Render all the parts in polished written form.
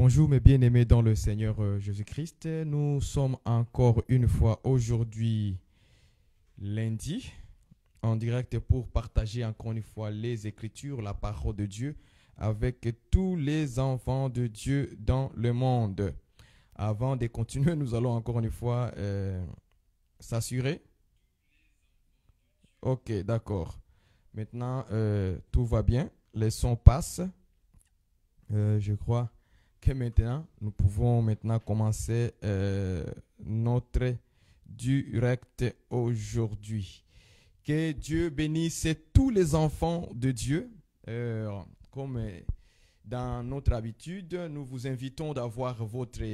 Bonjour mes bien-aimés dans le Seigneur Jésus-Christ. Nous sommes encore une fois aujourd'hui lundi en direct pour partager encore une fois les Écritures, la parole de Dieu avec tous les enfants de Dieu dans le monde. Avant de continuer, nous allons encore une fois s'assurer. Ok, d'accord. Maintenant, tout va bien. Les sons passent. Je crois que maintenant, nous pouvons maintenant commencer notre direct aujourd'hui. Que Dieu bénisse tous les enfants de Dieu. Comme dans notre habitude, nous vous invitons d'avoir votre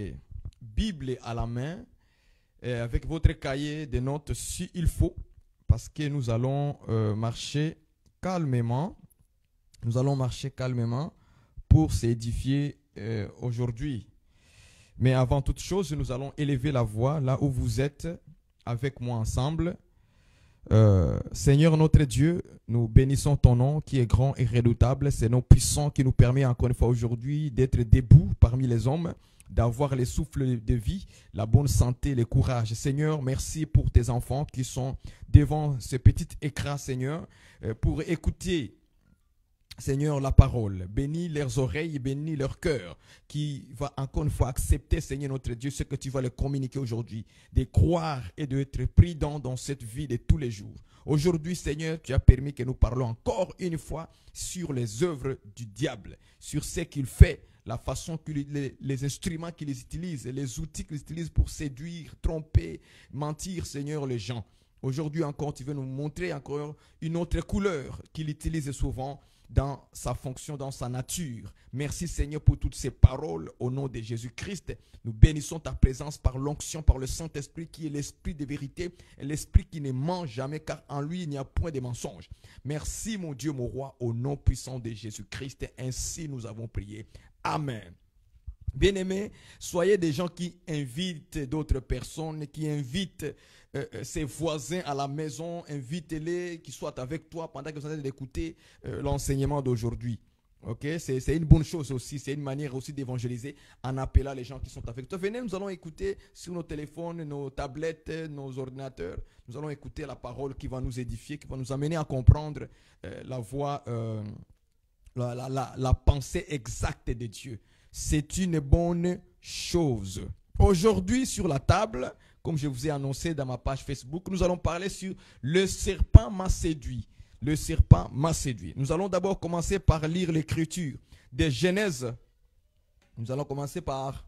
Bible à la main avec votre cahier de notes s'il faut, parce que nous allons marcher calmement. Nous allons marcher calmement pour s'édifier aujourd'hui. Mais avant toute chose, nous allons élever la voix là où vous êtes avec moi ensemble. Seigneur notre Dieu, nous bénissons ton nom qui est grand et redoutable. C'est nos puissants qui nous permet encore une fois aujourd'hui d'être debout parmi les hommes, d'avoir les souffles de vie, la bonne santé, le courage. Seigneur, merci pour tes enfants qui sont devant ce petit écran, Seigneur, pour écouter, Seigneur, la parole. Bénis leurs oreilles, bénis leur cœur, qui va encore une fois accepter, Seigneur notre Dieu, ce que tu vas leur communiquer aujourd'hui, de croire et d'être prudent dans cette vie de tous les jours. Aujourd'hui, Seigneur, tu as permis que nous parlons encore une fois sur les œuvres du diable, sur ce qu'il fait, la façon que les instruments qu'il utilise, les outils qu'il utilise pour séduire, tromper, mentir, Seigneur, les gens. Aujourd'hui encore, tu veux nous montrer encore une autre couleur qu'il utilise souvent dans sa fonction, dans sa nature. Merci Seigneur pour toutes ces paroles au nom de Jésus-Christ. Nous bénissons ta présence par l'onction, par le Saint-Esprit qui est l'Esprit de vérité, l'Esprit qui ne ment jamais car en lui il n'y a point de mensonge. Merci mon Dieu, mon roi, au nom puissant de Jésus-Christ. Ainsi nous avons prié. Amen. Bien-aimés, soyez des gens qui invitent d'autres personnes, qui invitent ses voisins à la maison, invitez-les, qu'ils soient avec toi pendant que vous êtes en train d'écouter l'enseignement d'aujourd'hui. Okay? C'est une bonne chose aussi, c'est une manière aussi d'évangéliser en appelant les gens qui sont avec toi. Venez, nous allons écouter sur nos téléphones, nos tablettes, nos ordinateurs. Nous allons écouter la parole qui va nous édifier, qui va nous amener à comprendre la voie, la pensée exacte de Dieu. C'est une bonne chose. Aujourd'hui, sur la table, comme je vous ai annoncé dans ma page Facebook, nous allons parler sur le serpent m'a séduit. Le serpent m'a séduit. Nous allons d'abord commencer par lire l'écriture de Genèse. Nous allons commencer par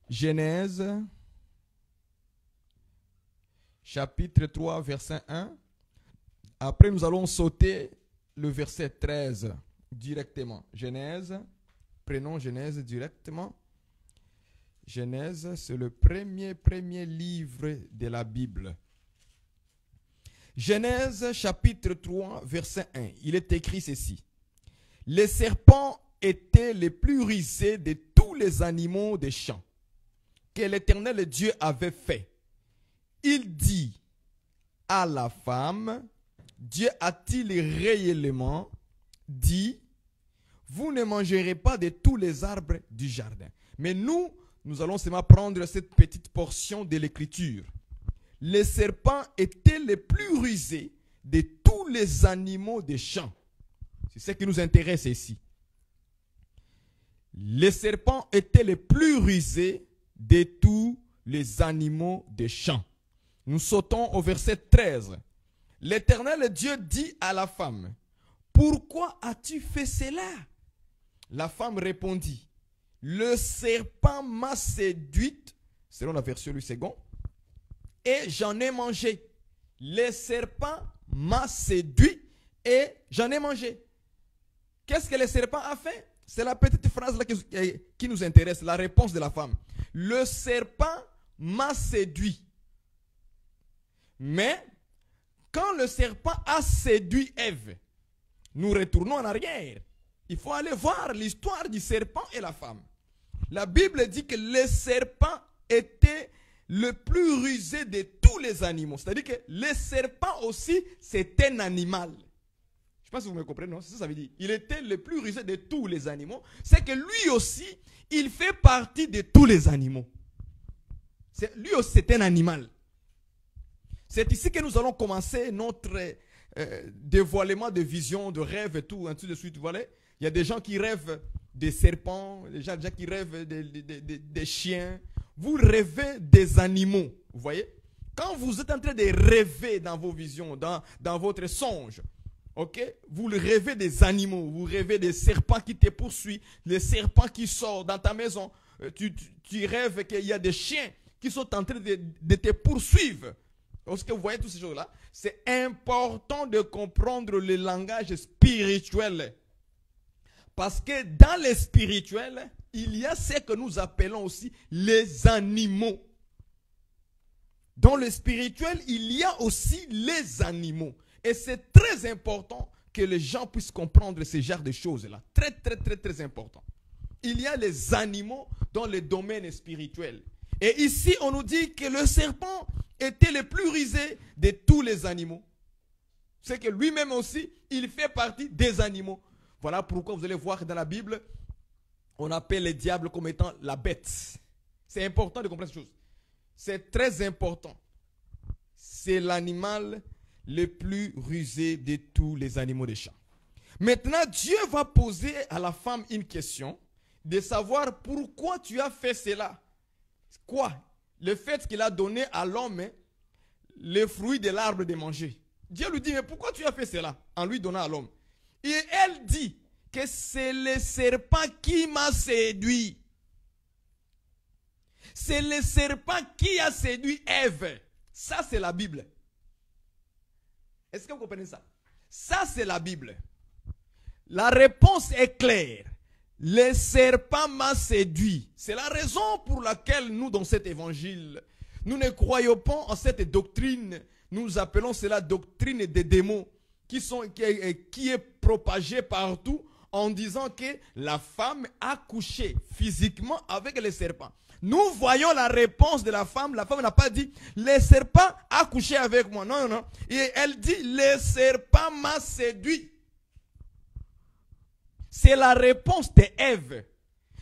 Genèse, chapitre 3, verset 1. Après, nous allons sauter le verset 13 directement. Genèse. Prenons Genèse directement. Genèse, c'est le premier livre de la Bible. Genèse, chapitre 3, verset 1. Il est écrit ceci. Les serpents étaient les plus rusés de tous les animaux des champs que l'Éternel Dieu avait fait. Il dit à la femme, Dieu a-t-il réellement dit, vous ne mangerez pas de tous les arbres du jardin. Mais nous allons seulement prendre cette petite portion de l'écriture. Les serpents étaient les plus rusés de tous les animaux des champs. C'est ce qui nous intéresse ici. Les serpents étaient les plus rusés de tous les animaux des champs. Nous sautons au verset 13. L'Éternel Dieu dit à la femme, pourquoi as-tu fait cela? La femme répondit, le serpent m'a séduite, selon la version du second, et j'en ai mangé. Le serpent m'a séduit et j'en ai mangé. Qu'est-ce que le serpent a fait? C'est la petite phrase là qui nous intéresse, la réponse de la femme. Le serpent m'a séduit. Mais quand le serpent a séduit Ève, nous retournons en arrière. Il faut aller voir l'histoire du serpent et la femme. La Bible dit que le serpent était le plus rusé de tous les animaux. C'est-à-dire que le serpent aussi, c'est un animal. Je ne sais pas si vous me comprenez, non? C'est ça que ça veut dire. Il était le plus rusé de tous les animaux. C'est que lui aussi, il fait partie de tous les animaux. Lui aussi, c'est un animal. C'est ici que nous allons commencer notre dévoilement de visions, de rêves et tout, ainsi de suite. Voilà. Il y a des gens qui rêvent des serpents, des gens qui rêvent des chiens. Vous rêvez des animaux, vous voyez? Quand vous êtes en train de rêver dans vos visions, dans votre songe, ok? Vous rêvez des animaux, vous rêvez des serpents qui te poursuivent, les serpents qui sortent dans ta maison. Tu rêves qu'il y a des chiens qui sont en train de te poursuivre. Est-ce que vous voyez toutes ces choses-là? C'est important de comprendre le langage spirituel. Parce que dans le spirituel, il y a ce que nous appelons aussi les animaux. Dans le spirituel, il y a aussi les animaux. Et c'est très important que les gens puissent comprendre ce genre de choses-là. Très, très, très, très important. Il y a les animaux dans le domaine spirituel. Et ici, on nous dit que le serpent était le plus rusé de tous les animaux. C'est que lui-même aussi, il fait partie des animaux. Voilà pourquoi vous allez voir dans la Bible, on appelle le diable comme étant la bête. C'est important de comprendre cette chose. C'est très important. C'est l'animal le plus rusé de tous les animaux des champs. Maintenant, Dieu va poser à la femme une question de savoir pourquoi tu as fait cela. Quoi? Le fait qu'il a donné à l'homme les fruits de l'arbre de manger. Dieu lui dit, mais pourquoi tu as fait cela en lui donnant à l'homme? Et elle dit que c'est le serpent qui m'a séduit. C'est le serpent qui a séduit Ève. Ça, c'est la Bible. Est-ce que vous comprenez ça? Ça, c'est la Bible. La réponse est claire. Le serpent m'a séduit. C'est la raison pour laquelle nous, dans cet évangile, nous ne croyons pas en cette doctrine. Nous appelons cela doctrine des démons qui est propagée partout en disant que la femme a couché physiquement avec le serpent. Nous voyons la réponse de la femme. La femme n'a pas dit le serpent a couché avec moi. Non, non, non. Et elle dit le serpent m'a séduit. C'est la réponse d'Ève.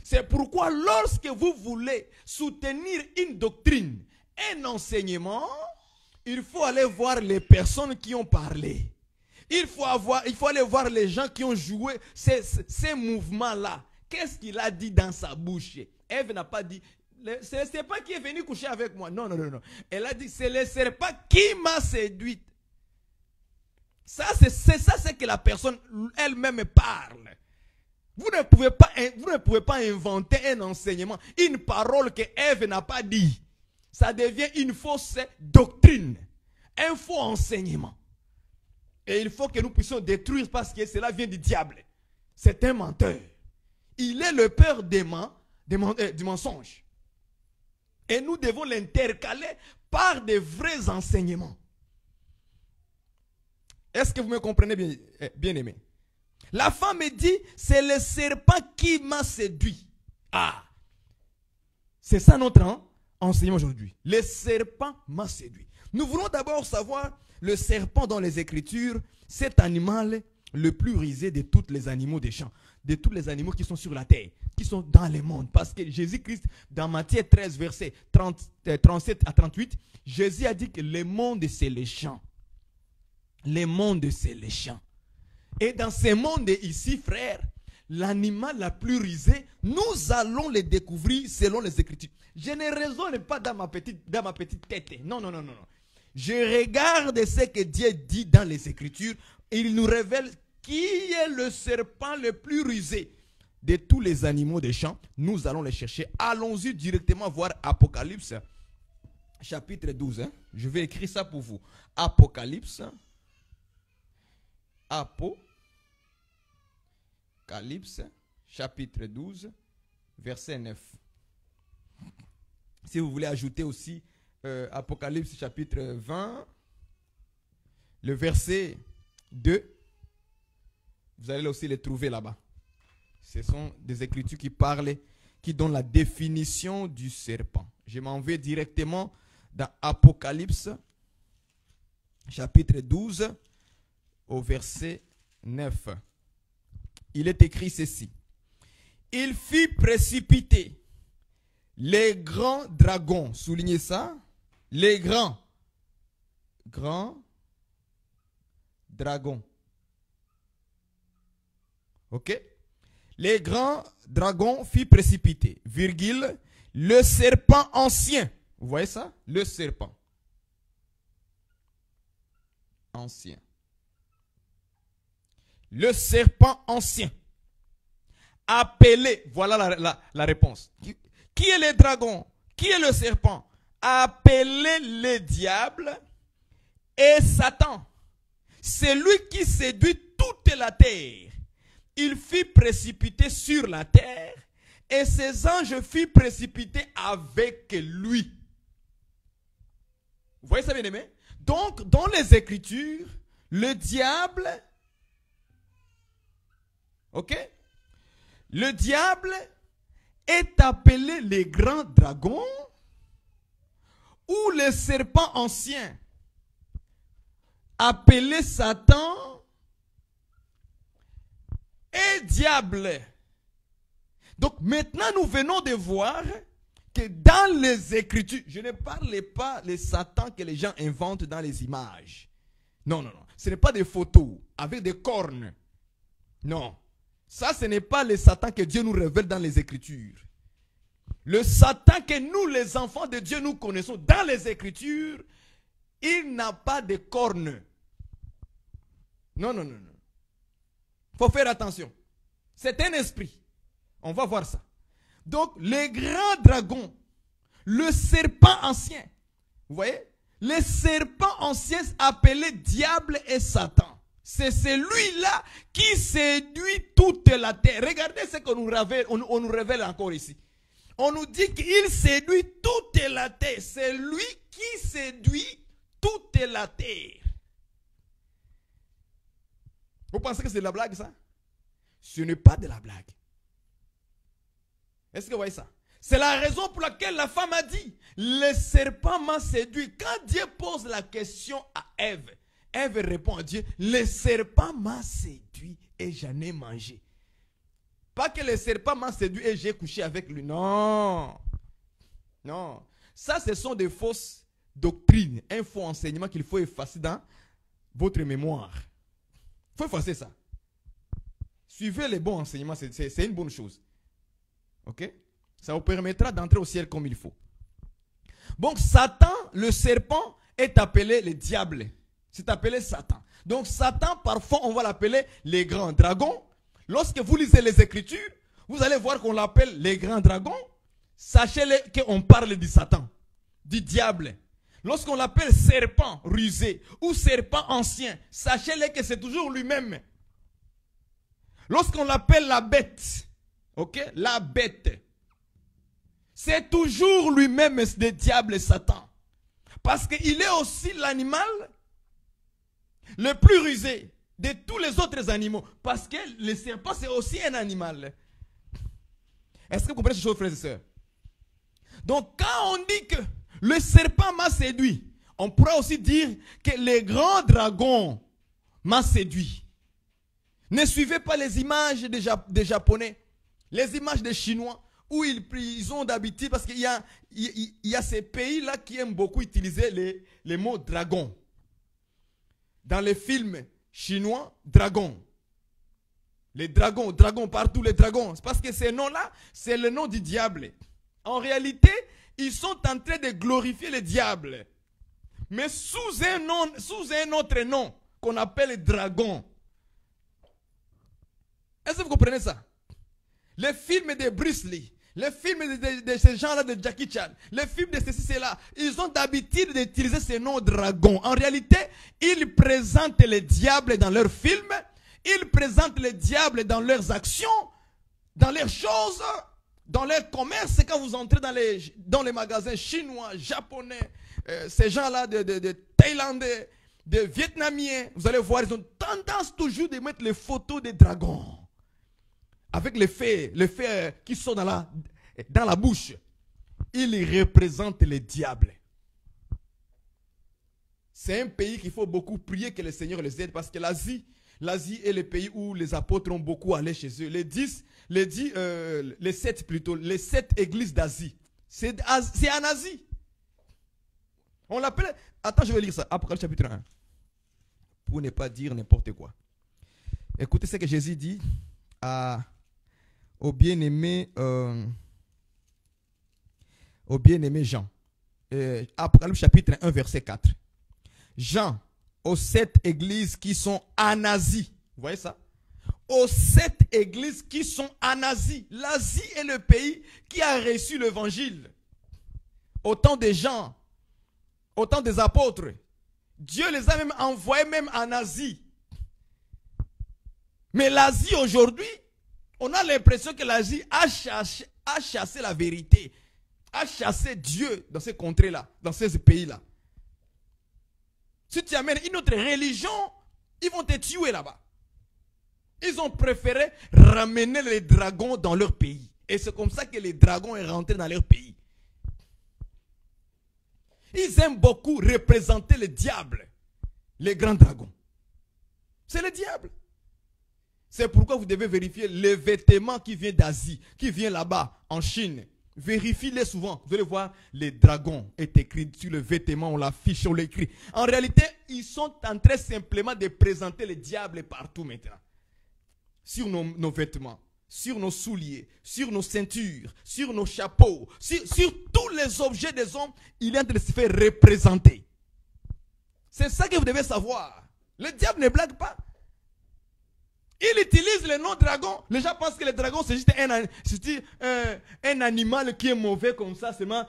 C'est pourquoi lorsque vous voulez soutenir une doctrine, un enseignement, il faut aller voir les personnes qui ont parlé. Il faut aller voir les gens qui ont joué ces mouvements-là. Qu'est-ce qu'il a dit dans sa bouche? Ève n'a pas dit, c'est le serpent qui est venu coucher avec moi. Non, non, non, non. Elle a dit, c'est le serpent qui m'a séduite. Ça, c'est que la personne elle-même parle. Vous ne pouvez pas inventer un enseignement, une parole que Ève n'a pas dit. Ça devient une fausse doctrine, un faux enseignement. Et il faut que nous puissions détruire parce que cela vient du diable. C'est un menteur. Il est le père du mensonge. Et nous devons l'intercaler par de vrais enseignements. Est-ce que vous me comprenez bien, bien aimé? La femme dit, c'est le serpent qui m'a séduit. Ah, c'est ça notre enseignement aujourd'hui. Le serpent m'a séduit. Nous voulons d'abord savoir le serpent dans les Écritures, cet animal le plus rusé de tous les animaux des champs, de tous les animaux qui sont sur la terre, qui sont dans le monde. Parce que Jésus-Christ, dans Matthieu 13, versets 37 à 38, Jésus a dit que le monde, c'est les champs. Le monde, c'est les champs. Et dans ce monde ici, frère, l'animal la plus rusé, nous allons le découvrir selon les Écritures. Je ne raisonne pas dans ma petite tête. Non, non, non, non. Je regarde ce que Dieu dit dans les Écritures. Il nous révèle qui est le serpent le plus rusé de tous les animaux des champs. Nous allons le chercher. Allons-y directement voir Apocalypse, chapitre 12. Je vais écrire ça pour vous. Apocalypse. Apocalypse, chapitre 12, verset 9. Si vous voulez ajouter aussi Apocalypse, chapitre 20, le verset 2, vous allez aussi les trouver là-bas. Ce sont des écritures qui parlent, qui donnent la définition du serpent. Je m'en vais directement dans Apocalypse, chapitre 12, au verset 9. Il est écrit ceci. Il fit précipiter les grands dragons. Soulignez ça. Les grands dragons. Ok? Les grands dragons fit précipiter, virgule, le serpent ancien. Vous voyez ça? Le serpent ancien. Le serpent ancien. Appelé, voilà la réponse. Qui est le dragon? Qui est le serpent? Appelé le diable et Satan. C'est lui qui séduit toute la terre. Il fit précipiter sur la terre et ses anges firent précipiter avec lui. Vous voyez ça, bien aimé? Donc, dans les Écritures, le diable, ok? Le diable est appelé les grands dragons ou le serpent ancien, appelé Satan et diable. Donc maintenant nous venons de voir que dans les Écritures, je ne parle pas les Satan que les gens inventent dans les images. Non, non, non. Ce n'est pas des photos avec des cornes. Non. Ça, ce n'est pas le Satan que Dieu nous révèle dans les Écritures. Le Satan que nous, les enfants de Dieu, nous connaissons dans les Écritures, il n'a pas de cornes. Non, non, non, non. Il faut faire attention. C'est un esprit. On va voir ça. Donc, les grands dragons, le serpent ancien, vous voyez? Le serpent ancien appelé diable et Satan. C'est celui-là qui séduit toute la terre. Regardez ce qu'on nous révèle encore ici. On nous dit qu'il séduit toute la terre. C'est lui qui séduit toute la terre. Vous pensez que c'est de la blague, ça? Ce n'est pas de la blague. Est-ce que vous voyez ça? C'est la raison pour laquelle la femme a dit, le serpent m'a séduit. Quand Dieu pose la question à Ève, Ève répond à Dieu, le serpent m'a séduit et j'en ai mangé. Pas que le serpent m'a séduit et j'ai couché avec lui. Non. Non. Ça, ce sont des fausses doctrines, un faux enseignement qu'il faut effacer dans votre mémoire. Il faut effacer ça. Suivez les bons enseignements, c'est une bonne chose. Ok? Ça vous permettra d'entrer au ciel comme il faut. Donc Satan, le serpent, est appelé le diable. C'est appelé Satan. Donc Satan, parfois, on va l'appeler les grands dragons. Lorsque vous lisez les Écritures, vous allez voir qu'on l'appelle les grands dragons. Sachez qu'on parle du Satan, du diable. Lorsqu'on l'appelle serpent rusé ou serpent ancien, sachez-le que c'est toujours lui-même. Lorsqu'on l'appelle la bête, ok, la bête, c'est toujours lui-même le diable Satan. Parce qu'il est aussi l'animal le plus rusé de tous les autres animaux. Parce que le serpent, c'est aussi un animal. Est-ce que vous comprenez ces choses, frères et sœurs? Donc, quand on dit que le serpent m'a séduit, on pourrait aussi dire que les grands dragons m'ont séduit. Ne suivez pas les images des Japonais, les images des Chinois, où ils ont d'habitude, parce qu'il y a ces pays-là qui aiment beaucoup utiliser les mots dragon. Dans les films chinois, dragon. Les dragons, partout les dragons. C'est parce que ces noms-là, c'est le nom du diable. En réalité, ils sont en train de glorifier le diable. Mais sous un autre nom qu'on appelle dragon. Est-ce que vous comprenez ça? Les films de Bruce Lee, les films de ces gens-là de Jackie Chan, les films de ceci, cela, ils ont d'habitude d'utiliser ces noms dragon. En réalité, ils présentent le diable dans leurs films, ils présentent le diable dans leurs actions, dans leurs choses, dans leur commerce. Quand vous entrez dans les magasins chinois, japonais, ces gens-là de Thaïlandais, de Vietnamiens, vous allez voir, ils ont tendance toujours de mettre les photos des dragons. Avec les feux qui sont dans la bouche. Ils représentent le diable. C'est un pays qu'il faut beaucoup prier que le Seigneur les aide. Parce que l'Asie, L'Asie est le pays où les apôtres ont beaucoup allé chez eux. Les 7 plutôt, les 7 églises d'Asie. C'est en Asie. On l'appelle... Attends, je vais lire ça. Apocalypse chapitre 1. Pour ne pas dire n'importe quoi. Écoutez ce que Jésus dit au bien-aimé Jean. Apocalypse chapitre 1, verset 4. Jean, aux 7 églises qui sont en Asie. Vous voyez ça? Aux 7 églises qui sont en Asie. L'Asie est le pays qui a reçu l'évangile. Autant de gens, autant des apôtres. Dieu les a même envoyés même en Asie. Mais l'Asie aujourd'hui, on a l'impression que l'Asie a chassé la vérité, a chassé Dieu dans ces contrées-là, dans ces pays-là. Si tu amènes une autre religion, ils vont te tuer là-bas. Ils ont préféré ramener les dragons dans leur pays. Et c'est comme ça que les dragons sont rentrés dans leur pays. Ils aiment beaucoup représenter le diable, les grands dragons. C'est le diable. C'est pourquoi vous devez vérifier les vêtements qui viennent d'Asie, qui viennent là-bas, en Chine. Vérifiez-les souvent. Vous allez voir, les dragons est écrit sur le vêtement, on l'affiche, on l'écrit. En réalité, ils sont en train simplement de présenter le diable partout maintenant. Sur nos vêtements, sur nos souliers, sur nos ceintures, sur nos chapeaux, sur tous les objets des hommes, il est en train de se faire représenter. C'est ça que vous devez savoir. Le diable ne blague pas. Il utilise le nom dragon. Les gens pensent que le dragon c'est juste un animal qui est mauvais comme ça, seulement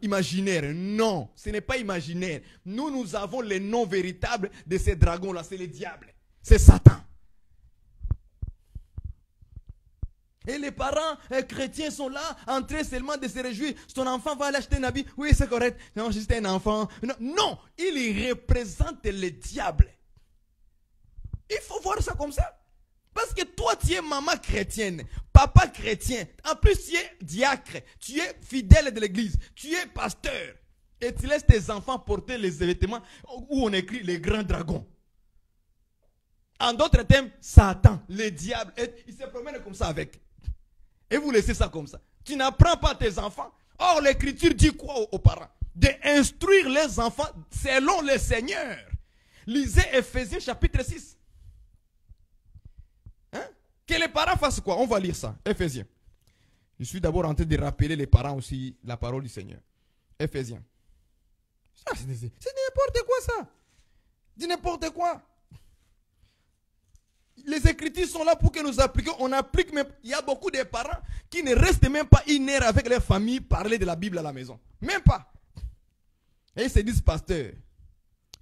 imaginaire. Non, ce n'est pas imaginaire. Nous avons le nom véritable de ces dragons-là, c'est le diable. C'est Satan. Et les parents chrétiens sont là, en train seulement de se réjouir. Son enfant va aller acheter un habit. Oui, c'est correct. Non, juste un enfant. Non, il représente le diable. Il faut voir ça comme ça. Parce que toi, tu es maman chrétienne, papa chrétien. En plus, tu es diacre. Tu es fidèle de l'église. Tu es pasteur. Et tu laisses tes enfants porter les vêtements où on écrit les grands dragons. En d'autres termes, Satan, le diable, il se promène comme ça avec. Et vous laissez ça comme ça. Tu n'apprends pas tes enfants. Or, l'écriture dit quoi aux parents? D'instruire les enfants selon le Seigneur. Lisez Ephésiens chapitre 6. Hein? Que les parents fassent quoi? On va lire ça. Ephésiens. Je suis d'abord en train de rappeler les parents aussi la parole du Seigneur. Ephésiens. C'est n'importe quoi ça. Dis n'importe quoi. Les écritures sont là pour que nous appliquions. On applique même. Il y a beaucoup de parents qui ne restent même pas une heure avec leur famille parler de la Bible à la maison. Même pas. Et ils se disent pasteurs.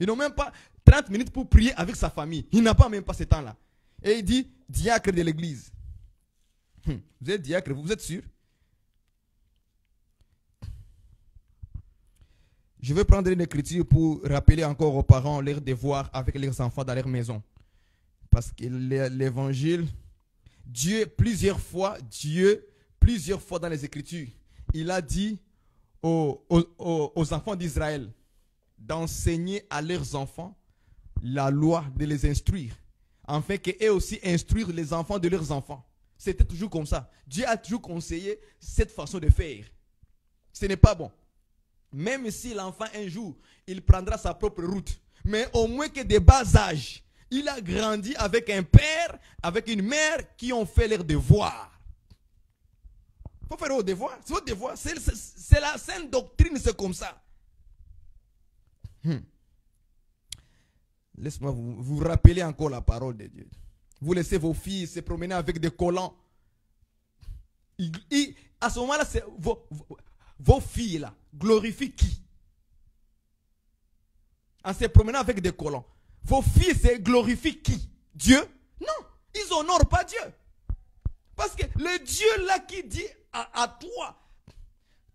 Ils n'ont même pas 30 minutes pour prier avec sa famille. Il n'a pas même pas ce temps-là. Et il dit diacre de l'église. Vous êtes diacre, vous êtes sûr? Je vais prendre une écriture pour rappeler encore aux parents leurs devoirs avec leurs enfants dans leur maison. Parce que l'évangile, plusieurs fois dans les Écritures, il a dit aux enfants d'Israël d'enseigner à leurs enfants la loi, de les instruire. Afin qu'eux aussi instruire les enfants de leurs enfants. C'était toujours comme ça. Dieu a toujours conseillé cette façon de faire. Ce n'est pas bon. Même si l'enfant un jour, il prendra sa propre route. Mais au moins que de bas âge, il a grandi avec un père, avec une mère qui ont fait leurs devoirs. Il faut faire vos devoirs. C'est votre devoir. C'est la sainte doctrine, c'est comme ça. Laisse-moi vous rappeler encore la parole de Dieu. Vous laissez vos filles se promener avec des collants. À ce moment-là, vos filles là glorifient qui? En se promenant avec des collants. Vos filles se glorifient qui? Dieu? Non, ils n'honorent pas Dieu. Parce que le Dieu là qui dit à toi,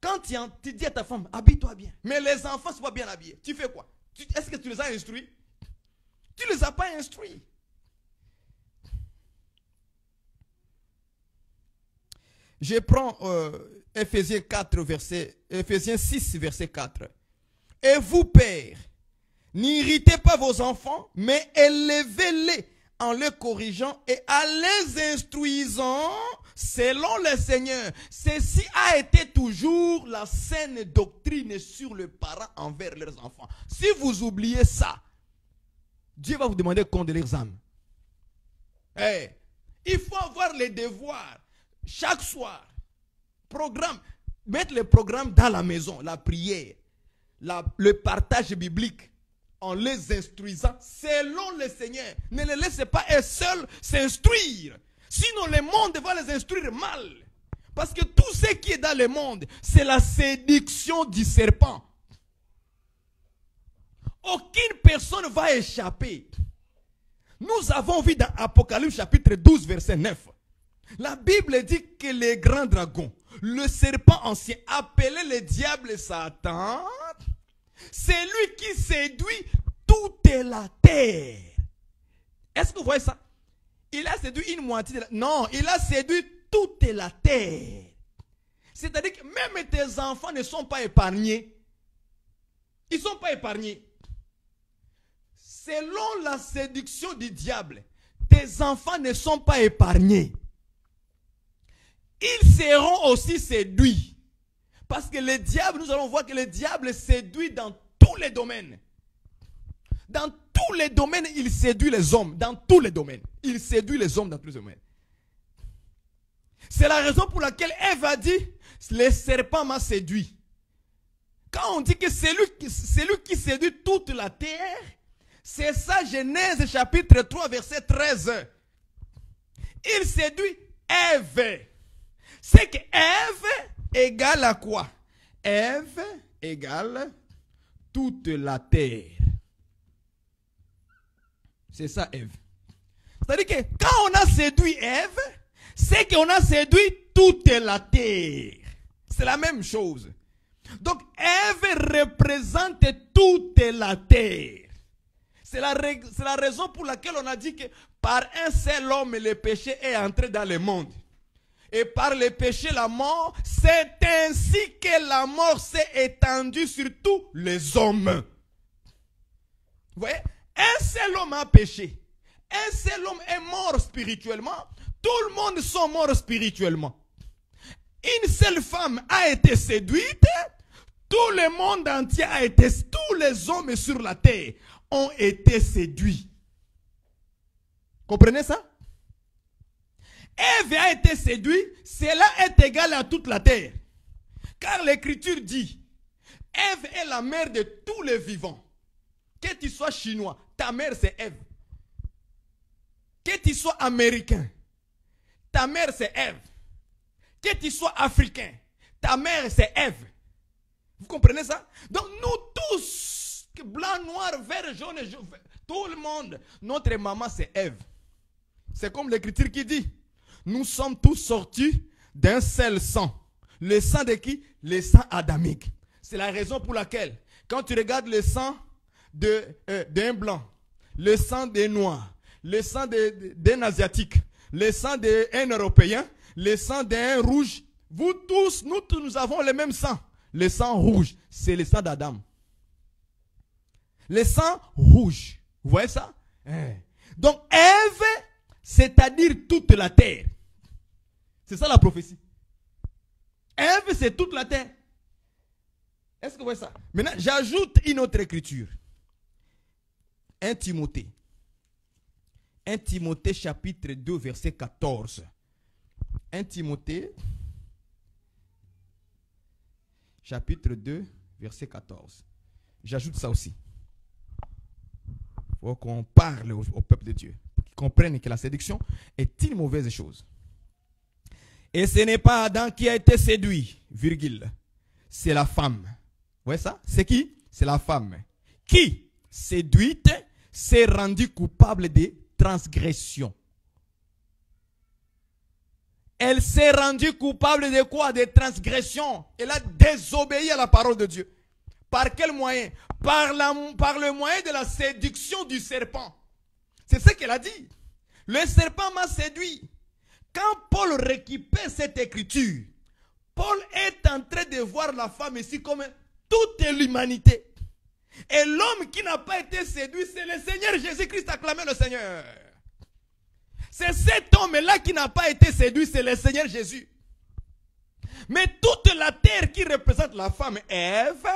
quand tu dis à ta femme, habille-toi bien, mais les enfants ne sont pas bien habillés, tu fais quoi? Est-ce que tu les as instruits? Tu ne les as pas instruits. Je prends Ephésiens 6, verset 4. Et vous, pères, n'irritez pas vos enfants, mais élevez-les en les corrigeant et en les instruisant selon le Seigneur. Ceci a été toujours la saine doctrine sur les parents envers leurs enfants. Si vous oubliez ça, Dieu va vous demander compte de leurs âmes. Hey, il faut avoir les devoirs chaque soir. Programme, mettre le programme dans la maison, la prière, le partage biblique, en les instruisant selon le Seigneur. Ne les laissez pas eux seuls s'instruire. Sinon, le monde va les instruire mal. Parce que tout ce qui est dans le monde, c'est la séduction du serpent. Aucune personne ne va échapper. Nous avons vu dans Apocalypse chapitre 12, verset 9. La Bible dit que les grands dragons, le serpent ancien, appelé le diable Satan, c'est lui qui séduit toute la terre. Est-ce que vous voyez ça? Il a séduit une moitié de la... Non, il a séduit toute la terre. C'est-à-dire que même tes enfants ne sont pas épargnés. Ils ne sont pas épargnés. Selon la séduction du diable, tes enfants ne sont pas épargnés. Ils seront aussi séduits. Parce que le diable, nous allons voir que le diable séduit dans tous les domaines. Dans tous les domaines, il séduit les hommes. Dans tous les domaines. Il séduit les hommes dans tous les domaines. C'est la raison pour laquelle Ève a dit, le serpent m'a séduit. Quand on dit que c'est lui qui séduit toute la terre, c'est ça Genèse chapitre 3 verset 13. Il séduit Ève. C'est que Ève égale à quoi? Ève égale toute la terre. C'est ça Ève. C'est-à-dire que quand on a séduit Ève, c'est qu'on a séduit toute la terre. C'est la même chose. Donc Ève représente toute la terre. C'est la raison pour laquelle on a dit que par un seul homme le péché est entré dans le monde. Et par le péché, la mort, c'est ainsi que la mort s'est étendue sur tous les hommes. Vous voyez? Un seul homme a péché. Un seul homme est mort spirituellement. Tout le monde sont morts spirituellement. Une seule femme a été séduite. Tout le monde entier a été, tous les hommes sur la terre ont été séduits. Comprenez ça? Ève a été séduite, cela est égal à toute la terre. Car l'écriture dit, Ève est la mère de tous les vivants. Que tu sois chinois, ta mère c'est Ève. Que tu sois américain, ta mère c'est Ève. Que tu sois africain, ta mère c'est Ève. Vous comprenez ça? Donc nous tous, blanc, noir, vert, jaune, tout le monde, notre maman c'est Ève. C'est comme l'écriture qui dit, nous sommes tous sortis d'un seul sang. Le sang de qui? Le sang adamique. C'est la raison pour laquelle, quand tu regardes le sang d'un blanc, le sang des noirs, le sang d'un asiatique, le sang d'un européen, le sang d'un rouge, vous tous, nous avons le même sang. Le sang rouge, c'est le sang d'Adam. Le sang rouge. Vous voyez ça? Donc, Ève, c'est-à-dire toute la terre. C'est ça la prophétie. Ève, c'est toute la terre. Est-ce que vous voyez ça? Maintenant, j'ajoute une autre écriture. 1 Timothée. 1 Timothée chapitre 2 verset 14. 1 Timothée chapitre 2 verset 14. J'ajoute ça aussi. Il faut qu'on parle au peuple de Dieu. Pour qu'ils comprennent que la séduction est une mauvaise chose. Et ce n'est pas Adam qui a été séduit, virgule. C'est la femme. Vous voyez ça? C'est qui? C'est la femme. Qui, séduite, s'est rendue coupable de transgression. Elle s'est rendue coupable de quoi? De transgression. Elle a désobéi à la parole de Dieu. Par quel moyen? Par le moyen de la séduction du serpent. C'est ce qu'elle a dit. Le serpent m'a séduit. Quand Paul récupère cette écriture, Paul est en train de voir la femme ici comme toute l'humanité. Et l'homme qui n'a pas été séduit, c'est le Seigneur Jésus-Christ. Acclamez le Seigneur. C'est cet homme-là qui n'a pas été séduit, c'est le Seigneur Jésus. Mais toute la terre qui représente la femme Ève,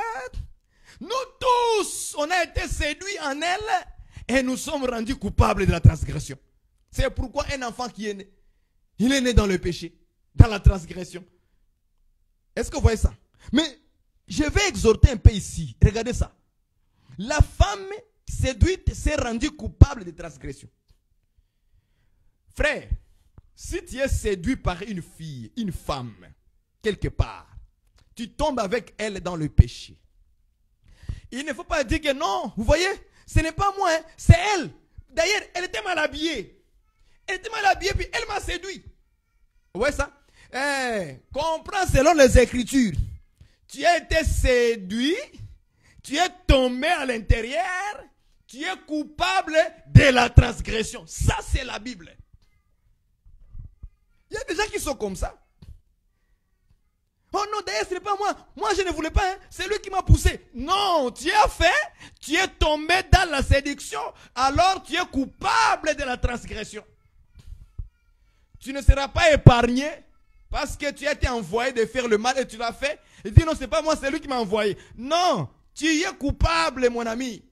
nous tous, on a été séduits en elle et nous sommes rendus coupables de la transgression. C'est pourquoi un enfant qui est né, il est né dans le péché, dans la transgression. Est-ce que vous voyez ça? Mais je vais exhorter un peu ici. Regardez ça. La femme séduite s'est rendue coupable de transgression. Frère, si tu es séduit par une fille, une femme, quelque part, tu tombes avec elle dans le péché. Il ne faut pas dire que non, vous voyez, ce n'est pas moi, hein, c'est elle. D'ailleurs, elle était mal habillée. Elle était mal habillée, puis elle m'a séduit. Vous voyez ça? Comprends selon les Écritures. Tu as été séduit, tu es tombé à l'intérieur, tu es coupable de la transgression. Ça, c'est la Bible. Il y a des gens qui sont comme ça. Oh non, d'ailleurs, ce n'est pas moi. Moi, je ne voulais pas. Hein. C'est lui qui m'a poussé. Non, tu as fait, tu es tombé dans la séduction, alors tu es coupable de la transgression. Tu ne seras pas épargné parce que tu as été envoyé de faire le mal et tu l'as fait. Il dit non, ce n'est pas moi, c'est lui qui m'a envoyé. Non, tu es coupable, mon ami.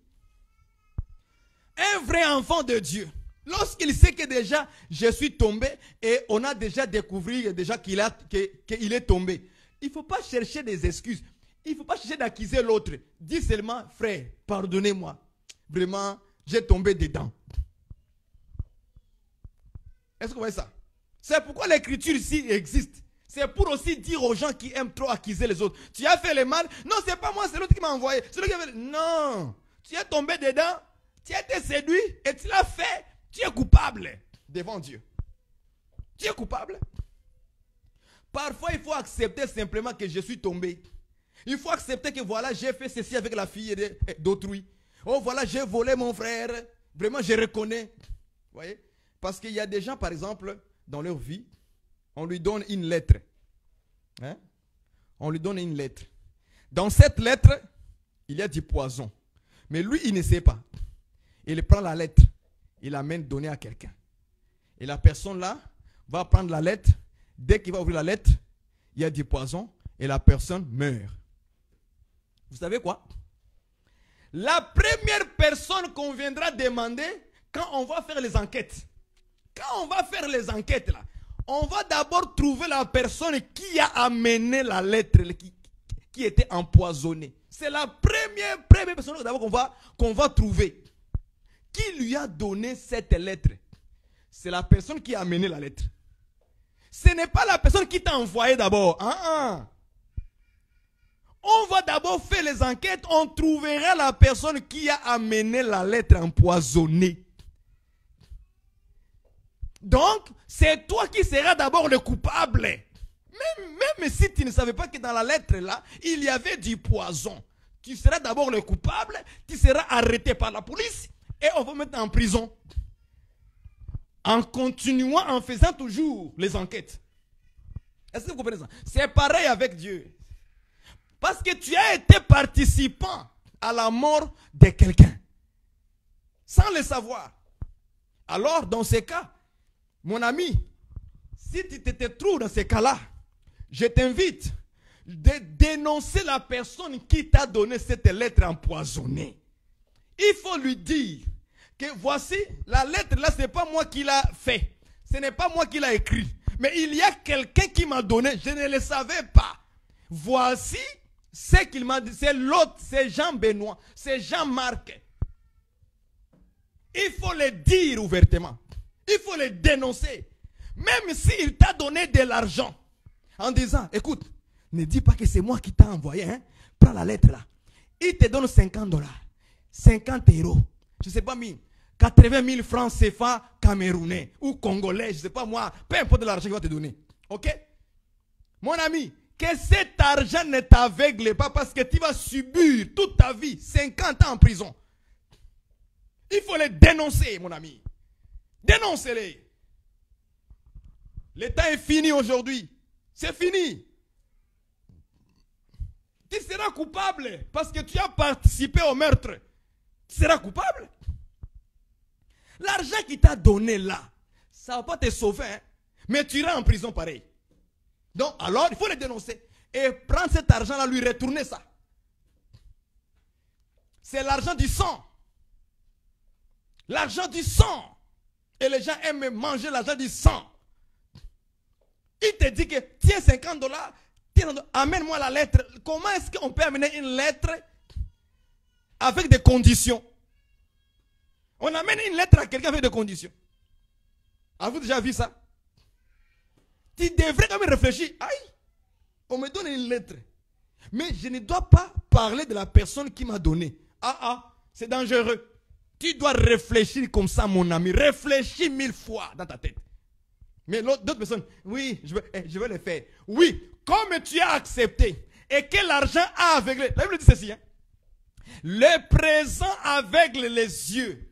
Un vrai enfant de Dieu, lorsqu'il sait que déjà je suis tombé et on a déjà découvert déjà qu'il est tombé, il ne faut pas chercher des excuses. Il ne faut pas chercher d'accuser l'autre. Dis seulement, frère, pardonnez-moi. Vraiment, j'ai tombé dedans. Est-ce que vous voyez ça? C'est pourquoi l'écriture ici existe. C'est pour aussi dire aux gens qui aiment trop accuser les autres. Tu as fait le mal. Non, c'est pas moi, c'est l'autre qui m'a envoyé. C'est lui qui a fait... Non, tu es tombé dedans. Tu as été séduit et tu l'as fait. Tu es coupable devant Dieu. Tu es coupable. Parfois, il faut accepter simplement que je suis tombé. Il faut accepter que voilà, j'ai fait ceci avec la fille d'autrui. Oh voilà, j'ai volé mon frère. Vraiment, je reconnais. Vous voyez? Parce qu'il y a des gens, par exemple, dans leur vie, on lui donne une lettre. Hein? On lui donne une lettre. Dans cette lettre, il y a du poison. Mais lui, il ne sait pas. Il prend la lettre. Il l'amène donner à quelqu'un. Et la personne là va prendre la lettre. Dès qu'il va ouvrir la lettre, il y a du poison et la personne meurt. Vous savez quoi? La première personne qu'on viendra demander quand on va faire les enquêtes. Quand on va faire les enquêtes là, on va d'abord trouver la personne qui a amené la lettre qui était empoisonnée. C'est la première personne d'abord qu'on va trouver. Qui lui a donné cette lettre? C'est la personne qui a amené la lettre. Ce n'est pas la personne qui t'a envoyé d'abord. On va d'abord faire les enquêtes, on trouvera la personne qui a amené la lettre empoisonnée. Donc, c'est toi qui seras d'abord le coupable. Même si tu ne savais pas que dans la lettre là, il y avait du poison. Tu seras d'abord le coupable, tu seras arrêté par la police et on va te mettre en prison. En continuant, en faisant toujours les enquêtes. Est-ce que vous comprenez ça? C'est pareil avec Dieu. Parce que tu as été participant à la mort de quelqu'un. Sans le savoir. Alors, dans ces cas, mon ami, si tu te trouves dans ces cas-là, je t'invite de dénoncer la personne qui t'a donné cette lettre empoisonnée. Il faut lui dire que voici, la lettre là, ce n'est pas moi qui l'a fait. Ce n'est pas moi qui l'a écrit. Mais il y a quelqu'un qui m'a donné, je ne le savais pas. Voici ce qu'il m'a dit. C'est l'autre, c'est Jean-Benoît, c'est Jean-Marc. Il faut le dire ouvertement. Il faut le dénoncer. Même s'il t'a donné de l'argent. En disant, écoute, ne dis pas que c'est moi qui t'ai envoyé. Hein? Prends la lettre là. Il te donne $50. 50 €. Je ne sais pas, 80 000 francs CFA camerounais ou congolais. Je ne sais pas moi. Peu importe l'argent qu'il va te donner. Ok? Mon ami, que cet argent ne t'aveugle pas parce que tu vas subir toute ta vie 50 ans en prison. Il faut les dénoncer, mon ami. Dénoncez-les. Le temps est fini aujourd'hui. C'est fini. Tu seras coupable parce que tu as participé au meurtre. Tu seras coupable. L'argent qu'il t'a donné là, ça ne va pas te sauver, hein, mais tu iras en prison pareil. Donc, alors, il faut le dénoncer. Et prendre cet argent-là, lui retourner ça. C'est l'argent du sang. L'argent du sang. Et les gens aiment manger l'argent du sang. Il te dit que tiens $50, amène-moi la lettre. Comment est-ce qu'on peut amener une lettre avec des conditions? On amène une lettre à quelqu'un avec des conditions. Avez-vous déjà vu ça? Tu devrais quand même réfléchir. Aïe, on me donne une lettre. Mais je ne dois pas parler de la personne qui m'a donné. C'est dangereux. Tu dois réfléchir comme ça, mon ami. Réfléchis 1000 fois dans ta tête. Mais d'autres personnes, oui, je vais le faire. Oui, comme tu as accepté et que l'argent a aveuglé. La Bible dit ceci, hein? Le présent aveugle les yeux.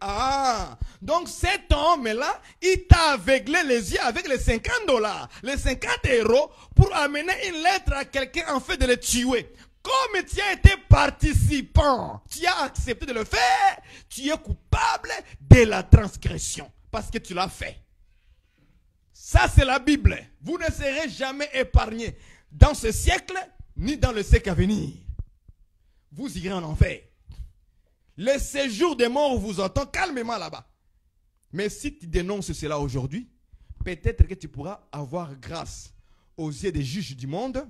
Donc cet homme-là, il t'a aveuglé les yeux avec les $50, les 50 € pour amener une lettre à quelqu'un en fait de le tuer. Comme tu as été participant, tu as accepté de le faire, tu es coupable de la transgression parce que tu l'as fait. Ça, c'est la Bible. Vous ne serez jamais épargné dans ce siècle ni dans le siècle à venir. Vous irez en enfer. Le séjour des morts vous entend calmement là-bas. Mais si tu dénonces cela aujourd'hui, peut-être que tu pourras avoir grâce aux yeux des juges du monde,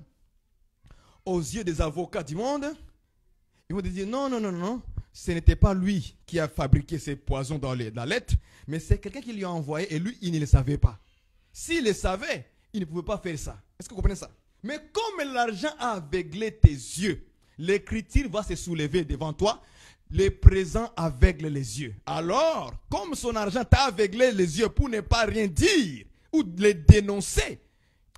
aux yeux des avocats du monde. Ils vont te dire non, ce n'était pas lui qui a fabriqué ces poisons dans la lettre, mais c'est quelqu'un qui lui a envoyé et lui, il ne le savait pas. S'il le savait, il ne pouvait pas faire ça. Est-ce que vous comprenez ça? Mais comme l'argent a aveuglé tes yeux, l'écriture va se soulever devant toi. Le présent aveugle les yeux. Alors, comme son argent t'a aveuglé les yeux pour ne pas rien dire ou les dénoncer,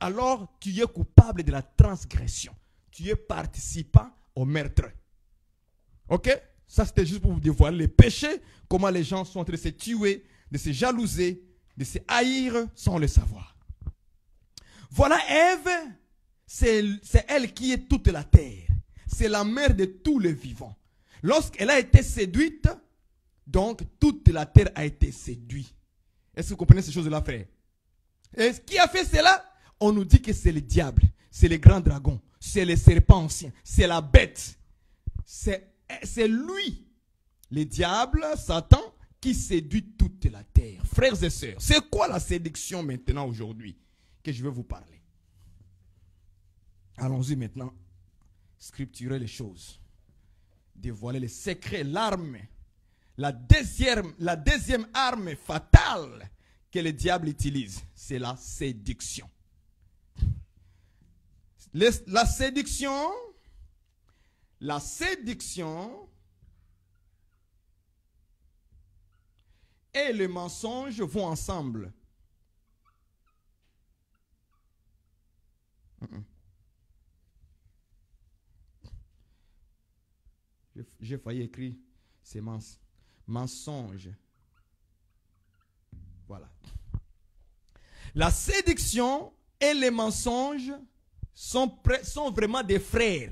alors tu es coupable de la transgression. Tu es participant au meurtre. Ok? Ça, c'était juste pour vous dévoiler les péchés, comment les gens sont en train de se tuer, de se jalouser, de se haïr sans le savoir. Voilà Ève, c'est elle qui est toute la terre. C'est la mère de tous les vivants. Lorsqu'elle a été séduite, donc toute la terre a été séduite. Est-ce que vous comprenez ces choses-là, frère? Et qui a fait cela? On nous dit que c'est le diable, c'est le grand dragon, c'est le serpent ancien, c'est la bête. C'est lui, le diable, Satan, qui séduit toute la terre. Frères et sœurs, c'est quoi la séduction maintenant aujourd'hui que je vais vous parler? Allons-y maintenant, scripturer les choses. Dévoiler les secrets, l'arme, la deuxième arme fatale que le diable utilise, c'est la séduction. La séduction et le mensonge vont ensemble. J'ai failli écrire ces mensonges. Voilà. La séduction et les mensonges sont vraiment des frères.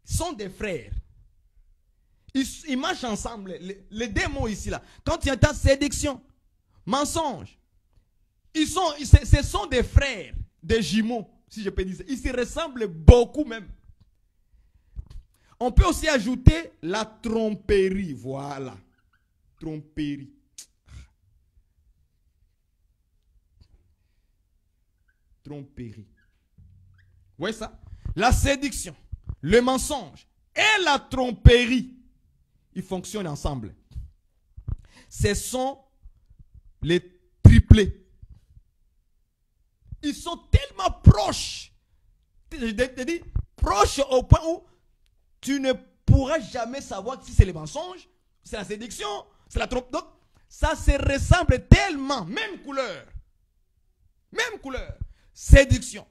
Sont des frères. Ils marchent ensemble. Les deux mots ici, là. Quand tu entends séduction, mensonge, ce sont des frères, des jumeaux, si je peux dire ça. Ils se ressemblent beaucoup même. On peut aussi ajouter la tromperie. Voilà. Tromperie. Tromperie. Vous voyez ça? La séduction, le mensonge et la tromperie, ils fonctionnent ensemble. Ce sont les triplés. Ils sont tellement proches. Je te dis, proches au point où tu ne pourras jamais savoir si c'est le mensonge, c'est la séduction, c'est la trompe. Donc, ça se ressemble tellement. Même couleur. Même couleur. Séduction,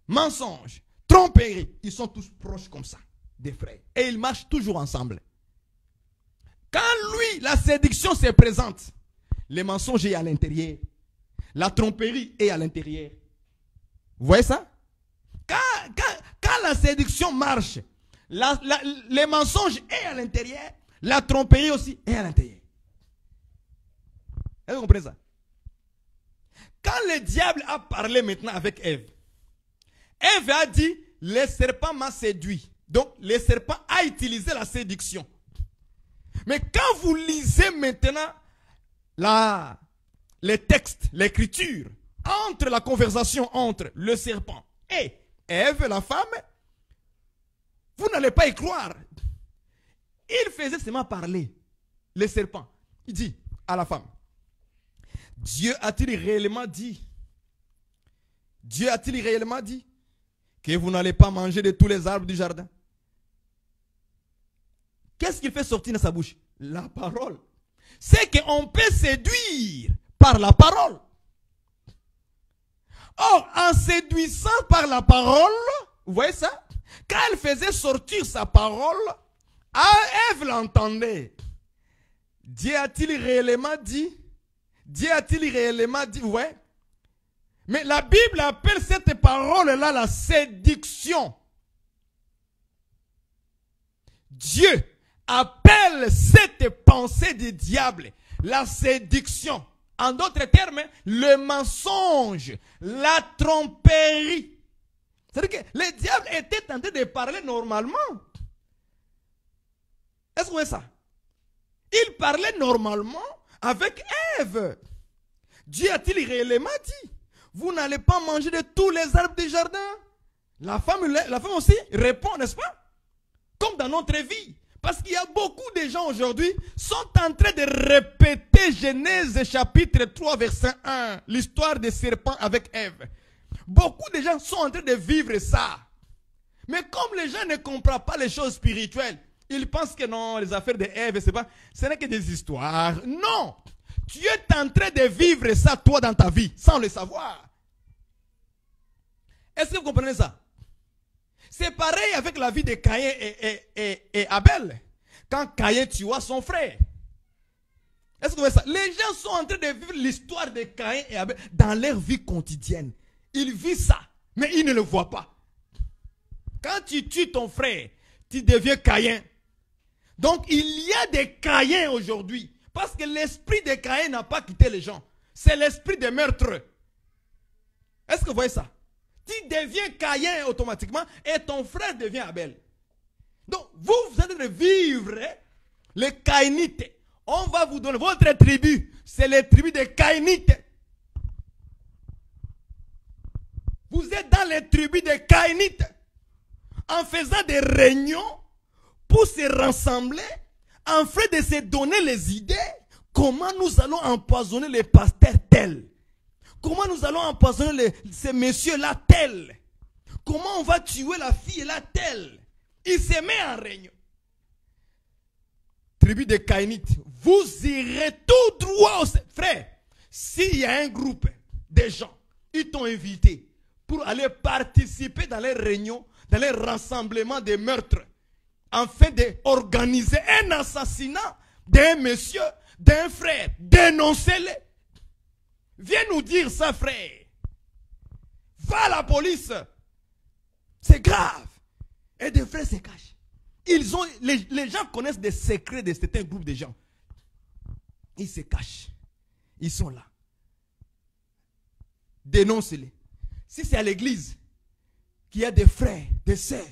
mensonge, tromperie. Ils sont tous proches comme ça, des frères. Et ils marchent toujours ensemble. Quand lui, la séduction se présente, le mensonge est à l'intérieur. La tromperie est à l'intérieur. Vous voyez ça? Quand la séduction marche, le mensonge est à l'intérieur, la tromperie aussi est à l'intérieur. Est-ce que vous comprenez ça? Quand le diable a parlé maintenant avec Ève, Ève a dit, le serpent m'a séduit. Donc, le serpent a utilisé la séduction. Mais quand vous lisez maintenant les textes, l'écriture, entre la conversation entre le serpent et Ève, la femme, vous n'allez pas y croire. Il faisait seulement parler, le serpent. Il dit à la femme, Dieu a-t-il réellement dit que vous n'allez pas manger de tous les arbres du jardin? Qu'est-ce qu'il fait sortir de sa bouche? La parole. C'est qu'on peut séduire par la parole. Or, en séduisant par la parole, vous voyez ça? Quand elle faisait sortir sa parole, Ève l'entendait. Dieu a-t-il réellement dit? Dieu a-t-il réellement dit? Ouais. Mais la Bible appelle cette parole-là la séduction. Dieu appelle cette pensée du diable la séduction. En d'autres termes, le mensonge, la tromperie. C'est-à-dire que le diable était en train de parler normalement. Est-ce que vous voyez ça? Il parlait normalement avec Ève. Dieu a-t-il réellement dit, vous n'allez pas manger de tous les arbres du jardin? La femme aussi répond, n'est-ce pas? Comme dans notre vie. Parce qu'il y a beaucoup de gens aujourd'hui qui sont en train de répéter Genèse chapitre 3 verset 1, l'histoire des serpents avec Ève. Beaucoup de gens sont en train de vivre ça. Mais comme les gens ne comprennent pas les choses spirituelles, ils pensent que non, les affaires de Ève, ce n'est que des histoires. Non! Tu es en train de vivre ça, toi, dans ta vie, sans le savoir. Est-ce que vous comprenez ça? C'est pareil avec la vie de Caïn et Abel. Quand Caïn tua son frère. Est-ce que vous voyez ça? Les gens sont en train de vivre l'histoire de Caïn et Abel dans leur vie quotidienne. Ils vivent ça, mais ils ne le voient pas. Quand tu tues ton frère, tu deviens Caïn. Donc il y a des Caïns aujourd'hui. Parce que l'esprit de Caïn n'a pas quitté les gens. C'est l'esprit de meurtre. Est-ce que vous voyez ça? Tu deviens Caïn automatiquement et ton frère devient Abel. Donc, vous allez vivre les Caïnites. On va vous donner votre tribu. C'est les tribus des Caïnites. Vous êtes dans les tribus des Caïnites. En faisant des réunions pour se rassembler, en fait de se donner les idées, comment nous allons empoisonner les pasteurs tels. Comment nous allons empoisonner ces messieurs-là tels? Comment on va tuer la fille-là telle? Il se met en réunion. Tribu de Caïnites, vous irez tout droit au... Frère, s'il y a un groupe de gens, ils t'ont invité pour aller participer dans les réunions, dans les rassemblements de meurtres, afin d'organiser un assassinat d'un monsieur, d'un frère, dénoncez-les. Viens nous dire ça, frère. Va à la police. C'est grave. Et des frères se cachent. Les gens connaissent des secrets de certains groupes de gens. Ils se cachent. Ils sont là. Dénoncez-les. Si c'est à l'église qu'il y a des frères, des sœurs,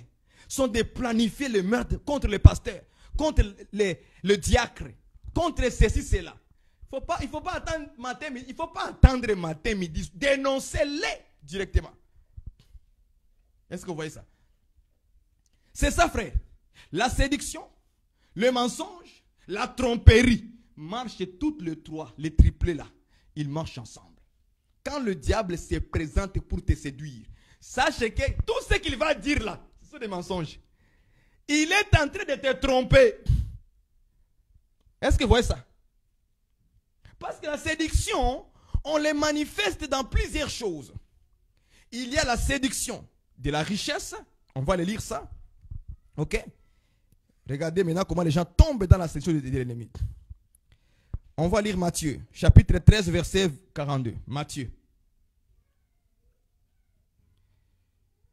sont de planifier le meurtre contre le pasteur, contre le diacre, contre ceci, cela. Il ne faut pas attendre matin, midi. Il faut pas attendre matin, midi. Dénoncez-les directement. Est-ce que vous voyez ça? C'est ça, frère. La séduction, le mensonge, la tromperie marchent toutes les trois, les triplés là. Ils marchent ensemble. Quand le diable se présente pour te séduire, sache que tout ce qu'il va dire là, ce sont des mensonges. Il est en train de te tromper. Est-ce que vous voyez ça? Parce que la séduction, on les manifeste dans plusieurs choses. Il y a la séduction de la richesse. On va aller lire ça. Ok? Regardez maintenant comment les gens tombent dans la séduction de l'ennemi. On va lire Matthieu, chapitre 13, verset 42. Matthieu.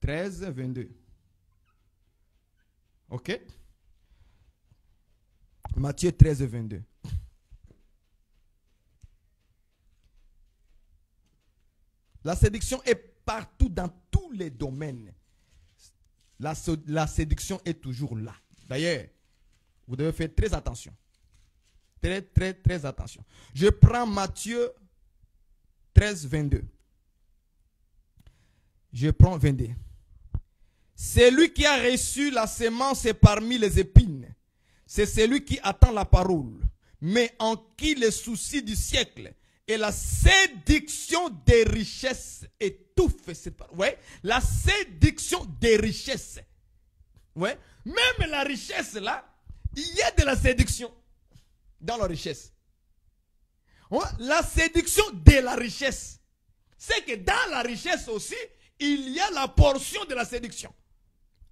13, 22. Ok? Matthieu 13, 22. La séduction est partout dans tous les domaines. La séduction est toujours là. D'ailleurs, vous devez faire très attention. Très, très, très attention. Je prends Matthieu 13, 22. Je prends 22. Celui qui a reçu la semence est parmi les épines. C'est celui qui attend la parole, mais en qui les soucis du siècle et la séduction des richesses étouffent cette parole. Ouais, la séduction des richesses. Ouais, même la richesse là, il y a de la séduction dans la richesse. Ouais, la séduction de la richesse. C'est que dans la richesse aussi, il y a la portion de la séduction.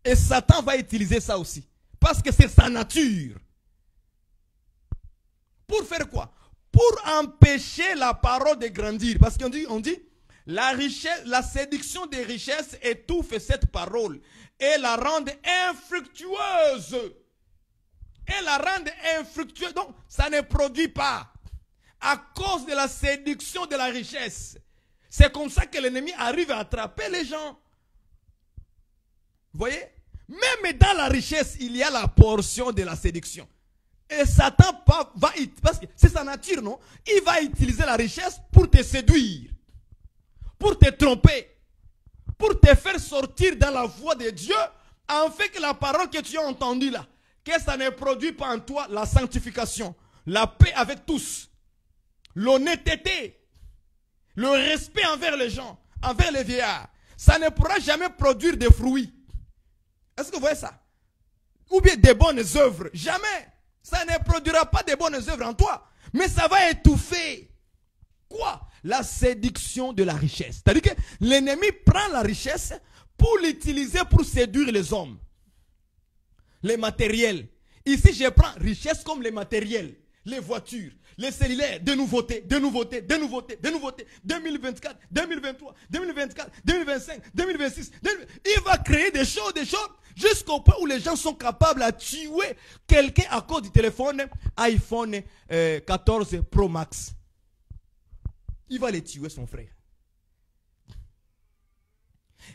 Et Satan va utiliser ça aussi. Parce que c'est sa nature. Pour faire quoi? Pour empêcher la parole de grandir. Parce qu'on dit, la richesse, la séduction des richesses étouffe cette parole et la rend infructueuse. Et la rend infructueuse. Donc, ça ne produit pas. À cause de la séduction de la richesse. C'est comme ça que l'ennemi arrive à attraper les gens. Vous voyez? Même dans la richesse, il y a la portion de la séduction. Et Satan va, parce que c'est sa nature, non? Il va utiliser la richesse pour te séduire, pour te tromper, pour te faire sortir dans la voie de Dieu, afin que la parole que tu as entendue là, que ça ne produit pas en toi la sanctification, la paix avec tous, l'honnêteté, le respect envers les gens, envers les vieillards. Ça ne pourra jamais produire de fruits. Est-ce que vous voyez ça? Ou bien des bonnes œuvres. Jamais. Ça ne produira pas de bonnes œuvres en toi. Mais ça va étouffer. Quoi? La séduction de la richesse. C'est-à-dire que l'ennemi prend la richesse pour l'utiliser pour séduire les hommes. Les matériels. Ici, je prends richesse comme les matériels. Les voitures, les cellulaires, des nouveautés, des nouveautés, des nouveautés, des nouveautés. 2024, 2023, 2024, 2025, 2026. Il va créer des choses, jusqu'au point où les gens sont capables de tuer quelqu'un à cause du téléphone iPhone 14 Pro Max. Il va les tuer, son frère.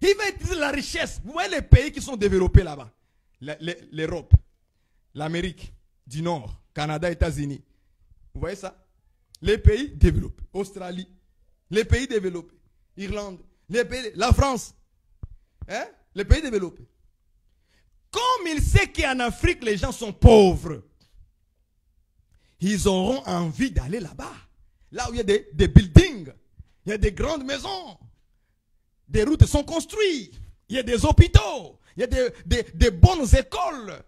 Il va utiliser la richesse. Vous voyez les pays qui sont développés là-bas. L'Europe, l'Amérique du Nord, Canada, États-Unis. Vous voyez ça? Les pays développés. Australie. Les pays développés. Irlande. La France. Hein? Les pays développés. Comme il sait qu'en Afrique, les gens sont pauvres, ils auront envie d'aller là-bas. Là où il y a des buildings. Il y a des grandes maisons. Des routes sont construites. Il y a des hôpitaux. Il y a des bonnes écoles.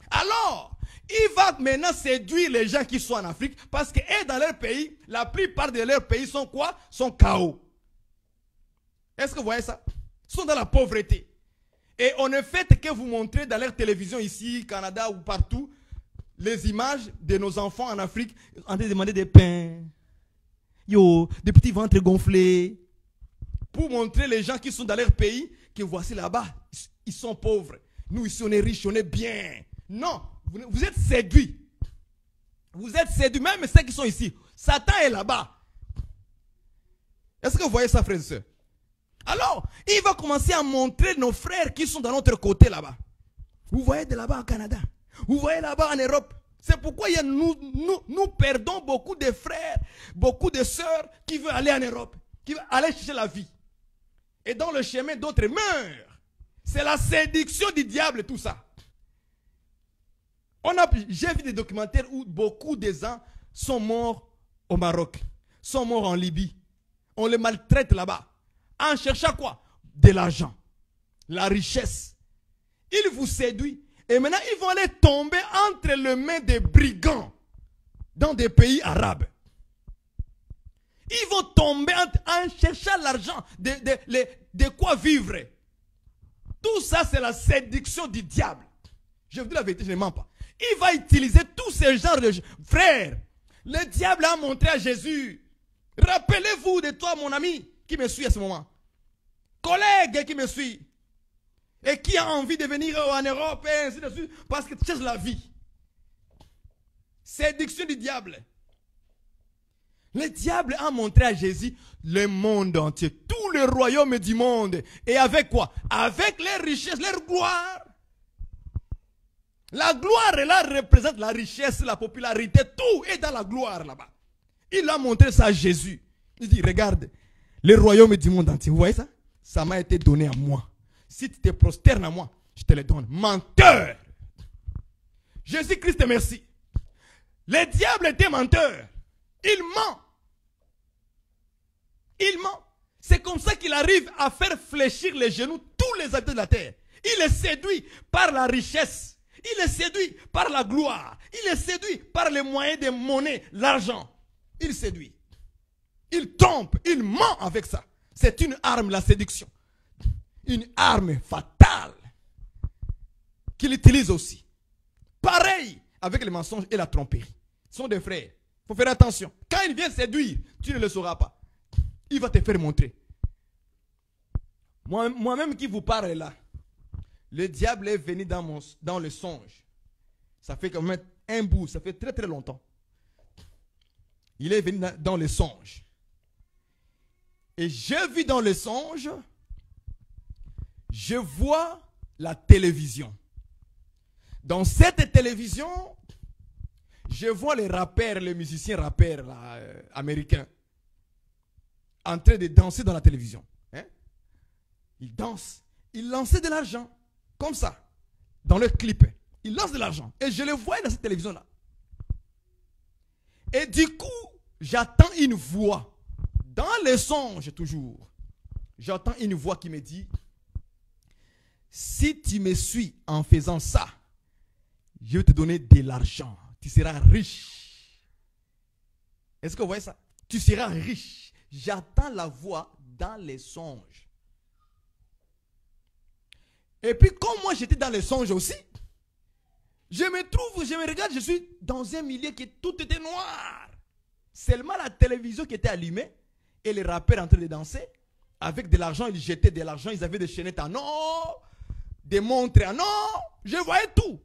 Alors, il va maintenant séduire les gens qui sont en Afrique parce que dans leur pays, la plupart de leurs pays sont quoi? Sont KO. Est-ce que vous voyez ça? Ils sont dans la pauvreté. Et on ne fait que vous montrer dans leur télévision ici, Canada ou partout, les images de nos enfants en Afrique en train de demander des pains. Yo, des petits ventres gonflés. Pour montrer les gens qui sont dans leur pays que voici là-bas, ils sont pauvres. Nous ici on est riches, on est bien. Non, vous êtes séduits. Vous êtes séduits, même ceux qui sont ici. Satan est là-bas. Est-ce que vous voyez ça, frères et sœurs? Alors, il va commencer à montrer nos frères qui sont de notre côté là-bas. Vous voyez de là-bas au Canada. Vous voyez là-bas en Europe. C'est pourquoi nous perdons beaucoup de frères, beaucoup de sœurs qui veulent aller en Europe, qui veulent aller chercher la vie. Et dans le chemin, d'autres meurent. C'est la séduction du diable, tout ça. J'ai vu des documentaires où beaucoup de gens sont morts au Maroc, sont morts en Libye. On les maltraite là-bas. En cherchant quoi? De l'argent, la richesse. Ils vous séduisent. Et maintenant, ils vont aller tomber entre les mains des brigands dans des pays arabes. Ils vont tomber en cherchant l'argent, de quoi vivre. Tout ça, c'est la séduction du diable. Je vous dis la vérité, je ne mens pas. Il va utiliser tous ces genres de... Frères, le diable a montré à Jésus. Rappelez-vous de toi, mon ami, qui me suit à ce moment. Collègue qui me suit. Et qui a envie de venir en Europe, et ainsi de suite, parce que tu cherches la vie. Séduction du diable. Le diable a montré à Jésus le monde entier, tous les royaumes du monde. Et avec quoi? Avec les richesses, leur gloire. La gloire, là, représente la richesse, la popularité, tout est dans la gloire là-bas. Il a montré ça à Jésus. Il dit, regarde, les royaumes du monde entier, vous voyez ça? Ça m'a été donné à moi. Si tu te prosternes à moi, je te les donne. Menteur! Jésus-Christ, merci. Le diable était menteur. Il ment. Il ment. C'est comme ça qu'il arrive à faire fléchir les genoux tous les habitants de la terre. Il est séduit par la richesse. Il est séduit par la gloire. Il est séduit par les moyens de monnaie, l'argent. Il séduit. Il trompe, il ment avec ça. C'est une arme, la séduction. Une arme fatale qu'il utilise aussi. Pareil avec les mensonges et la tromperie. Ce sont des frères. Il faut faire attention. Quand il vient séduire, tu ne le sauras pas. Il va te faire montrer. Moi-même qui vous parle là, le diable est venu dans le songe. Ça fait quand même un bout, ça fait très très longtemps. Il est venu dans le songe. Et je vis dans le songe, je vois la télévision. Dans cette télévision, je vois les rappeurs, les musiciens rappeurs là, américains en train de danser dans la télévision. Hein? Ils dansent. Ils lançaient de l'argent. Comme ça. Dans leur clip. Ils lancent de l'argent. Et je les vois dans cette télévision-là. Et du coup, j'attends une voix. Dans les songes toujours. J'entends une voix qui me dit, si tu me suis en faisant ça, je vais te donner de l'argent. Tu seras riche. Est-ce que vous voyez ça? Tu seras riche. J'attends la voix dans les songes. Et puis, comme moi j'étais dans les songes aussi, je me regarde, je suis dans un milieu qui tout était noir. Seulement la télévision qui était allumée et les rappeurs en train de danser. Avec de l'argent, ils jetaient de l'argent, ils avaient des chaînettes en or, des montres en or. Je voyais tout.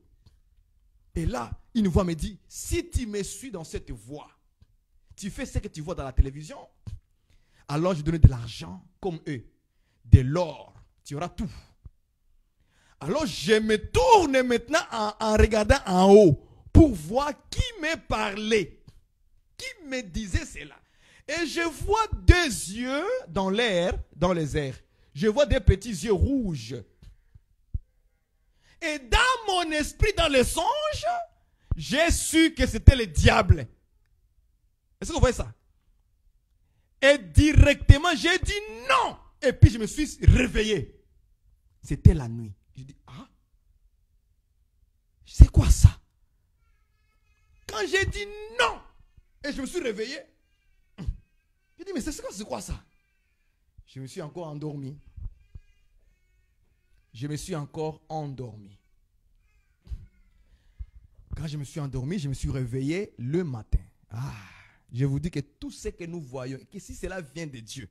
Et là, une voix me dit, si tu me suis dans cette voie, tu fais ce que tu vois dans la télévision, alors je donne de l'argent comme eux, de l'or, tu auras tout. Alors je me tourne maintenant en regardant en haut pour voir qui me parlait, qui me disait cela. Et je vois deux yeux dans l'air, dans les airs. Je vois des petits yeux rouges. Et dans mon esprit, dans les songes, j'ai su que c'était le diable. Est-ce que vous voyez ça? Et directement, j'ai dit non. Et puis je me suis réveillé. C'était la nuit. Je dis, ah, c'est quoi ça? Quand j'ai dit non, et je me suis réveillé, j'ai dit, mais c'est quoi ça? Je me suis encore endormi. Je me suis encore endormi. Quand je me suis endormi, je me suis réveillé le matin. Ah, je vous dis que tout ce que nous voyons, que si cela vient de Dieu,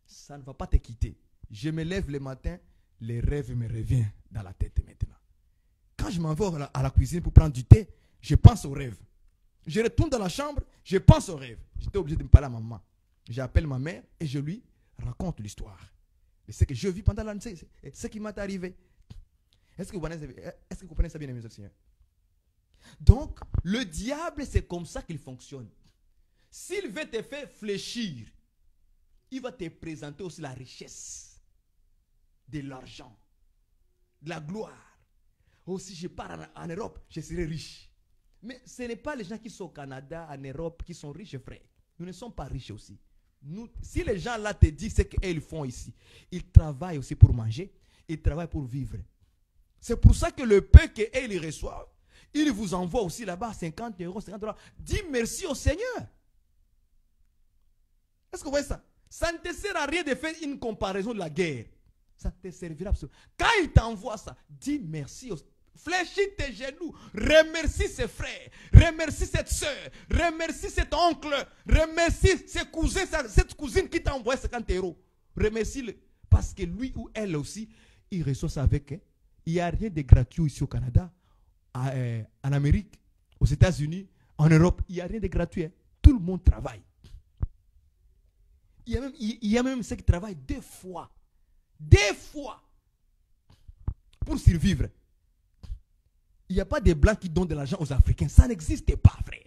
ça ne va pas te quitter. Je me lève le matin, les rêves me reviennent dans la tête maintenant. Quand je m'en vais à la cuisine pour prendre du thé, je pense aux rêves. Je retourne dans la chambre, je pense aux rêves. J'étais obligé de me parler à maman. J'appelle ma mère et je lui raconte l'histoire. Et ce que je vis pendant la nuit, ce qui m'est arrivé. Est-ce que vous comprenez ça bien, mes Seigneur? Donc, le diable, c'est comme ça qu'il fonctionne. S'il veut te faire fléchir, il va te présenter aussi la richesse, de l'argent, de la gloire. Oh, si je pars en Europe, je serai riche. Mais ce n'est pas les gens qui sont au Canada, en Europe, qui sont riches, frère. Nous ne sommes pas riches aussi. Si les gens là te disent ce qu'ils font ici, ils travaillent aussi pour manger, ils travaillent pour vivre. C'est pour ça que le peu qu'ils reçoivent, ils vous envoient aussi là-bas 50 €, 50 $. Dis merci au Seigneur. Est-ce que vous voyez ça? Ça ne te sert à rien de faire une comparaison de la guerre. Ça te servira absolument. Quand il t'envoie ça, dis merci au Seigneur. Fléchis tes genoux, remercie ses frères, remercie cette soeur, remercie cet oncle, remercie ses cousins, cette cousine qui t'a envoyé 50 €. Remercie-le, parce que lui ou elle aussi, il reçoit ça avec. Il n'y a rien de gratuit ici au Canada, en Amérique, aux États-Unis, en Europe, il n'y a rien de gratuit. Tout le monde travaille. il y a même ceux qui travaillent 2 fois. 2 fois. Pour survivre. Il n'y a pas de blancs qui donnent de l'argent aux Africains. Ça n'existe pas, frère.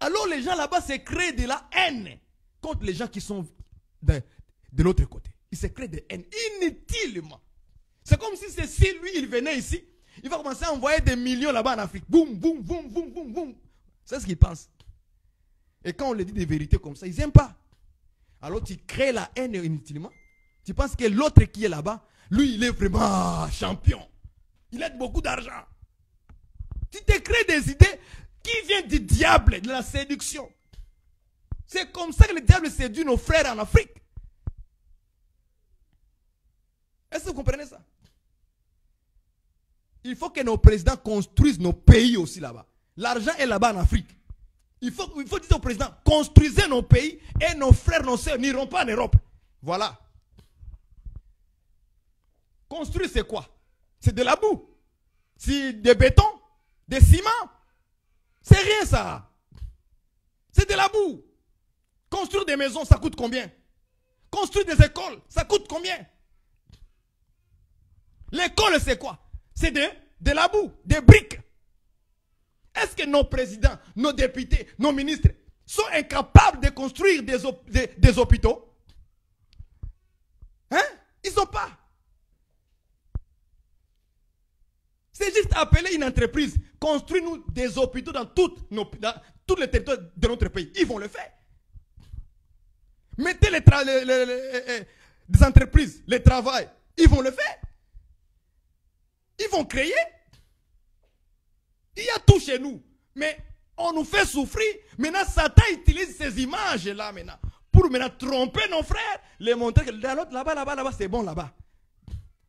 Alors les gens là-bas se créent de la haine contre les gens qui sont de l'autre côté. Ils se créent de haine inutilement. C'est comme si lui, il venait ici, il va commencer à envoyer des millions là-bas en Afrique. Boum, boum, boum, boum, boum, boum. C'est ce qu'ils pensent. Et quand on leur dit des vérités comme ça, ils n'aiment pas. Alors tu crées la haine inutilement. Tu penses que l'autre qui est là-bas, lui, il est vraiment champion. Il a beaucoup d'argent. Tu te crées des idées qui viennent du diable, de la séduction. C'est comme ça que le diable séduit nos frères en Afrique. Est-ce que vous comprenez ça? Il faut que nos présidents construisent nos pays aussi là-bas. L'argent est là-bas en Afrique. Il faut dire au président, construisez nos pays et nos frères, nos soeurs n'iront pas en Europe. Voilà. Construire c'est quoi? C'est de la boue. C'est des béton, des ciments. C'est rien ça. C'est de la boue. Construire des maisons, ça coûte combien? Construire des écoles, ça coûte combien? L'école, c'est quoi? C'est de la boue, des briques. Est-ce que nos présidents, nos députés, nos ministres sont incapables de construire des hôpitaux? Hein? Ils ne sont pas. C'est juste appeler une entreprise, construire-nous des hôpitaux dans tous les territoires de notre pays. Ils vont le faire. Mettez des entreprises, le travail, ils vont le faire. Ils vont créer. Il y a tout chez nous. Mais on nous fait souffrir. Maintenant, Satan utilise ces images-là maintenant pour maintenant tromper nos frères, les montrer que là-bas, c'est bon là-bas.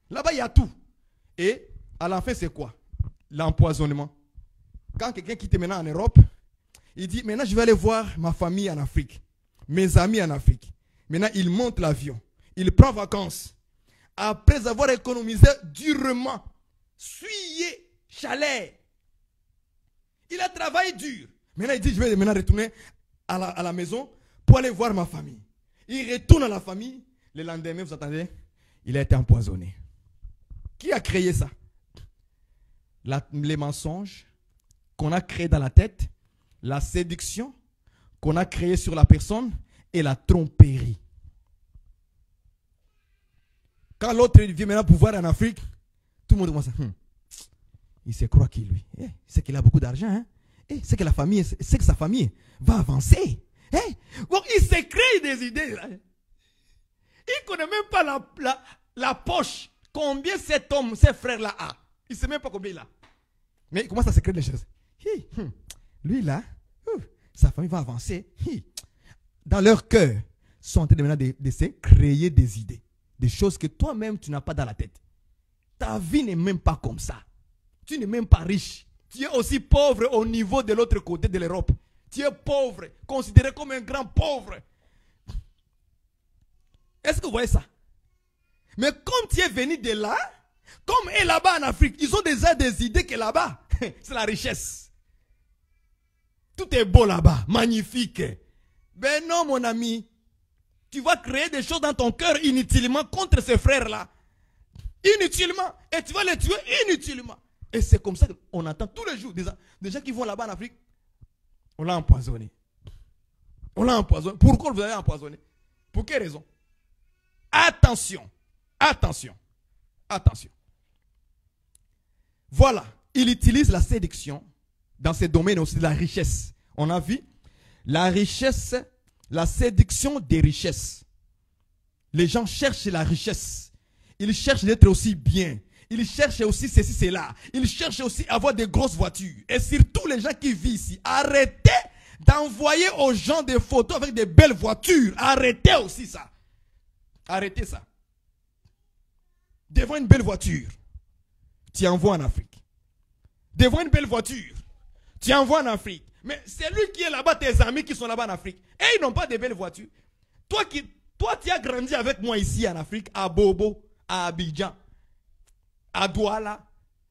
Là-bas, il y a tout. Et à la fin, c'est quoi? L'empoisonnement. Quand quelqu'un quitte maintenant en Europe, il dit, maintenant, je vais aller voir ma famille en Afrique, mes amis en Afrique. Maintenant, il monte l'avion. Il prend vacances. Après avoir économisé durement, suyé, chaleur. Il a travaillé dur. Maintenant, il dit, je vais maintenant retourner à la maison pour aller voir ma famille. Il retourne à la famille. Le lendemain, vous attendez, il a été empoisonné. Qui a créé ça? Les mensonges qu'on a créés dans la tête, la séduction qu'on a créée sur la personne et la tromperie. Quand l'autre vient maintenant pour voir en Afrique, tout le monde commence à... Il se croit qu'il lui. C'est qu'il a beaucoup d'argent. Hein? C'est que sa famille va avancer. Bon, il se crée des idées. Là. Il ne connaît même pas la poche. Combien cet homme, ces frères-là a. Il ne sait même pas combien il a. Mais il commence à se créer des choses. Lui là, sa famille va avancer. Dans leur cœur, sont en train de se créer des idées. Des choses que toi-même tu n'as pas dans la tête. Ta vie n'est même pas comme ça. Tu n'es même pas riche. Tu es aussi pauvre au niveau de l'autre côté de l'Europe. Tu es pauvre, considéré comme un grand pauvre. Est-ce que vous voyez ça? Mais comme tu es venu de là, comme est là-bas en Afrique, ils ont déjà des idées que là-bas, c'est la richesse. Tout est beau là-bas, magnifique. Ben non, mon ami. Tu vas créer des choses dans ton cœur inutilement contre ces frères-là. Inutilement. Et tu vas les tuer inutilement. Et c'est comme ça qu'on entend tous les jours des gens qui vont là-bas en Afrique. On l'a empoisonné. On l'a empoisonné. Pourquoi vous avez empoisonné? Pour quelle raison? Attention. Attention. Attention. Voilà. Il utilise la séduction dans ces domaines aussi de la richesse. On a vu la richesse, la séduction des richesses. Les gens cherchent la richesse. Ils cherchent d'être aussi bien. Ils cherchent aussi ceci, cela. Ils cherchent aussi à avoir des grosses voitures. Et surtout les gens qui vivent ici. Arrêtez d'envoyer aux gens des photos avec des belles voitures. Arrêtez aussi ça. Arrêtez ça. Devant une belle voiture, tu envoies en Afrique. Devant une belle voiture, tu envoies en Afrique. Mais c'est lui qui est là-bas, tes amis qui sont là-bas en Afrique. Et ils n'ont pas de belles voitures. Toi, tu as grandi avec moi ici en Afrique, à Bobo, à Abidjan, à Douala,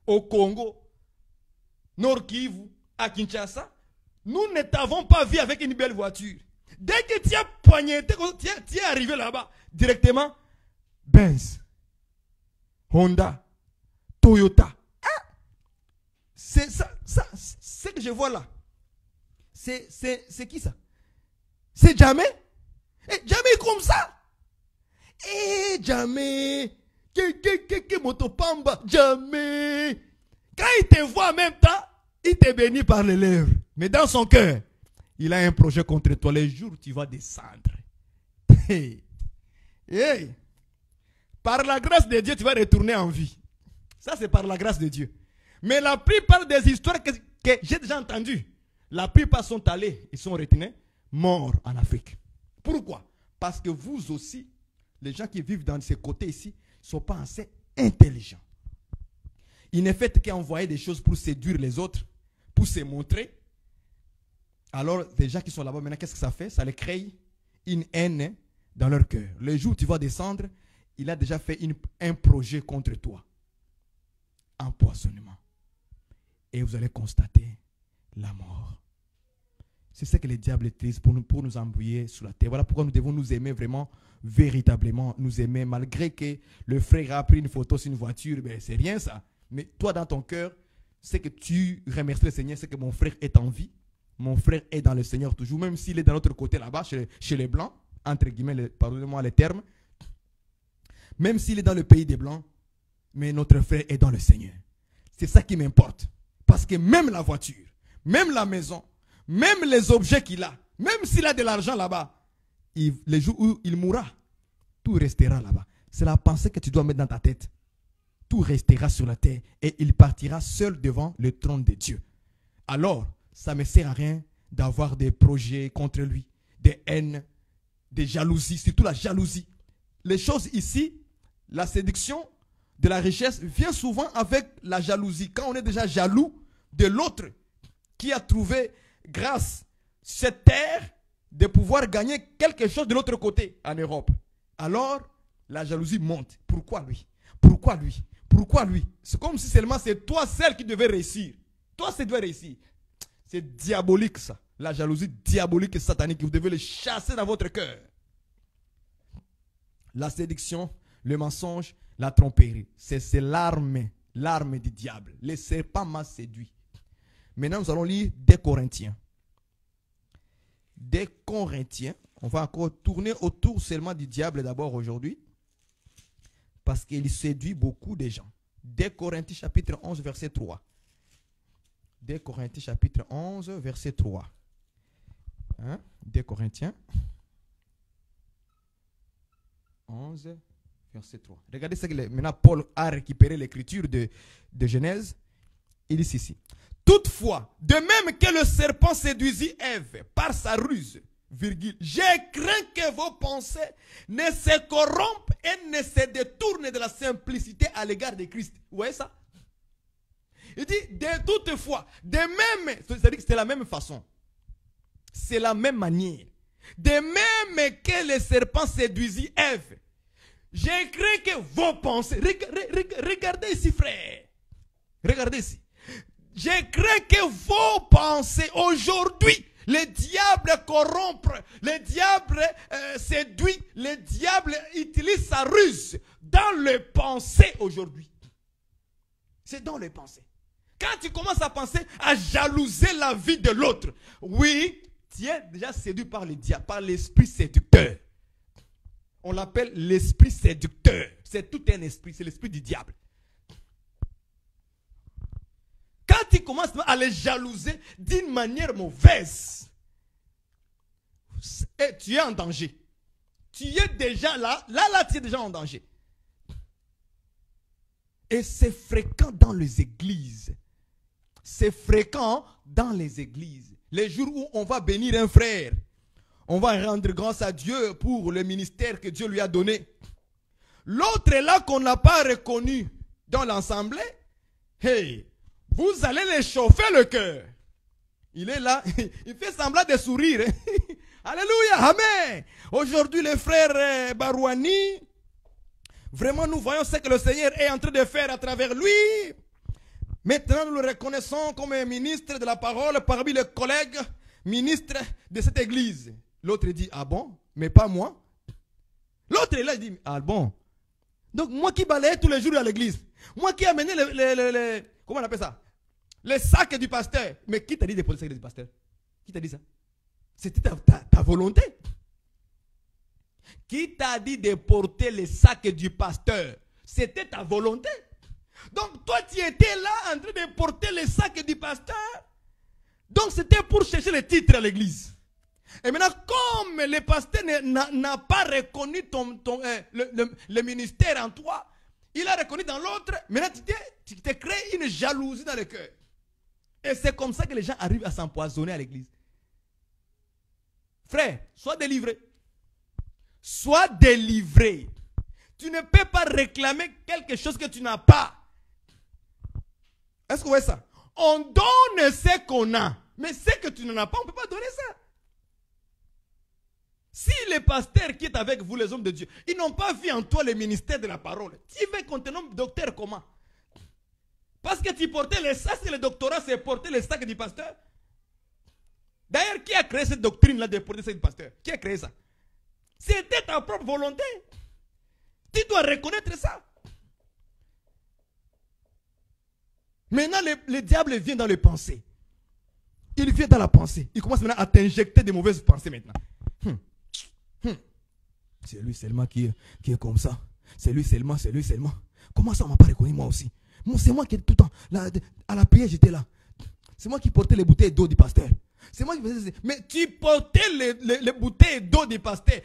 au Congo, Nord Kivu, à Kinshasa. Nous ne t'avons pas vu avec une belle voiture. Dès que tu as poignetté, tu es arrivé là-bas, directement, Benz, Honda, Toyota. Ah, c'est ça, ce que je vois là. C'est qui ça? C'est Jamais? Jamais comme ça. Jamais. Que Motopamba. Jamais. Quand il te voit en même temps, il te bénit par les lèvres. Mais dans son cœur, il a un projet contre toi. Les jours où tu vas descendre. Hey. Hey. Par la grâce de Dieu, tu vas retourner en vie. Ça, c'est par la grâce de Dieu. Mais la plupart des histoires que j'ai déjà entendues, la plupart sont allés, ils sont retenus, morts en Afrique. Pourquoi? Parce que vous aussi, les gens qui vivent dans ces côtés ici, ne sont pas assez intelligents. Ils ne font qu'envoyer des choses pour séduire les autres, pour se montrer. Alors, les gens qui sont là-bas, maintenant, qu'est-ce que ça fait? Ça les crée une haine dans leur cœur. Le jour où tu vas descendre, il a déjà fait un projet contre toi. Empoisonnement. Et vous allez constater la mort. C'est ce que le diable utilise pour nous embrouiller sous la terre. Voilà pourquoi nous devons nous aimer vraiment, véritablement nous aimer. Malgré que le frère a pris une photo sur une voiture, ben c'est rien ça. Mais toi dans ton cœur, c'est que tu remercies le Seigneur, c'est que mon frère est en vie. Mon frère est dans le Seigneur toujours, même s'il est de l'autre côté là-bas, chez les Blancs, entre guillemets, pardonnez-moi les termes. Même s'il est dans le pays des Blancs, mais notre frère est dans le Seigneur. C'est ça qui m'importe. Parce que même la voiture, même la maison, même les objets qu'il a, même s'il a de l'argent là-bas, les jours où il mourra, tout restera là-bas. C'est la pensée que tu dois mettre dans ta tête. Tout restera sur la terre et il partira seul devant le trône de Dieu. Alors, ça ne me sert à rien d'avoir des projets contre lui, des haines, des jalousies, surtout la jalousie. Les choses ici, la séduction de la richesse vient souvent avec la jalousie. Quand on est déjà jaloux de l'autre qui a trouvé grâce cette terre de pouvoir gagner quelque chose de l'autre côté en Europe. Alors, la jalousie monte. Pourquoi lui? Pourquoi lui? Pourquoi lui? C'est comme si seulement c'est toi seul qui devais réussir. Toi, c'est dois réussir. C'est diabolique ça. La jalousie diabolique et satanique. Vous devez le chasser dans votre cœur. La séduction, le mensonge, la tromperie. C'est l'arme du diable. Le serpent m'a séduit. Maintenant, nous allons lire 2 Corinthiens. 2 Corinthiens. On va encore tourner autour seulement du diable d'abord aujourd'hui. Parce qu'il séduit beaucoup de gens. 2 Corinthiens chapitre 11 verset 3. 2 Corinthiens chapitre 11 verset 3. 2 Corinthiens 11 verset 3. Regardez ce que maintenant Paul a récupéré l'écriture de Genèse. Il dit ici. Toutefois, de même que le serpent séduisit Ève par sa ruse, virgule, j'ai craint que vos pensées ne se corrompent et ne se détournent de la simplicité à l'égard de Christ. Vous voyez ça? Il dit, de toutefois, de même, c'est-à-dire que c'est la même façon. C'est la même manière. De même que le serpent séduisit Ève, j'ai craint que vos pensées, regardez ici frère, regardez ici. J'ai craint que vos pensées aujourd'hui, le diable corrompt, le diable séduit, le diable utilise sa ruse dans les pensées aujourd'hui. C'est dans les pensées. Quand tu commences à penser à jalouser la vie de l'autre, oui, tu es déjà séduit par le diable, par l'esprit séducteur. On l'appelle l'esprit séducteur. C'est tout un esprit, c'est l'esprit du diable. Quand tu commences à les jalouser d'une manière mauvaise, tu es en danger. Tu es déjà là, tu es déjà en danger. Et c'est fréquent dans les églises. C'est fréquent dans les églises. Les jours où on va bénir un frère, on va rendre grâce à Dieu pour le ministère que Dieu lui a donné. L'autre est là qu'on n'a pas reconnu dans l'assemblée. Hey! Vous allez les chauffer le cœur. Il est là, il fait semblant de sourire. Alléluia, amen. Aujourd'hui, le frère Barouani, vraiment nous voyons ce que le Seigneur est en train de faire à travers lui. Maintenant, nous le reconnaissons comme un ministre de la parole parmi les collègues ministres de cette église. L'autre dit, ah bon, mais pas moi. L'autre est là, il dit, ah bon. Donc moi qui balayais tous les jours à l'église, moi qui amenais comment on appelle ça? Les sacs du pasteur. Mais qui t'a dit de porter les sacs du pasteur? Qui t'a dit ça? C'était ta volonté. Qui t'a dit de porter les sacs du pasteur? C'était ta volonté. Donc toi tu étais là en train de porter les sacs du pasteur. Donc c'était pour chercher les titres à l'église. Et maintenant, comme le pasteur n'a pas reconnu le ministère en toi, il a reconnu dans l'autre, maintenant tu t'es créé une jalousie dans le cœur. Et c'est comme ça que les gens arrivent à s'empoisonner à l'église. Frère, sois délivré. Sois délivré. Tu ne peux pas réclamer quelque chose que tu n'as pas. Est-ce que vous voyez ça? On donne ce qu'on a. Mais ce que tu n'en as pas, on ne peut pas donner ça. Si les pasteurs qui est avec vous, les hommes de Dieu, ils n'ont pas vu en toi le ministère de la parole, tu veux qu'on te nomme docteur comment? Parce que tu portais les sacs, et le doctorat, c'est porter les sacs du pasteur. D'ailleurs, qui a créé cette doctrine-là de porter les sacs du pasteur? Qui a créé ça? C'était ta propre volonté. Tu dois reconnaître ça. Maintenant, le diable vient dans les pensées. Il vient dans la pensée. Il commence maintenant à t'injecter des mauvaises pensées maintenant. C'est lui seulement qui est comme ça. C'est lui seulement. Comment ça on m'a pas reconnu moi aussi? C'est moi qui étais tout le temps là, à la prière, j'étais là. C'est moi qui portais les bouteilles d'eau du pasteur. C'est moi qui faisais. Mais tu portais les bouteilles d'eau du pasteur.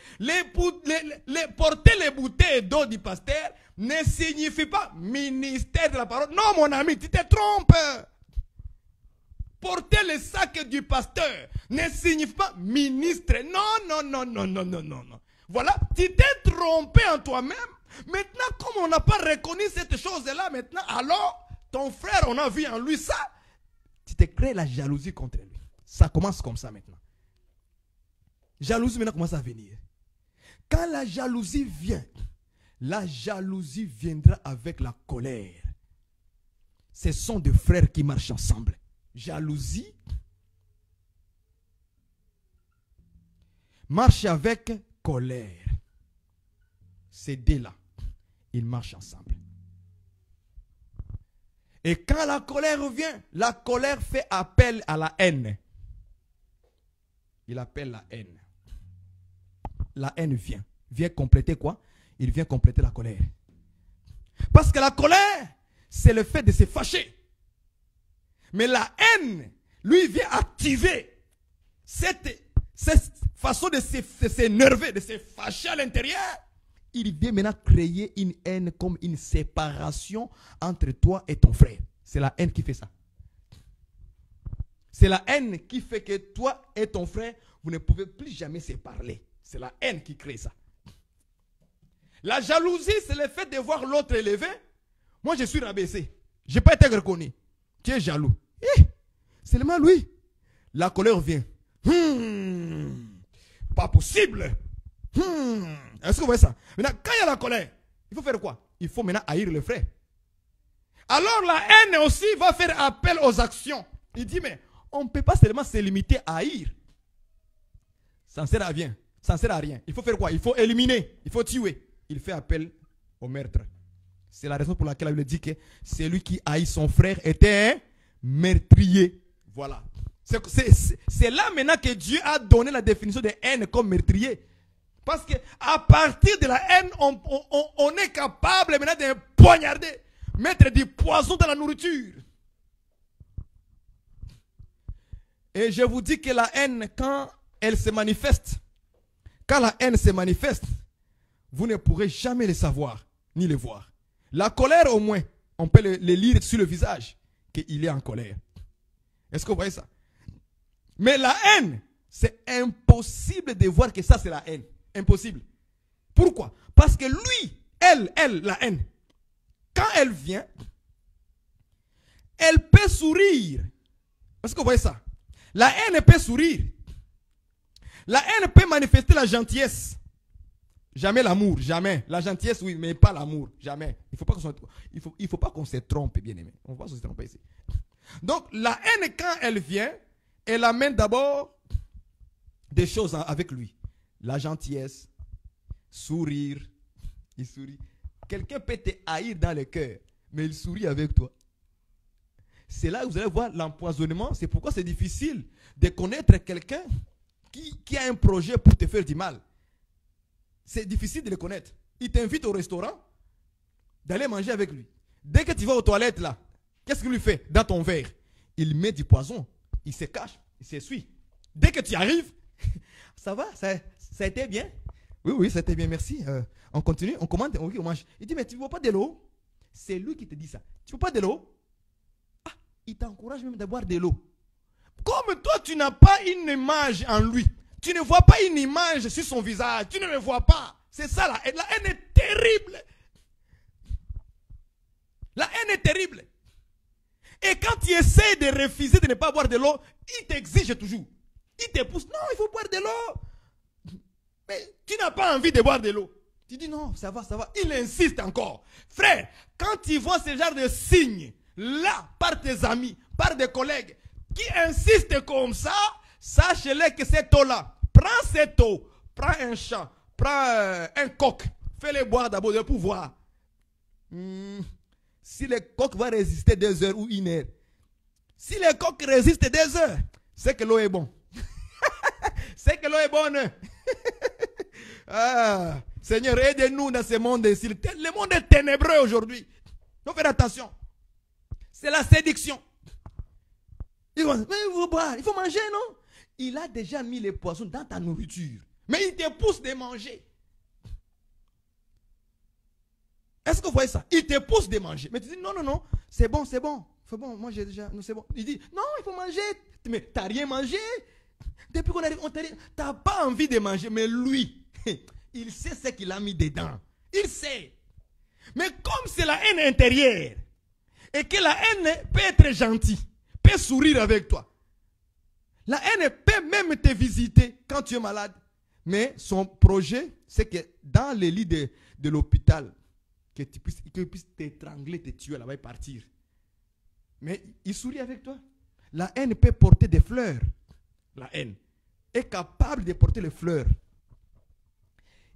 Porter les bouteilles d'eau du pasteur ne signifie pas ministère de la parole. Non, mon ami, tu te trompes. Porter les sacs du pasteur ne signifie pas ministre. Non. Voilà, tu t'es trompé en toi-même. Maintenant, comme on n'a pas reconnu cette chose-là, maintenant, alors, ton frère, on a vu en lui ça. Tu te crées la jalousie contre lui. Ça commence comme ça maintenant. Jalousie maintenant commence à venir. Quand la jalousie vient, la jalousie viendra avec la colère. Ce sont deux frères qui marchent ensemble. Jalousie marche avec colère. Ces deux-là, ils marchent ensemble. Et quand la colère vient, la colère fait appel à la haine. Il appelle la haine. La haine vient. Vient compléter quoi? Il vient compléter la colère. Parce que la colère, c'est le fait de se fâcher. Mais la haine, lui, vient activer cette façon de s'énerver, de se fâcher à l'intérieur. Il vient maintenant créer une haine comme une séparation entre toi et ton frère. C'est la haine qui fait ça. C'est la haine qui fait que toi et ton frère, vous ne pouvez plus jamais se parler. C'est la haine qui crée ça. La jalousie, c'est le fait de voir l'autre élevé. Moi, je suis rabaissé. Je n'ai pas été reconnu. Tu es jaloux. Seulement lui. La colère vient. Pas possible. Est-ce que vous voyez ça? Maintenant, quand il y a la colère, il faut faire quoi? Il faut maintenant haïr le frère. Alors la haine aussi va faire appel aux actions. Il dit, mais on ne peut pas seulement se limiter à haïr. Ça ne sert à rien. Ça ne sert à rien. Il faut faire quoi? Il faut éliminer. Il faut tuer. Il fait appel au meurtre. C'est la raison pour laquelle la Bible dit que celui qui haït son frère était un meurtrier. Voilà. C'est là maintenant que Dieu a donné la définition de haine comme meurtrier. Parce qu'à partir de la haine, on est capable maintenant de poignarder, mettre du poison dans la nourriture. Et je vous dis que la haine, quand elle se manifeste, quand la haine se manifeste, vous ne pourrez jamais le savoir, ni le voir. La colère, au moins, on peut le lire sur le visage, qu'il est en colère. Est-ce que vous voyez ça? Mais la haine, c'est impossible de voir que ça, c'est la haine. Impossible. Pourquoi? Parce que lui, elle, la haine, quand elle vient, elle peut sourire. Est-ce que vous voyez ça? La haine peut sourire. La haine peut manifester la gentillesse. Jamais l'amour, jamais. La gentillesse, oui, mais pas l'amour. Jamais. Il ne faut pas qu'on se trompe, bien aimé. On ne va pas se tromper ici. Donc, la haine, quand elle vient, elle amène d'abord des choses avec lui. La gentillesse, sourire, il sourit. Quelqu'un peut te haïr dans le cœur, mais il sourit avec toi. C'est là que vous allez voir l'empoisonnement. C'est pourquoi c'est difficile de connaître quelqu'un qui a un projet pour te faire du mal. C'est difficile de le connaître. Il t'invite au restaurant, d'aller manger avec lui. Dès que tu vas aux toilettes là, qu'est-ce qu'il lui fait dans ton verre? Il met du poison, il se cache, il s'essuie. Dès que tu arrives, ça va, ça a été bien? Oui, ça a été bien, merci. On continue, on commande, on mange. Il dit, mais tu ne veux pas de l'eau? C'est lui qui te dit ça. Tu ne veux pas de l'eau? Ah, il t'encourage même à boire de l'eau. Comme toi, tu n'as pas une image en lui. Tu ne vois pas une image sur son visage. Tu ne le vois pas. C'est ça la haine. La haine est terrible. La haine est terrible. Et quand tu essaies de refuser de ne pas boire de l'eau, il t'exige toujours. Il te pousse. Non, il faut boire de l'eau. Mais tu n'as pas envie de boire de l'eau. Tu dis non, ça va, ça va. Il insiste encore. Frère, quand tu vois ce genre de signes, là, par tes amis, par des collègues, qui insistent comme ça, sache-le que cette eau-là, prends cette eau, prends un champ, prends un coq, fais-le boire d'abord de pouvoir. Si le coq va résister 2 heures ou 1 heure, si le coq résiste 2 heures, c'est que l'eau est bonne. C'est que l'eau est bonne. Ah, Seigneur, aide-nous dans ce monde ici. Le monde est ténébreux aujourd'hui. Il faut faire attention. C'est la séduction. Il faut boire, il faut manger, non? Il a déjà mis les poissons dans ta nourriture. Mais il te pousse de manger. Est-ce que vous voyez ça? Il te pousse de manger. Mais tu dis non, c'est bon. C'est bon, moi j'ai déjà, non, c'est bon. Il dit non, il faut manger. Mais tu n'as rien mangé. Depuis qu'on arrive, tu n'as pas envie de manger. Mais lui, il sait ce qu'il a mis dedans. Il sait. Mais comme c'est la haine intérieure, et que la haine peut être gentille, peut sourire avec toi. La haine peut même te visiter quand tu es malade. Mais son projet, c'est que dans les lits de l'hôpital, qu'il puisse t'étrangler, te tuer là-bas et partir. Mais il sourit avec toi. La haine peut porter des fleurs. La haine est capable de porter les fleurs.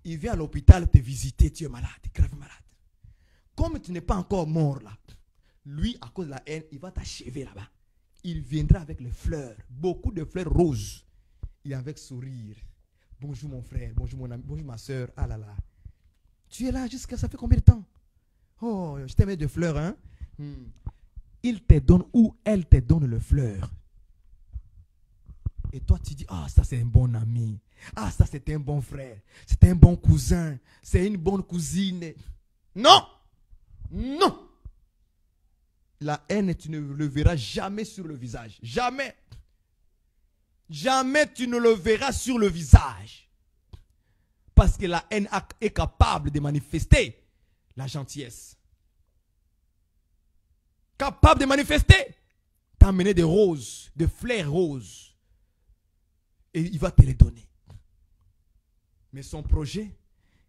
Il vient à l'hôpital te visiter, tu es malade, grave malade. Comme tu n'es pas encore mort là, lui, à cause de la haine, il va t'achever là-bas. Il viendra avec les fleurs, beaucoup de fleurs roses. Il est avec sourire. Bonjour mon frère, bonjour mon ami, bonjour ma soeur. Ah là là. Tu es là jusqu'à ça fait combien de temps? Oh, je t'ai mis de fleurs, hein? Il te donne ou elle te donne les fleurs. Et toi tu dis, ah ça c'est un bon ami. Ah ça c'est un bon frère. C'est un bon cousin. C'est une bonne cousine. Non! Non! La haine, tu ne le verras jamais sur le visage. Jamais. Jamais tu ne le verras sur le visage. Parce que la haine est capable de manifester la gentillesse. Capable de manifester. T'amener des roses, des fleurs roses. Et il va te les donner. Mais son projet,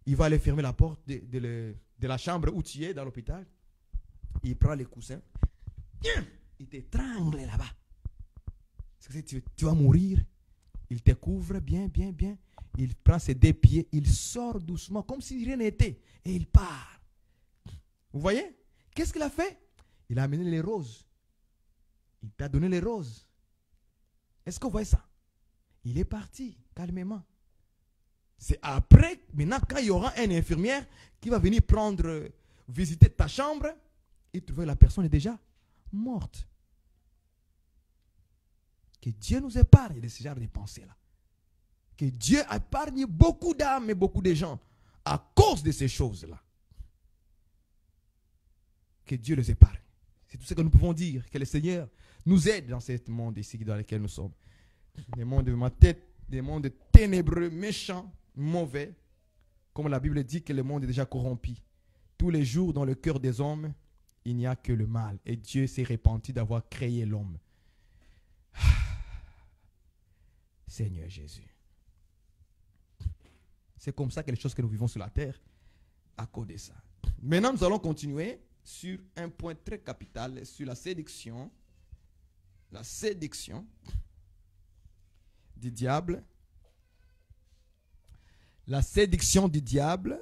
il va aller fermer la porte de la chambre où tu es dans l'hôpital. Il prend les coussins. Il t'étrangle là-bas. Tu vas mourir. Il te couvre bien. Il prend ses 2 pieds. Il sort doucement comme si rien n'était. Et il part. Vous voyez? Qu'est-ce qu'il a fait? Il a amené les roses. Il t'a donné les roses. Est-ce que vous voyez ça? Il est parti calmement. C'est après, maintenant, quand il y aura une infirmière qui va venir visiter ta chambre, il trouve que la personne est déjà morte. Que Dieu nous épargne de ce genre de pensées-là. Que Dieu épargne beaucoup d'âmes et beaucoup de gens à cause de ces choses-là. Que Dieu les épargne. C'est tout ce que nous pouvons dire. Que le Seigneur nous aide dans ce monde ici dans lequel nous sommes. Des mondes de ma tête, des mondes ténébreux, méchants, mauvais. Comme la Bible dit que le monde est déjà corrompu. Tous les jours dans le cœur des hommes, il n'y a que le mal. Et Dieu s'est repenti d'avoir créé l'homme. Seigneur Jésus. C'est comme ça que les choses que nous vivons sur la terre, à cause de ça. Maintenant, nous allons continuer sur un point très capital, sur la séduction. La séduction du diable La séduction du diable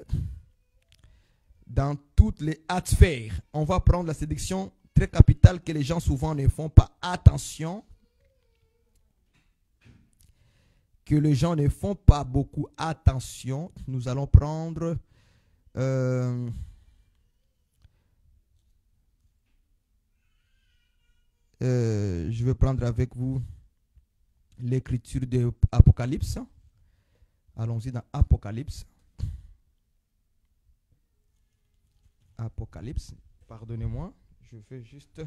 dans toutes les sphères. On va prendre la séduction très capitale que les gens souvent ne font pas attention. Que les gens ne font pas beaucoup attention. Nous allons prendre je vais prendre avec vous l'écriture de Apocalypse. Allons-y dans Apocalypse. Apocalypse, pardonnez-moi, je vais juste...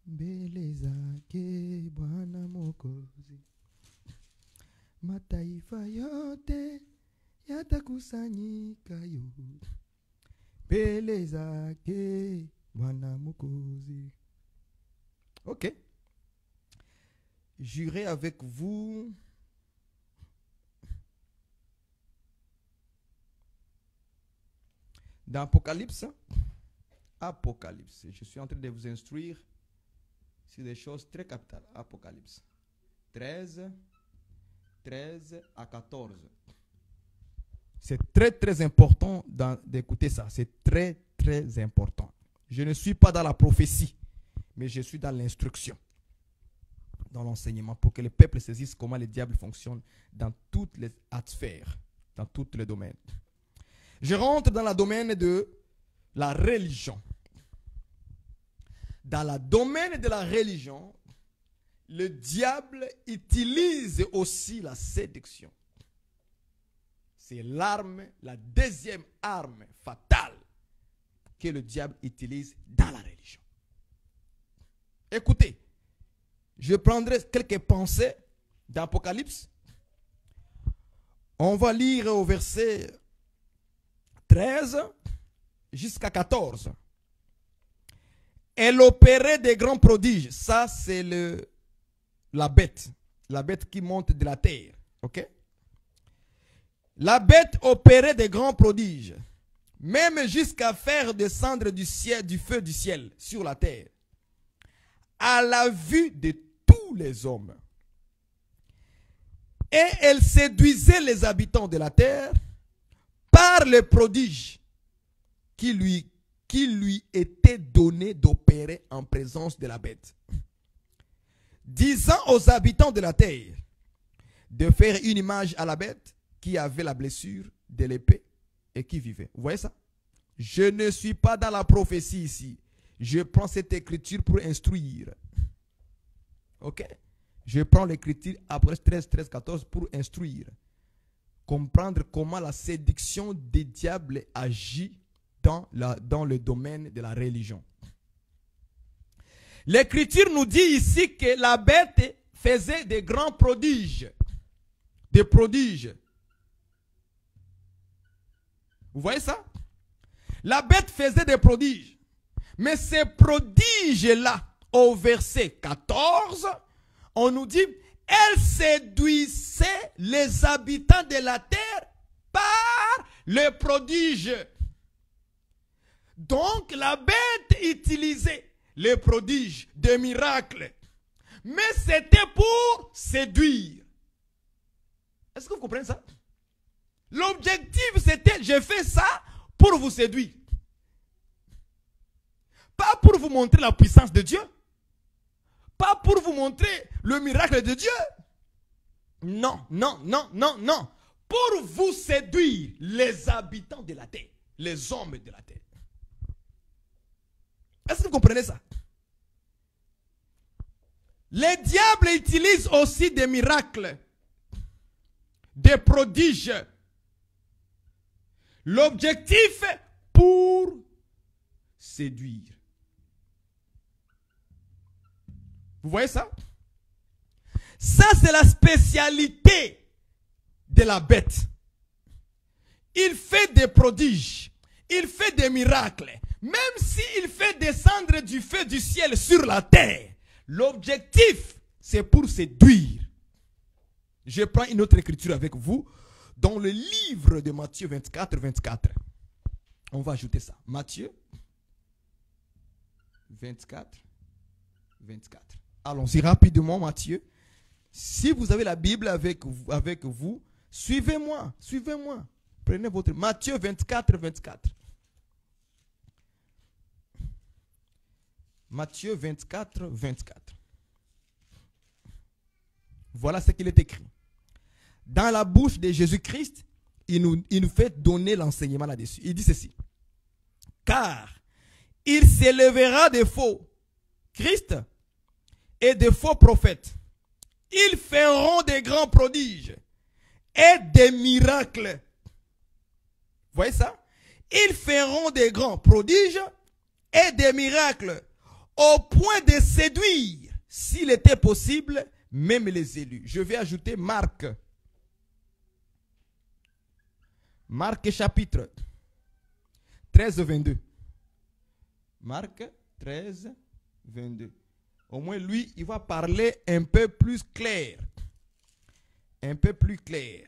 Beleza ke Bwana Mwokozi, mataifa yote yatakusanyika yo. Beleza ke Bwana Mwokozi. Ok. J'irai avec vous. Dans Apocalypse. Apocalypse. Je suis en train de vous instruire sur des choses très capitales. Apocalypse. 13 à 14. C'est très très important d'écouter ça. C'est très très important. Je ne suis pas dans la prophétie, mais je suis dans l'instruction, dans l'enseignement, pour que le peuple saisisse comment le diable fonctionne dans toutes les sphères, dans tous les domaines. Je rentre dans le domaine de la religion. Dans le domaine de la religion, le diable utilise aussi la séduction. C'est l'arme, la deuxième arme fatale que le diable utilise dans la religion. Écoutez, je prendrai quelques pensées d'Apocalypse. On va lire au verset 13 jusqu'à 14. Elle opérait des grands prodiges. Ça, c'est la bête qui monte de la terre. Ok? La bête opérait des grands prodiges, même jusqu'à faire descendre du feu du ciel sur la terre, à la vue de tous les hommes. Et elle séduisait les habitants de la terre par les prodiges qui lui était donné d'opérer en présence de la bête, disant aux habitants de la terre de faire une image à la bête qui avait la blessure de l'épée et qui vivait. Vous voyez ça? Je ne suis pas dans la prophétie ici. Je prends cette écriture pour instruire. Ok? Je prends l'écriture après 13, 14 pour instruire. Comprendre comment la séduction des diables agit dans le domaine de la religion. L'écriture nous dit ici que la bête faisait des grands prodiges. Des prodiges. Vous voyez ça? La bête faisait des prodiges. Mais ces prodiges-là, au verset 14, on nous dit, elle séduisait les habitants de la terre par les prodiges. Donc la bête utilisait les prodiges, des miracles. Mais c'était pour séduire. Est-ce que vous comprenez ça? L'objectif c'était, je fais ça pour vous séduire. Pas pour vous montrer la puissance de Dieu. Pas pour vous montrer le miracle de Dieu. Non, non, non, non, non. Pour vous séduire les habitants de la terre. Les hommes de la terre. Est-ce que vous comprenez ça? Les diables utilisent aussi des miracles. Des prodiges. L'objectif pour séduire. Vous voyez ça? Ça, c'est la spécialité de la bête. Il fait des prodiges. Il fait des miracles. Même s'il fait descendre du feu du ciel sur la terre, l'objectif, c'est pour séduire. Je prends une autre écriture avec vous dans le livre de Matthieu 24, 24. On va ajouter ça. Matthieu 24. 24. Allons-y rapidement, Matthieu. Si vous avez la Bible avec vous, suivez-moi. Suivez-moi. Prenez votre... Matthieu 24, 24. Matthieu 24, 24. Voilà ce qu'il est écrit. Dans la bouche de Jésus-Christ, il nous fait donner l'enseignement là-dessus. Il dit ceci. Car il s'élèvera des faux Christ et des faux prophètes. Ils feront des grands prodiges et des miracles. Vous voyez ça? Ils feront des grands prodiges et des miracles au point de séduire, s'il était possible, même les élus. Je vais ajouter Marc. Marc chapitre 13, 22. Marc 13, 22. Au moins lui, il va parler un peu plus clair. Un peu plus clair.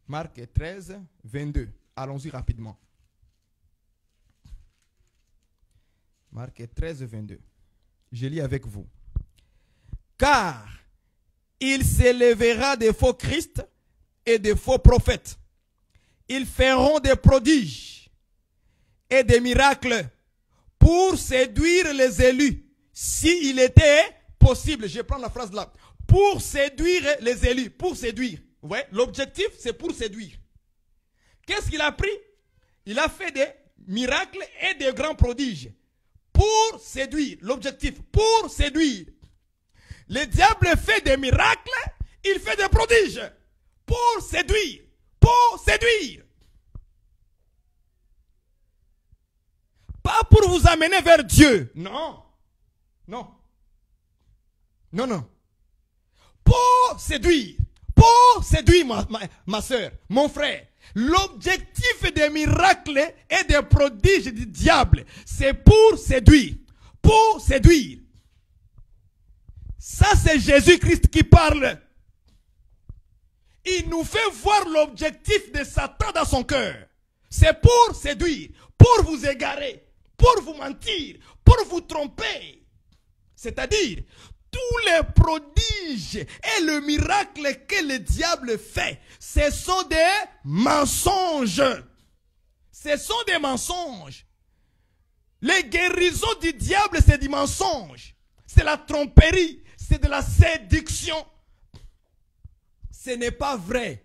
Marc 13, 22. Allons-y rapidement. Marc 13, 22. Je lis avec vous. Car il s'élèvera des faux Christ et des faux prophètes. Ils feront des prodiges et des miracles pour séduire les élus. S'il était possible, je prends la phrase là. Pour séduire les élus. Pour séduire. Ouais, l'objectif, c'est pour séduire. Qu'est-ce qu'il a pris? Il a fait des miracles et des grands prodiges. Pour séduire. L'objectif, pour séduire. Le diable fait des miracles, il fait des prodiges. Pour séduire. Pour séduire. Pas pour vous amener vers Dieu. Non. Non. Non, non. Pour séduire. Pour séduire ma soeur, mon frère. L'objectif des miracles et des prodiges du diable, c'est pour séduire. Pour séduire. Ça, c'est Jésus-Christ qui parle. Il nous fait voir l'objectif de Satan dans son cœur. C'est pour séduire, pour vous égarer, pour vous mentir, pour vous tromper. C'est-à-dire, tous les prodiges et le miracle que le diable fait, ce sont des mensonges. Ce sont des mensonges. Les guérisons du diable, c'est du mensonge. C'est la tromperie, c'est de la séduction. Ce n'est pas vrai.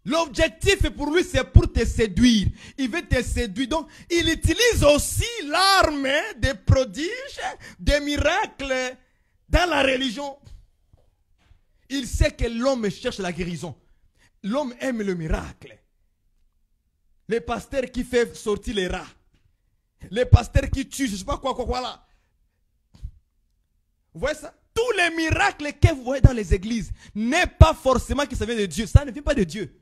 L'objectif pour lui, c'est pour te séduire. Il veut te séduire. Donc, il utilise aussi l'arme des prodiges, des miracles dans la religion. Il sait que l'homme cherche la guérison. L'homme aime le miracle. Les pasteurs qui font sortir les rats. Les pasteurs qui tuent, je ne sais pas quoi là. Vous voyez ça? Tous les miracles que vous voyez dans les églises n'est pas forcément que ça vient de Dieu. Ça ne vient pas de Dieu.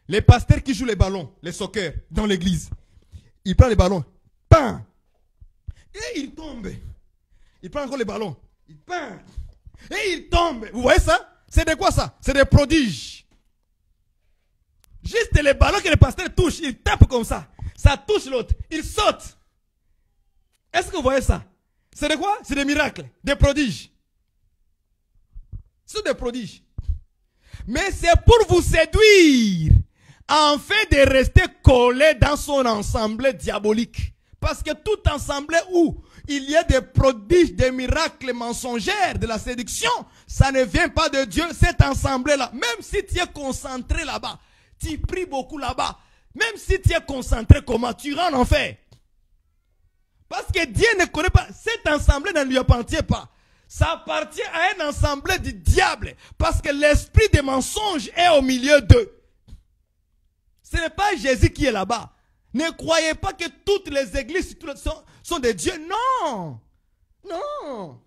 Les pasteurs qui jouent les ballons, les soccer, dans l'église. Ils prennent les ballons. Bam! Et ils tombent. Ils prennent encore les ballons. Ils bam! Et ils tombent. Vous voyez ça? C'est de quoi ça? C'est des prodiges. Juste les ballons que les pasteurs touchent, ils tapent comme ça. Ça touche l'autre. Ils sautent. Est-ce que vous voyez ça? C'est de quoi? C'est des miracles, des prodiges. Ce sont des prodiges. Mais c'est pour vous séduire, afin de rester collé dans son ensemble diabolique. Parce que tout ensemble où il y a des prodiges, des miracles mensongers, de la séduction, ça ne vient pas de Dieu, cet ensemble-là. Même si tu es concentré là-bas, tu pries beaucoup là-bas, même si tu es concentré, comment tu rentres en enfer? Parce que Dieu ne connaît pas, cet ensemble ne lui appartient pas. Ça appartient à un ensemble du diable. Parce que l'esprit des mensonges est au milieu d'eux. Ce n'est pas Jésus qui est là-bas. Ne croyez pas que toutes les églises sont des dieux. Non. Non.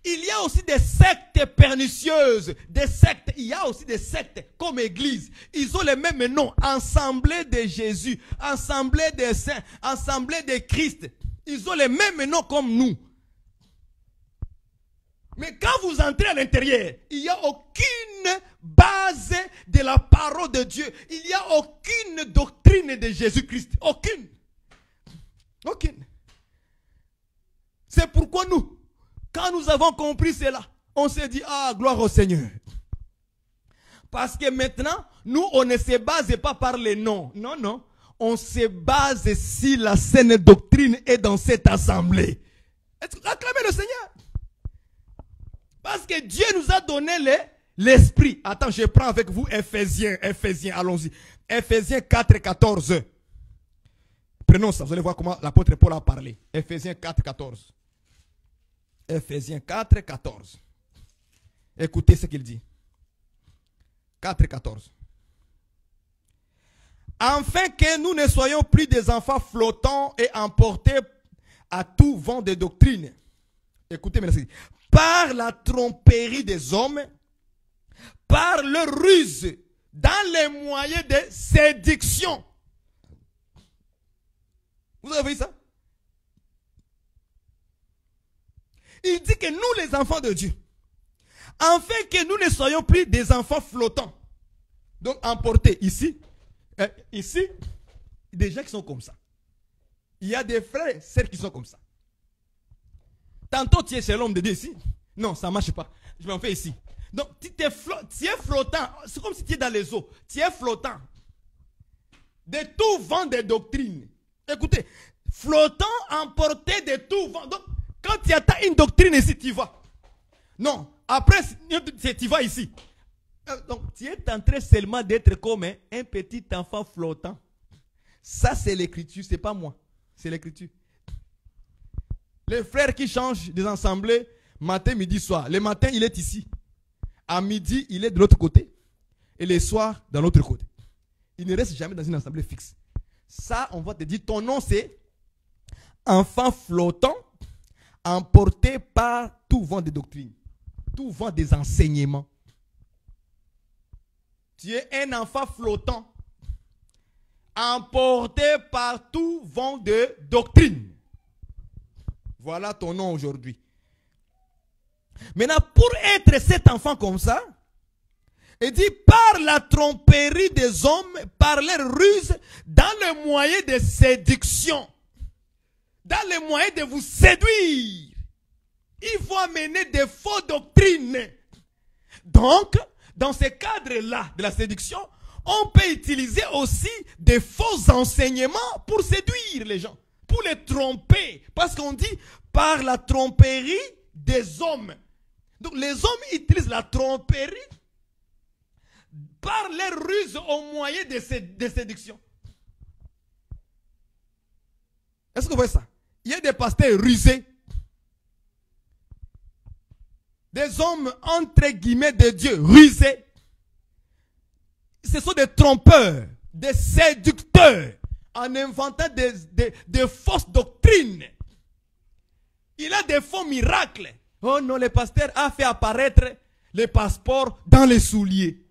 Il y a aussi des sectes pernicieuses. Des sectes. Il y a aussi des sectes comme église. Ils ont les mêmes noms. Assemblée de Jésus. Assemblée des saints. Assemblée de Christ. Ils ont les mêmes noms comme nous. Mais quand vous entrez à l'intérieur, il n'y a aucune base de la parole de Dieu. Il n'y a aucune doctrine de Jésus-Christ. Aucune. Aucune. C'est pourquoi nous, quand nous avons compris cela, on s'est dit, ah, gloire au Seigneur. Parce que maintenant, nous, on ne se base pas par les noms. Non, non. On se base si la saine doctrine est dans cette assemblée. Acclamez le Seigneur. Parce que Dieu nous a donné l'esprit. Attends, je prends avec vous Ephésiens, allons-y. Ephésiens 4, 14. Prenons ça, vous allez voir comment l'apôtre Paul a parlé. Ephésiens 4, 14. Ephésiens 4, 14. Écoutez ce qu'il dit. 4, 14. Afin que nous ne soyons plus des enfants flottants et emportés à tout vent de doctrine. Écoutez maintenant. Par la tromperie des hommes, par leur ruse, dans les moyens de séduction. Vous avez vu ça? Il dit que nous, les enfants de Dieu, afin que nous ne soyons plus des enfants flottants, donc emportés ici, ici, des gens qui sont comme ça. Il y a des frères et sœurs qui sont comme ça. Tantôt tu es chez l'homme de Dieu ici. Non, ça ne marche pas. Je m'en fais ici. Donc tu es flottant. C'est comme si tu es dans les eaux. Tu es flottant. De tout vent de doctrine. Écoutez, flottant, emporté de tout vent. Donc quand tu attends une doctrine ici, tu vas. Non, après tu vas ici. Donc tu es en train seulement d'être comme un petit enfant flottant. Ça c'est l'écriture, ce n'est pas moi. C'est l'écriture. Les frères qui changent des assemblées matin, midi, soir. Le matin, il est ici. À midi, il est de l'autre côté. Et le soir, dans l'autre côté. Il ne reste jamais dans une assemblée fixe. Ça, on va te dire, ton nom c'est enfant flottant, emporté par tout vent de doctrine, tout vent des enseignements. Tu es un enfant flottant, emporté par tout vent de doctrine. Voilà ton nom aujourd'hui. Maintenant, pour être cet enfant comme ça, il dit par la tromperie des hommes, par leur ruse, dans le moyen de séduction, dans le moyen de vous séduire, il faut amener des fausses doctrines. Donc, dans ce cadre-là de la séduction, on peut utiliser aussi des faux enseignements pour séduire les gens, pour les tromper. Parce qu'on dit par la tromperie des hommes. Donc les hommes utilisent la tromperie par les ruses au moyen de séduction. Est-ce que vous voyez ça? Il y a des pasteurs rusés. Des hommes entre guillemets de Dieu rusés. Ce sont des trompeurs, des séducteurs, en inventant des fausses doctrines. Il a des faux miracles. Oh non, le pasteur a fait apparaître les passeports dans les souliers.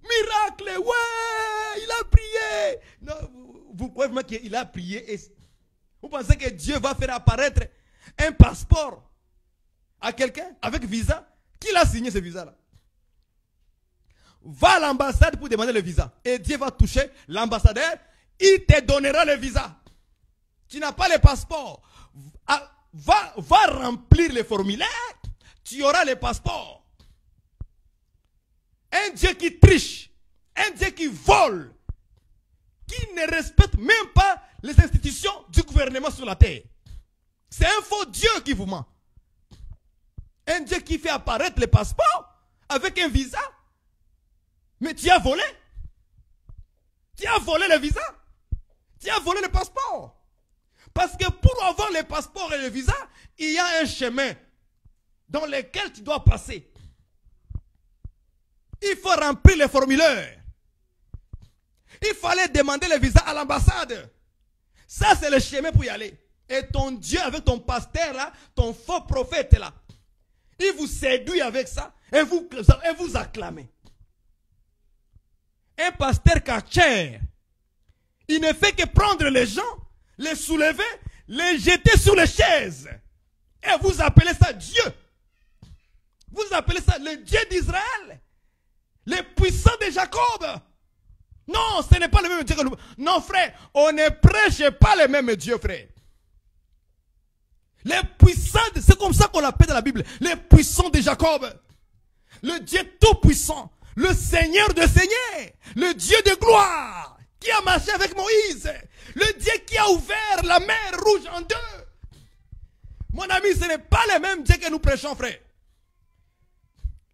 Miracle, ouais, il a prié. Non, vous croyez vraiment qu'il a prié? Vous pensez que Dieu va faire apparaître un passeport à quelqu'un avec visa? Qui l'a signé ce visa-là? Va à l'ambassade pour demander le visa. Et Dieu va toucher l'ambassadeur. Il te donnera le visa. Tu n'as pas le passeport. Va remplir le formulaire. Tu auras le passeport. Un Dieu qui triche. Un Dieu qui vole. Qui ne respecte même pas les institutions du gouvernement sur la terre. C'est un faux Dieu qui vous ment. Un Dieu qui fait apparaître le passeport avec un visa. Mais tu as volé. Tu as volé le visa. Tu as volé le passeport. Parce que pour avoir le passeport et le visa, il y a un chemin dans lequel tu dois passer. Il faut remplir les formulaires. Il fallait demander le visa à l'ambassade. Ça, c'est le chemin pour y aller. Et ton Dieu avec ton pasteur là, ton faux prophète là, il vous séduit avec ça et vous acclamez. Un pasteur catcheur, il ne fait que prendre les gens, les soulever, les jeter sur les chaises. Et vous appelez ça Dieu. Vous appelez ça le Dieu d'Israël. Les puissants de Jacob. Non, ce n'est pas le même Dieu que nous. Non, frère, on ne prêche pas le même Dieu, frère. Les puissants, c'est comme ça qu'on l'appelle dans la Bible. Les puissants de Jacob. Le Dieu tout-puissant. Le Seigneur de Seigneurs. Le Dieu de gloire. Qui a marché avec Moïse. Le Dieu qui a ouvert la mer rouge en deux. Mon ami, ce n'est pas le même Dieu que nous prêchons, frère.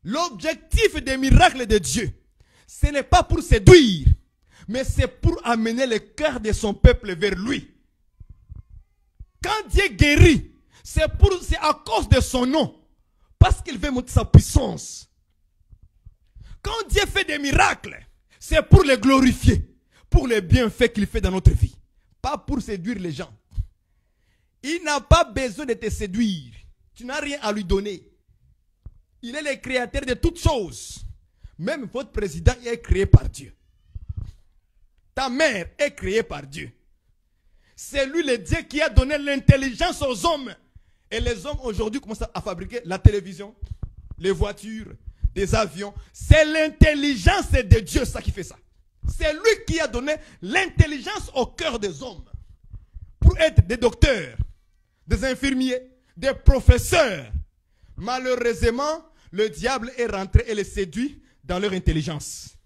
L'objectif des miracles de Dieu, ce n'est pas pour séduire, mais c'est pour amener le cœur de son peuple vers lui. Quand Dieu guérit, c'est à cause de son nom, parce qu'il veut montrer sa puissance. Quand Dieu fait des miracles, c'est pour le glorifier, pour les bienfaits qu'il fait dans notre vie, pas pour séduire les gens. Il n'a pas besoin de te séduire, tu n'as rien à lui donner. Il est le créateur de toutes choses. Même votre président est créé par Dieu. Ta mère est créée par Dieu. C'est lui le Dieu qui a donné l'intelligence aux hommes. Et les hommes aujourd'hui commencent à fabriquer la télévision, les voitures, des avions. C'est l'intelligence de Dieu ça qui fait ça. C'est lui qui a donné l'intelligence au cœur des hommes. Pour être des docteurs, des infirmiers, des professeurs. Malheureusement, le diable est rentré et les séduit dans leur intelligence.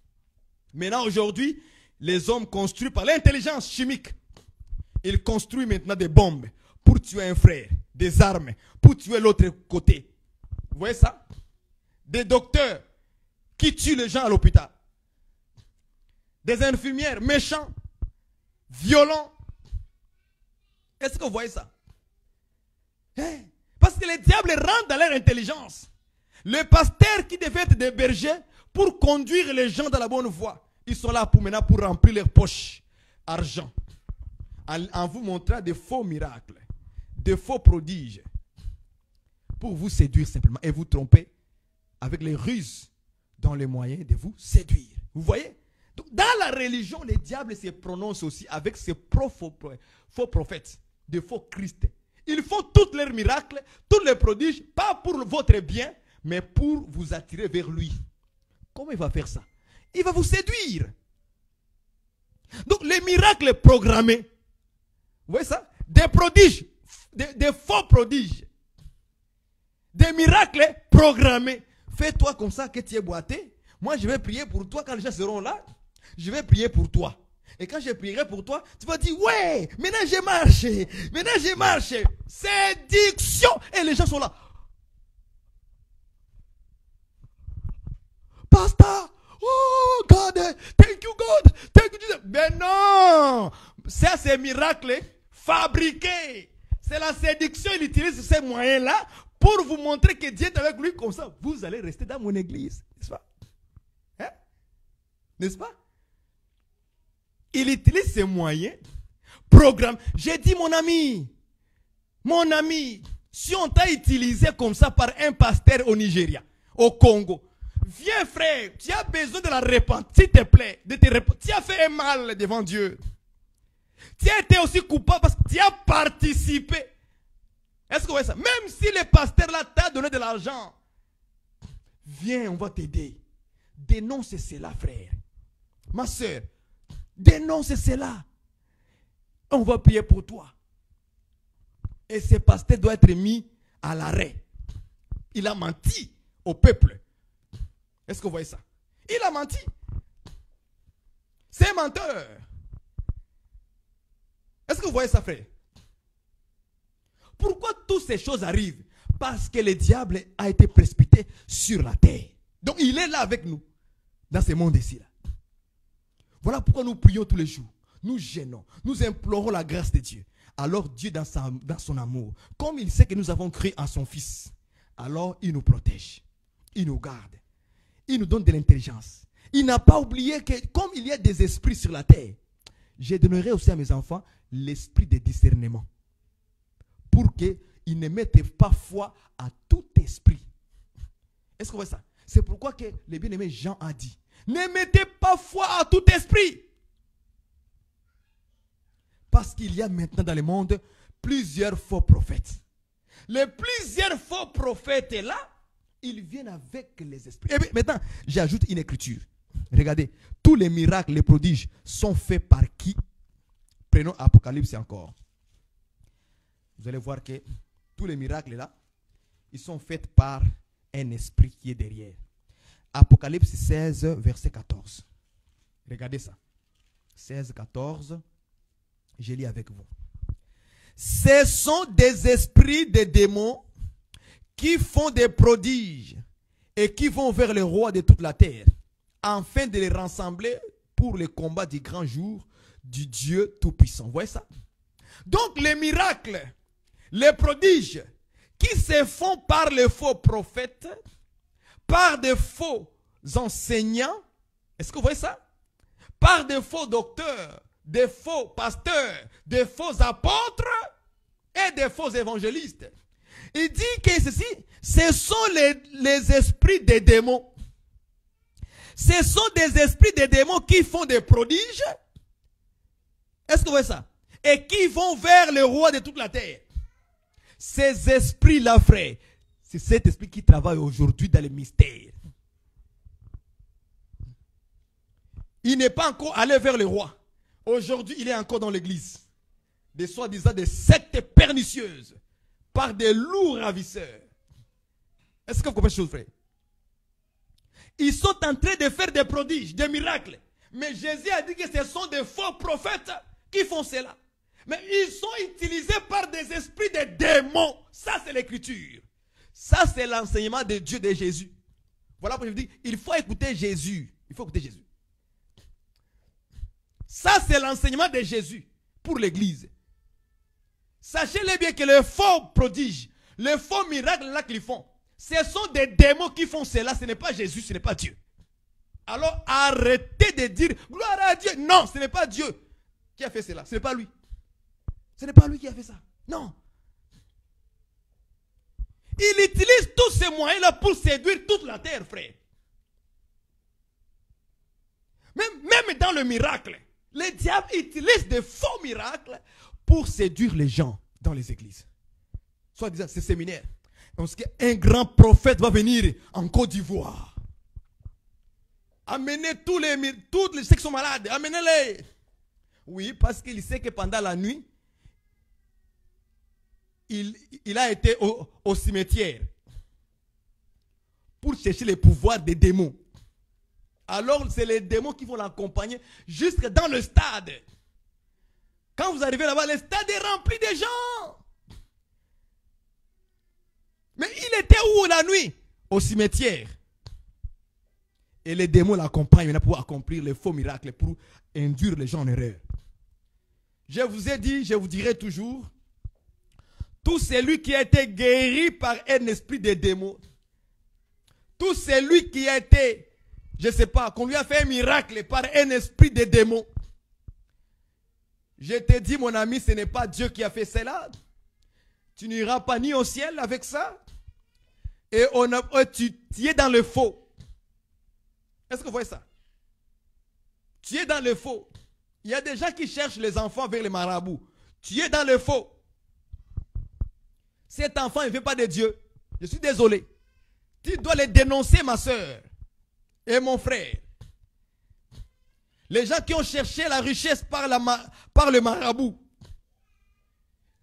Maintenant, aujourd'hui, les hommes construisent par l'intelligence chimique. Ils construisent maintenant des bombes pour tuer un frère, des armes pour tuer l'autre côté. Vous voyez ça? Des docteurs qui tuent les gens à l'hôpital. Des infirmières méchants, violents. Est-ce que vous voyez ça? Parce que les diables rentrent dans leur intelligence. Les pasteurs qui devaient être des bergers pour conduire les gens dans la bonne voie, ils sont là maintenant pour remplir leurs poches argent. En vous montrant des faux miracles, des faux prodiges, pour vous séduire simplement et vous tromper avec les ruses dans les moyens de vous séduire. Vous voyez? Donc, dans la religion, les diables se prononcent aussi avec ces faux prophètes, des faux Christ. Ils font tous leurs miracles, tous les prodiges, pas pour votre bien, mais pour vous attirer vers lui. Comment il va faire ça? Il va vous séduire. Donc les miracles programmés, vous voyez ça? Des prodiges, des faux prodiges, des miracles programmés. Fais-toi comme ça que tu es boité. Moi je vais prier pour toi quand les gens seront là. Je vais prier pour toi. Et quand je prierai pour toi, tu vas dire, ouais, maintenant j'ai marché. Maintenant j'ai marché. Séduction. Et les gens sont là. Pasteur, oh God, thank you God, thank you Jesus. Mais non, ça c'est miracle fabriqué. C'est la séduction, il utilise ces moyens-là pour vous montrer que Dieu est avec lui. Comme ça, vous allez rester dans mon église. N'est-ce pas? Hein? N'est-ce pas? Il utilise ces moyens, programme. J'ai dit mon ami, si on t'a utilisé comme ça par un pasteur au Nigeria, au Congo, viens frère, tu as besoin de la repentance, s'il te plaît, de te repentir. Tu as fait un mal devant Dieu. Tu as été aussi coupable parce que tu as participé. Est-ce que vous voyez ça? Même si le pasteur là t'a donné de l'argent, viens, on va t'aider. Dénonce cela, frère. Ma soeur, dénonce cela. On va prier pour toi. Et ce pasteur doit être mis à l'arrêt. Il a menti au peuple. Est-ce que vous voyez ça? Il a menti. C'est un menteur. Est-ce que vous voyez ça, frère? Pourquoi toutes ces choses arrivent? Parce que le diable a été précipité sur la terre. Donc il est là avec nous, dans ce monde ici. Voilà pourquoi nous prions tous les jours. Nous gênons, nous implorons la grâce de Dieu. Alors Dieu, dans son amour, comme il sait que nous avons cru en son Fils, alors il nous protège, il nous garde, il nous donne de l'intelligence. Il n'a pas oublié que comme il y a des esprits sur la terre, je donnerai aussi à mes enfants l'esprit de discernement. Pour qu'ils ne mettent pas foi à tout esprit. Est-ce que vous voyez ça? C'est pourquoi que le bien-aimé Jean a dit, ne mettez pas foi à tout esprit. Parce qu'il y a maintenant dans le monde plusieurs faux prophètes. Les plusieurs faux prophètes là, Ils viennent avec les esprits. Et puis, maintenant, j'ajoute une écriture. Regardez, tous les miracles, les prodiges sont faits par qui? Prenons Apocalypse encore. Vous allez voir que tous les miracles là, ils sont faits par un esprit qui est derrière. Apocalypse 16, verset 14. Regardez ça. 16, 14. Je lis avec vous. Ce sont des esprits des démons qui font des prodiges et qui vont vers les rois de toute la terre, afin de les rassembler pour le combat du grand jour du Dieu Tout-Puissant. Vous voyez ça? Donc les miracles, les prodiges qui se font par les faux prophètes, par des faux enseignants, est-ce que vous voyez ça? Par des faux docteurs, des faux pasteurs, des faux apôtres et des faux évangélistes. Il dit que ceci, ce sont les esprits des démons. Ce sont des esprits des démons qui font des prodiges. Est-ce que vous voyez ça? Et qui vont vers le roi de toute la terre. Ces esprits-là, frère, c'est cet esprit qui travaille aujourd'hui dans les mystères. Il n'est pas encore allé vers le roi. Aujourd'hui, il est encore dans l'église. Des soi-disant des sectes pernicieuses. Par des lourds ravisseurs. Est-ce que vous comprenez cette chose, frère? Ils sont en train de faire des prodiges, des miracles. Mais Jésus a dit que ce sont des faux prophètes qui font cela. Mais ils sont utilisés par des esprits de démons. Ça, c'est l'écriture. Ça, c'est l'enseignement de Dieu, de Jésus. Voilà pourquoi je dis, il faut écouter Jésus. Il faut écouter Jésus. Ça, c'est l'enseignement de Jésus pour l'église. Sachez-le bien que les faux prodiges, les faux miracles là qu'ils font, ce sont des démons qui font cela. Ce n'est pas Jésus, ce n'est pas Dieu. Alors arrêtez de dire gloire à Dieu. Non, ce n'est pas Dieu qui a fait cela. Ce n'est pas lui. Ce n'est pas lui qui a fait ça. Non. Il utilise tous ces moyens-là pour séduire toute la terre, frère. Même dans le miracle, le diable utilise des faux miracles pour séduire les gens dans les églises. Soit disant, ces séminaires. Parce qu'un grand prophète va venir en Côte d'Ivoire. Amenez tous ceux qui sont malades. Amenez-les. Oui, parce qu'il sait que pendant la nuit, il a été au cimetière pour chercher les pouvoirs des démons. Alors, c'est les démons qui vont l'accompagner jusque dans le stade. Quand vous arrivez là-bas, le stade est rempli de gens. Mais il était où la nuit? Au cimetière. Et les démons l'accompagnent maintenant pour accomplir les faux miracles, pour induire les gens en erreur. Je vous ai dit, je vous dirai toujours, tout celui qui a été guéri par un esprit de démons, tout celui qui a été, je ne sais pas, qu'on lui a fait un miracle par un esprit de démons, je te dis, mon ami, ce n'est pas Dieu qui a fait cela. Tu n'iras pas ni au ciel avec ça. Et tu es dans le faux. Est-ce que vous voyez ça? Tu es dans le faux. Il y a des gens qui cherchent les enfants vers les marabouts. Tu es dans le faux. Cet enfant ne veut pas de Dieu. Je suis désolé. Tu dois les dénoncer, ma soeur et mon frère. Les gens qui ont cherché la richesse par le marabout.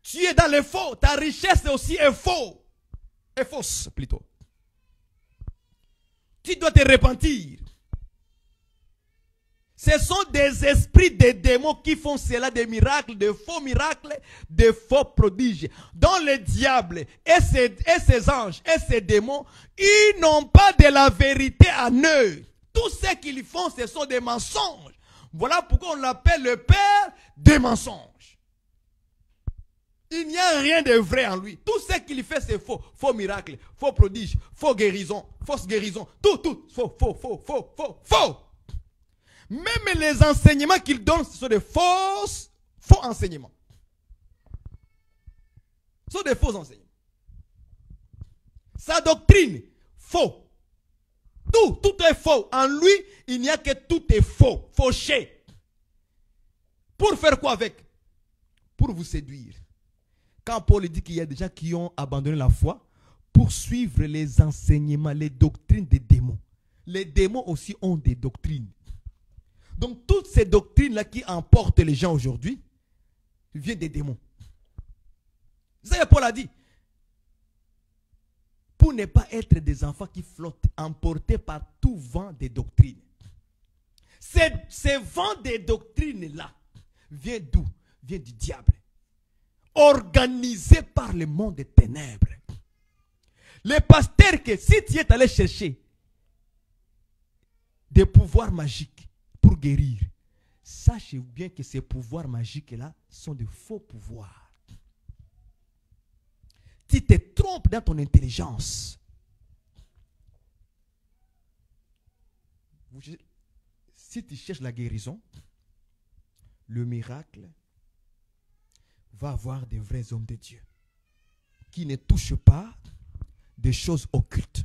Tu es dans le faux. Ta richesse aussi est faux. Est fausse plutôt. Tu dois te repentir. Ce sont des esprits de démons qui font cela, des miracles, de faux miracles, de faux prodiges. Dont le diable et ses anges et ses démons, ils n'ont pas de la vérité en eux. Tout ce qu'ils font, ce sont des mensonges. Voilà pourquoi on l'appelle le père des mensonges. Il n'y a rien de vrai en lui. Tout ce qu'il fait, c'est faux. Faux miracles, faux prodiges, faux guérisons, fausses guérisons. Tout. Faux. Même les enseignements qu'il donne, ce sont des faux enseignements. Ce sont des faux enseignements. Sa doctrine, faux. Tout est faux. En lui, il n'y a que tout est faux, fauché. Pour faire quoi avec? Pour vous séduire. Quand Paul dit qu'il y a des gens qui ont abandonné la foi pour suivre les enseignements, les doctrines des démons. Les démons aussi ont des doctrines. Donc toutes ces doctrines-là qui emportent les gens aujourd'hui viennent des démons. Ça, Paul a dit. Pour ne pas être des enfants qui flottent, emportés par tout vent des doctrines. Ces vents des doctrines-là viennent d'où? Viennent du diable. Organisés par le monde des ténèbres. Les pasteurs que si tu es allé chercher des pouvoirs magiques pour guérir, sachez bien que ces pouvoirs magiques-là sont de faux pouvoirs. Tu te trompes dans ton intelligence. Si tu cherches la guérison, le miracle, va avoir des vrais hommes de Dieu qui ne touchent pas des choses occultes,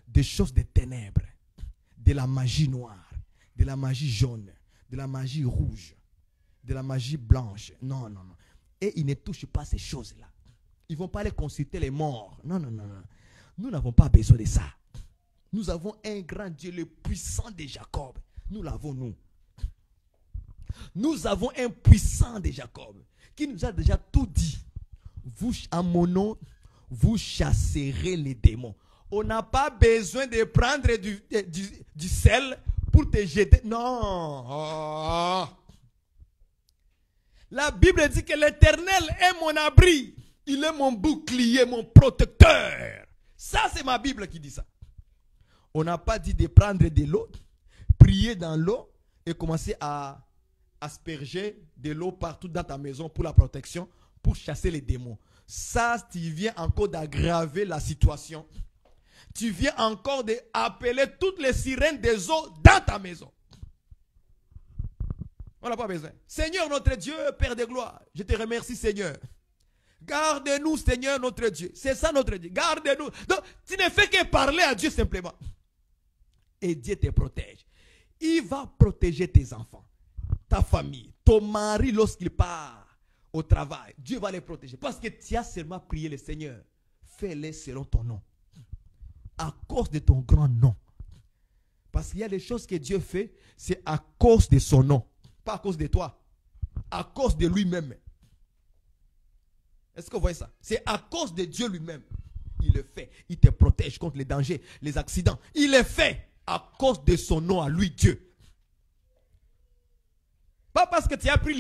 des choses des ténèbres, de la magie noire, de la magie jaune, de la magie rouge, de la magie blanche. Non, non, non. Et ils ne touchent pas ces choses-là. Ils ne vont pas aller consulter les morts. Non, non, non, non. Nous n'avons pas besoin de ça. Nous avons un grand Dieu, le puissant de Jacob. Nous l'avons, nous. Nous avons un puissant de Jacob qui nous a déjà tout dit. Vous, en mon nom, vous chasserez les démons. On n'a pas besoin de prendre du sel pour te jeter. Non. Oh. La Bible dit que l'Éternel est mon abri. Il est mon bouclier, mon protecteur. Ça, c'est ma Bible qui dit ça. On n'a pas dit de prendre de l'eau, prier dans l'eau et commencer à asperger de l'eau partout dans ta maison pour la protection, pour chasser les démons. Ça, tu viens encore d'aggraver la situation. Tu viens encore d'appeler toutes les sirènes des eaux dans ta maison. On n'a pas besoin. Seigneur notre Dieu, Père de gloire, je te remercie Seigneur. Garde-nous Seigneur notre Dieu. C'est ça notre Dieu. Garde-nous. Donc, tu ne fais que parler à Dieu simplement. Et Dieu te protège. Il va protéger tes enfants, ta famille, ton mari lorsqu'il part au travail. Dieu va les protéger. Parce que tu as seulement prié le Seigneur. Fais-les selon ton nom. À cause de ton grand nom. Parce qu'il y a des choses que Dieu fait, c'est à cause de son nom. Pas à cause de toi. À cause de lui-même. Est-ce que vous voyez ça? C'est à cause de Dieu lui-même. Il le fait. Il te protège contre les dangers, les accidents. Il le fait à cause de son nom à lui, Dieu. Pas parce que tu as pris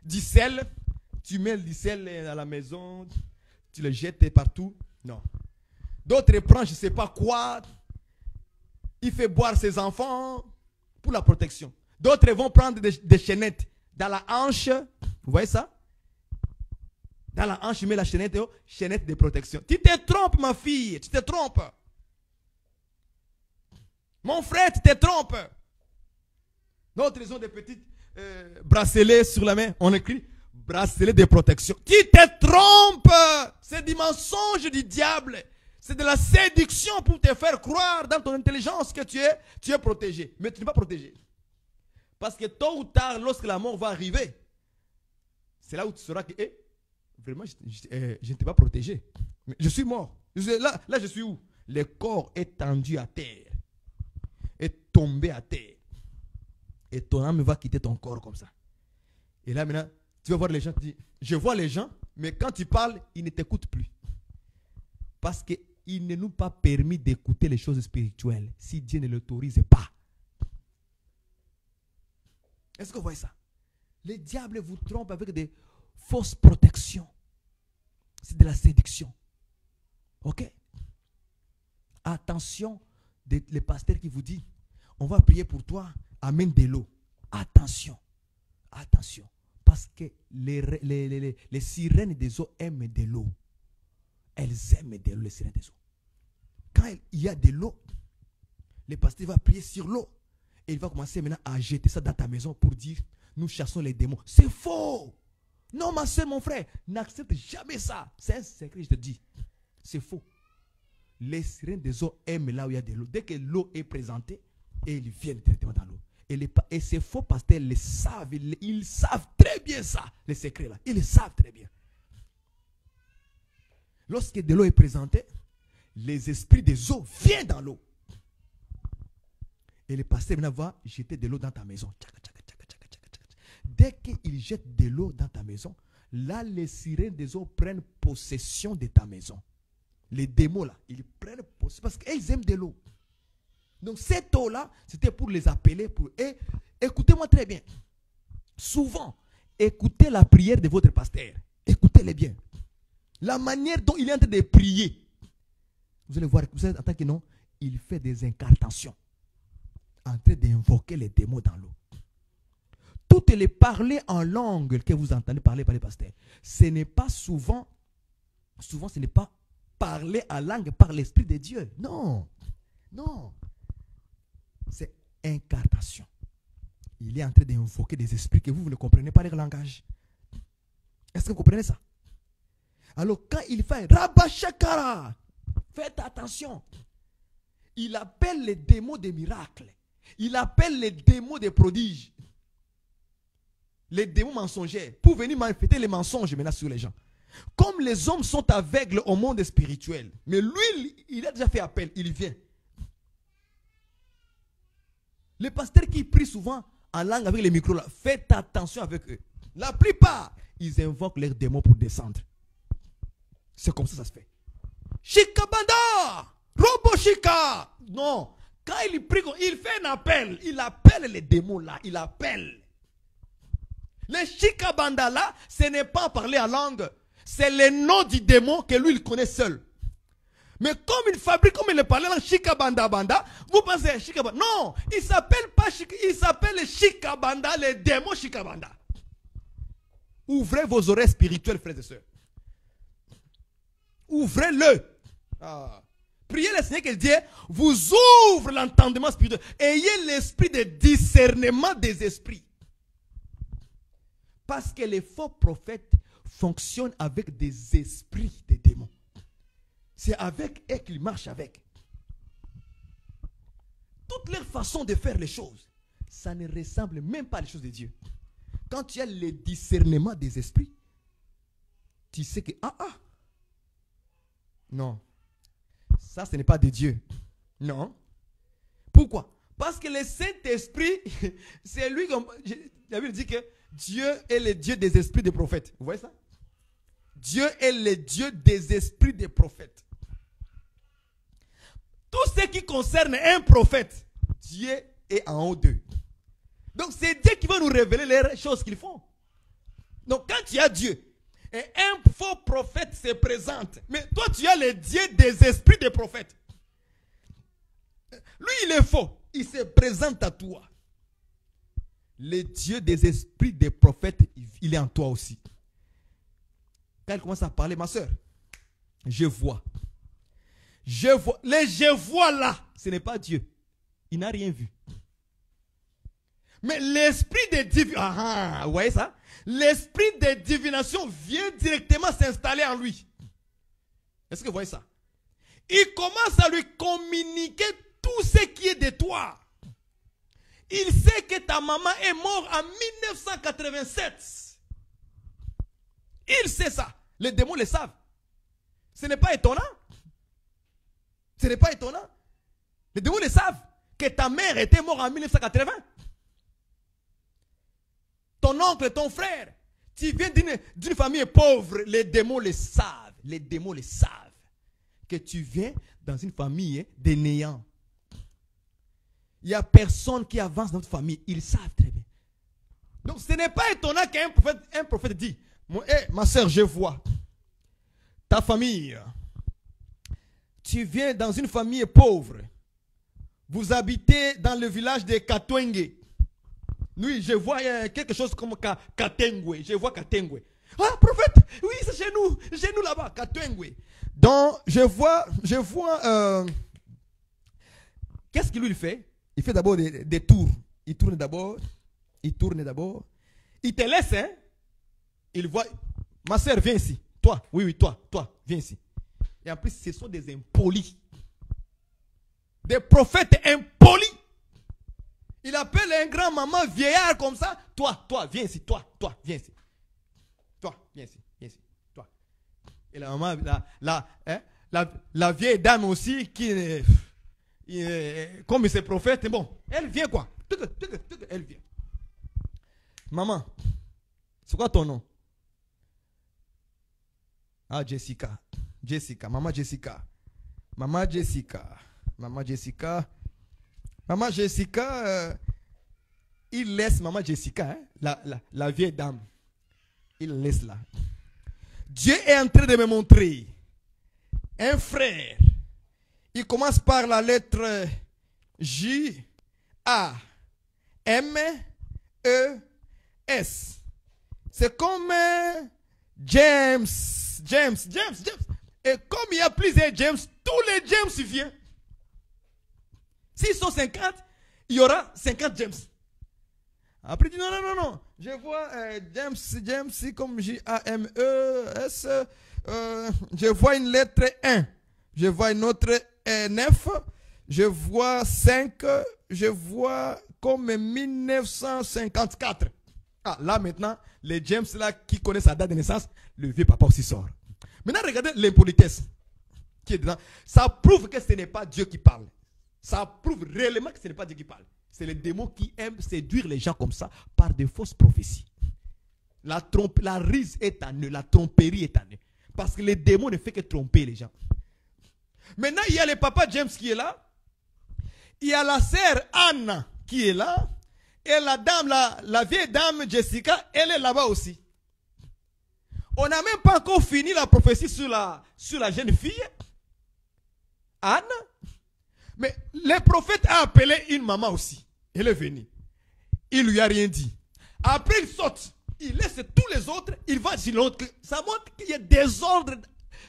du sel, tu mets du sel à la maison, tu le jettes partout. Non. D'autres prennent je ne sais pas quoi. Il fait boire ses enfants pour la protection. D'autres vont prendre des chaînettes dans la hanche. Vous voyez ça? Dans la hanche, il met la chaînette, chaînette de protection. Tu te trompes, ma fille. Tu te trompes. Mon frère, tu te trompes. D'autres, ils ont des petits bracelets sur la main. On écrit bracelet de protection. Tu te trompes. C'est du mensonge du diable. C'est de la séduction pour te faire croire dans ton intelligence que tu es protégé. Mais tu n'es pas protégé. Parce que tôt ou tard, lorsque la mort va arriver, c'est là où tu sauras que vraiment, je ne t'ai pas protégé. Mais je suis mort. Là, je suis où? Le corps est tendu à terre. Est tombé à terre. Et ton âme va quitter ton corps comme ça. Et là, maintenant, tu vas voir les gens. Tu dis, je vois les gens, mais quand tu parles, ils ne t'écoutent plus. Parce qu'il ne nous pas permis d'écouter les choses spirituelles si Dieu ne l'autorise pas. Est-ce que vous voyez ça? Le diable vous trompe avec des fausses protections. C'est de la séduction. Ok? Attention, les pasteurs qui vous disent, on va prier pour toi, amène de l'eau. Attention. Attention. Parce que les sirènes des eaux aiment de l'eau. Elles aiment de l'eau, les sirènes des eaux. Quand il y a de l'eau, le pasteur va prier sur l'eau. Et il va commencer maintenant à jeter ça dans ta maison pour dire, nous chassons les démons. C'est faux. Non, ma soeur, mon frère, n'accepte jamais ça. C'est un secret, je te dis. C'est faux. Les sirènes des eaux aiment là où il y a de l'eau. Dès que l'eau est présentée, et ils viennent directement dans l'eau. Et ces faux pasteurs le savent. Ils savent très bien ça, les secrets là. Ils le savent très bien. Lorsque de l'eau est présentée, les esprits des eaux viennent dans l'eau. Et le pasteur maintenant va jeter de l'eau dans ta maison. Dès qu'il jette de l'eau dans ta maison, là, les sirènes des eaux prennent possession de ta maison. Les démons là, ils prennent possession parce qu'ils aiment de l'eau. Donc cette eau-là, c'était pour les appeler. Et écoutez-moi très bien. Souvent, écoutez la prière de votre pasteur. Écoutez-les bien. La manière dont il est en train de prier. Vous allez voir, vous allez entendre que non, il fait des incantations. En train d'invoquer les démons dans l'eau. Toutes les parler en langue que vous entendez parler par les pasteurs, ce n'est pas souvent ce n'est pas parler en langue par l'Esprit de Dieu. Non. Non. C'est incantation. Il est en train d'invoquer des esprits que vous ne comprenez pas leur langage. Est-ce que vous comprenez ça? Alors quand il fait Rabashakara, faites attention. Il appelle les démons des miracles. Il appelle les démons des prodiges. Les démons mensongers pour venir manifester les mensonges maintenant sur les gens. Comme les hommes sont aveugles au monde spirituel, mais lui, il a déjà fait appel, il vient. Les pasteurs qui prient souvent en langue avec les micros là, faites attention avec eux. La plupart, ils invoquent leurs démons pour descendre. C'est comme ça se fait. Shikabanda, Roboshika. Non, quand il prie, il fait un appel. Il appelle les démons là, il appelle. Les Shikabanda là, ce n'est pas parler en langue. C'est le nom du démon que lui il connaît seul. Mais comme il fabrique, comme il parle en Shikabanda Banda, vous pensez Shikabanda. Non, il s'appelle pas Shikabanda, il s'appelle Shikabanda, les démons Shikabanda. Ouvrez vos oreilles spirituelles, frères et sœurs. Ouvrez-le. Priez le Seigneur que Dieu vous ouvre l'entendement spirituel. Ayez l'esprit de discernement des esprits. Parce que les faux prophètes fonctionnent avec des esprits de démons. C'est avec eux qu'ils marchent avec. Toutes leurs façons de faire les choses, ça ne ressemble même pas à les choses de Dieu. Quand tu as le discernement des esprits, tu sais que, non, ça ce n'est pas de Dieu. Non. Pourquoi? Parce que le Saint-Esprit, c'est lui, comme la Bible dit que Dieu est le Dieu des esprits des prophètes. Vous voyez ça? Dieu est le Dieu des esprits des prophètes. Tout ce qui concerne un prophète, Dieu est en haut d'eux. Donc c'est Dieu qui va nous révéler les choses qu'ils font. Donc quand tu as Dieu, et un faux prophète se présente, mais toi tu as le Dieu des esprits des prophètes. Lui il est faux, il se présente à toi. Le Dieu des esprits des prophètes, il est en toi aussi. Quand il commence à parler, ma soeur, je vois. Je vois là, ce n'est pas Dieu. Il n'a rien vu. Mais l'esprit de divination, vous voyez ça? L'esprit de divination vient directement s'installer en lui. Est-ce que vous voyez ça? Il commence à lui communiquer tout ce qui est de toi. Il sait que ta maman est morte en 1987. Il sait ça. Les démons le savent. Ce n'est pas étonnant. Ce n'est pas étonnant. Les démons le savent. Que ta mère était morte en 1980. Ton oncle, ton frère. Tu viens d'une famille pauvre. Les démons le savent. Les démons le savent. Que tu viens dans une famille de néant. Il n'y a personne qui avance dans notre famille. Ils savent très bien. Donc ce n'est pas étonnant qu'un prophète dit, ma soeur, je vois. Ta famille. Tu viens dans une famille pauvre. Vous habitez dans le village de Katwenge. Oui, je vois quelque chose comme Katengwe. Je vois Katengwe. Ah, prophète, oui, c'est chez nous là-bas, Katwenge. Donc, je vois, qu'est-ce qu'il lui fait? Il fait d'abord des tours. Il tourne d'abord. Il te laisse, hein? Il voit, ma soeur, viens ici. Toi, oui, toi, viens ici. Et en plus, ce sont des impolis. Des prophètes impolis. Il appelle un grand-maman vieillard comme ça. Toi, viens ici. Toi, viens ici. Toi, viens ici. Toi. Et la maman, la vieille dame aussi qui comme c'est prophète, bon, elle vient quoi? Elle vient. Maman, c'est quoi ton nom? Ah, Jessica. Jessica, maman Jessica. Maman Jessica. Maman Jessica. Maman Jessica, il laisse maman Jessica, hein, la vieille dame. Il laisse là. Dieu est en train de me montrer un frère. Il commence par la lettre J, A, M, E, S. C'est comme James. Et comme il y a plusieurs James, tous les James viennent. S'ils sont 50, il y aura 50 James. Après, il dit non. Je vois James, comme J-A-M-E-S. Je vois une lettre 1. Je vois une autre 9. Je vois 5. Je vois comme 1954. Ah, là maintenant, les James là qui connaissent sa date de naissance, le vieux papa aussi sort. Maintenant, regardez l'impolitesse qui est dedans. Ça prouve que ce n'est pas Dieu qui parle. Ça prouve réellement que ce n'est pas Dieu qui parle. C'est les démons qui aiment séduire les gens comme ça par de fausses prophéties. La ruse est en eux, la tromperie est en eux. Parce que les démons ne font que tromper les gens. Maintenant, il y a le papa James qui est là. Il y a la sœur Anna qui est là. Et la dame, la vieille dame Jessica, elle est là-bas aussi. On n'a même pas encore fini la prophétie sur la jeune fille, Anne. Mais le prophète a appelé une maman aussi. Elle est venue. Il ne lui a rien dit. Après, il saute. Il laisse tous les autres. Il va sur l'autre. Ça montre qu'il y a désordre.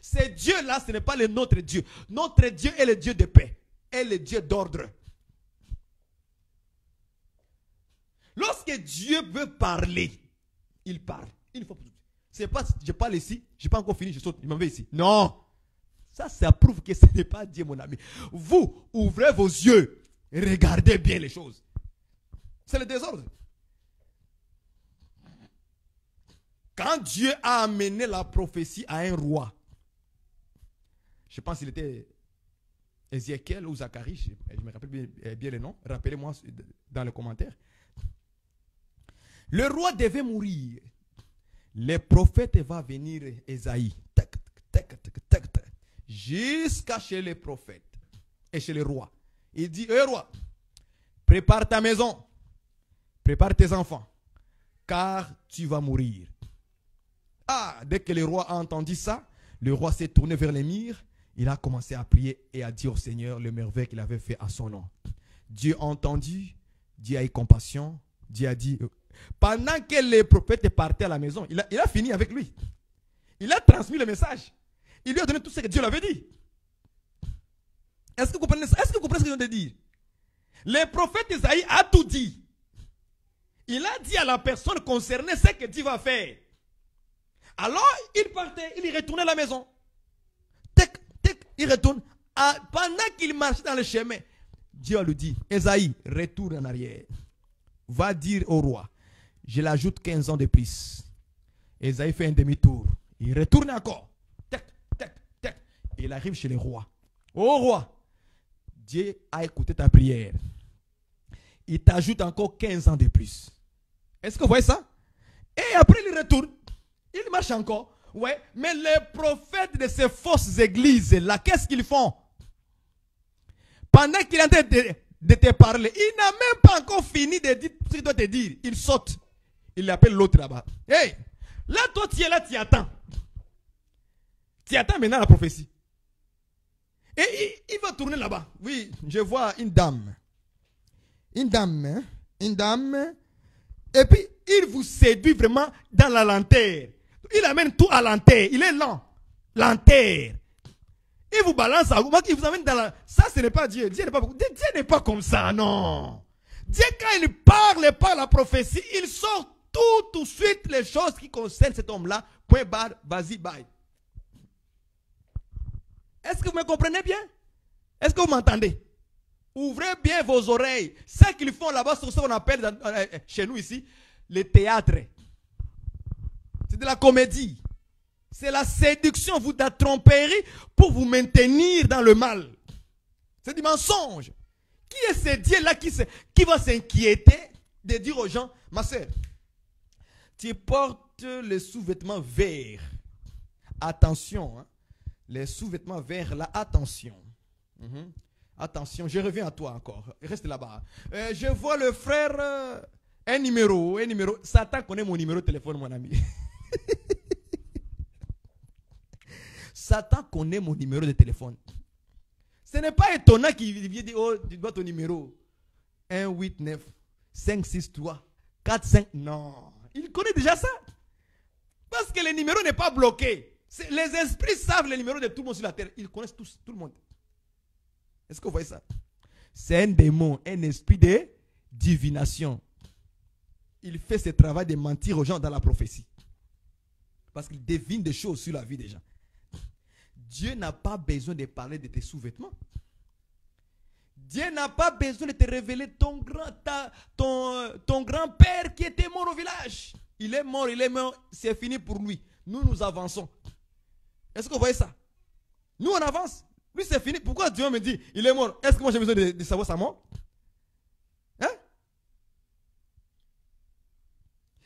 C'est Dieu-là, ce n'est pas notre Dieu. Notre Dieu est le Dieu de paix. Est le Dieu d'ordre. Lorsque Dieu veut parler, il parle. Une fois pour toutes. C'est pas, je parle ici, je n'ai pas encore fini, je saute, je m'en vais ici. Non. Ça prouve que ce n'est pas Dieu, mon ami. Vous, ouvrez vos yeux et regardez bien les choses. C'est le désordre. Quand Dieu a amené la prophétie à un roi, je pense qu'il était Ézéchiel ou Zacharie, je me rappelle bien le nom, rappelez-moi dans les commentaires. Le roi devait mourir. Le prophète va venir, Ésaïe, jusqu'à chez les prophètes et chez les rois. Il dit, roi, prépare ta maison, prépare tes enfants, car tu vas mourir. Ah, dès que le roi a entendu ça, le roi s'est tourné vers les murs, il a commencé à prier et à dire au Seigneur le merveille qu'il avait fait à son nom. Dieu a entendu, Dieu a eu compassion, Dieu a dit, pendant que les prophètes partaient à la maison, il a fini avec lui. Il a transmis le message. Il lui a donné tout ce que Dieu l'avait dit. Est-ce que vous comprenez ça? Est-ce que vous comprenez ce que je viens de dire? Le prophète Isaïe a tout dit. Il a dit à la personne concernée ce que Dieu va faire. Alors, il partait, il retournait à la maison. Il retourne. Pendant qu'il marchait dans le chemin, Dieu lui dit, Isaïe, retourne en arrière. Va dire au roi, je l'ajoute 15 ans de plus. Isaïe fait un demi-tour. Il retourne encore. Et il arrive chez le roi. Ô roi, Dieu a écouté ta prière. Il t'ajoute encore 15 ans de plus. Est-ce que vous voyez ça? Et après il retourne. Il marche encore. Ouais, mais les prophètes de ces fausses églises là, qu'est-ce qu'ils font? Pendant qu'il est en train de te parler, il n'a même pas encore fini de dire ce qu'il doit te dire. Il saute. Il appelle l'autre là-bas. Hey, là toi tu es là, tu attends. Tu attends maintenant la prophétie. Et il va tourner là-bas. Oui, je vois une dame. Une dame, hein? Une dame. Et puis, il vous séduit vraiment dans la lenteur. Il amène tout à lenteur. Il est lent. Lenteur. Il vous balance à vous. Il vous amène dans la... Ça, ce n'est pas Dieu. Dieu n'est pas comme ça, non. Dieu, quand il parle par la prophétie, il sort tout de suite les choses qui concernent cet homme-là. Point barre, vas-y, bye. Est-ce que vous me comprenez bien? Est-ce que vous m'entendez? Ouvrez bien vos oreilles. Ce qu'ils font là-bas, c'est ce qu'on appelle chez nous ici, le théâtre. C'est de la comédie. C'est la séduction, la tromperie pour vous maintenir dans le mal. C'est du mensonge. Qui est ce Dieu-là qui va s'inquiéter de dire aux gens, ma soeur, tu portes les sous-vêtements verts. Attention, hein? Les sous-vêtements verts, là, attention. Attention, je reviens à toi encore. Reste là-bas. Je vois le frère, un numéro. Satan connaît mon numéro de téléphone, mon ami. Satan connaît mon numéro de téléphone. Ce n'est pas étonnant qu'il vienne dire, oh, tu dois ton numéro. 189 563 45. Non. Il connaît déjà ça. Parce que le numéro n'est pas bloqué. Les esprits savent les numéros de tout le monde sur la terre. Ils connaissent tous, tout le monde. Est-ce que vous voyez ça? C'est un démon, un esprit de divination. Il fait ce travail de mentir aux gens dans la prophétie. Parce qu'il devine des choses sur la vie des gens. Dieu n'a pas besoin de parler de tes sous-vêtements. Dieu n'a pas besoin de te révéler ton grand-père qui était mort au village. Il est mort, c'est fini pour lui. Nous avançons. Est-ce que vous voyez ça? Nous, on avance. Lui, c'est fini. Pourquoi Dieu me dit, il est mort? Est-ce que moi, j'ai besoin de savoir sa mort? Hein?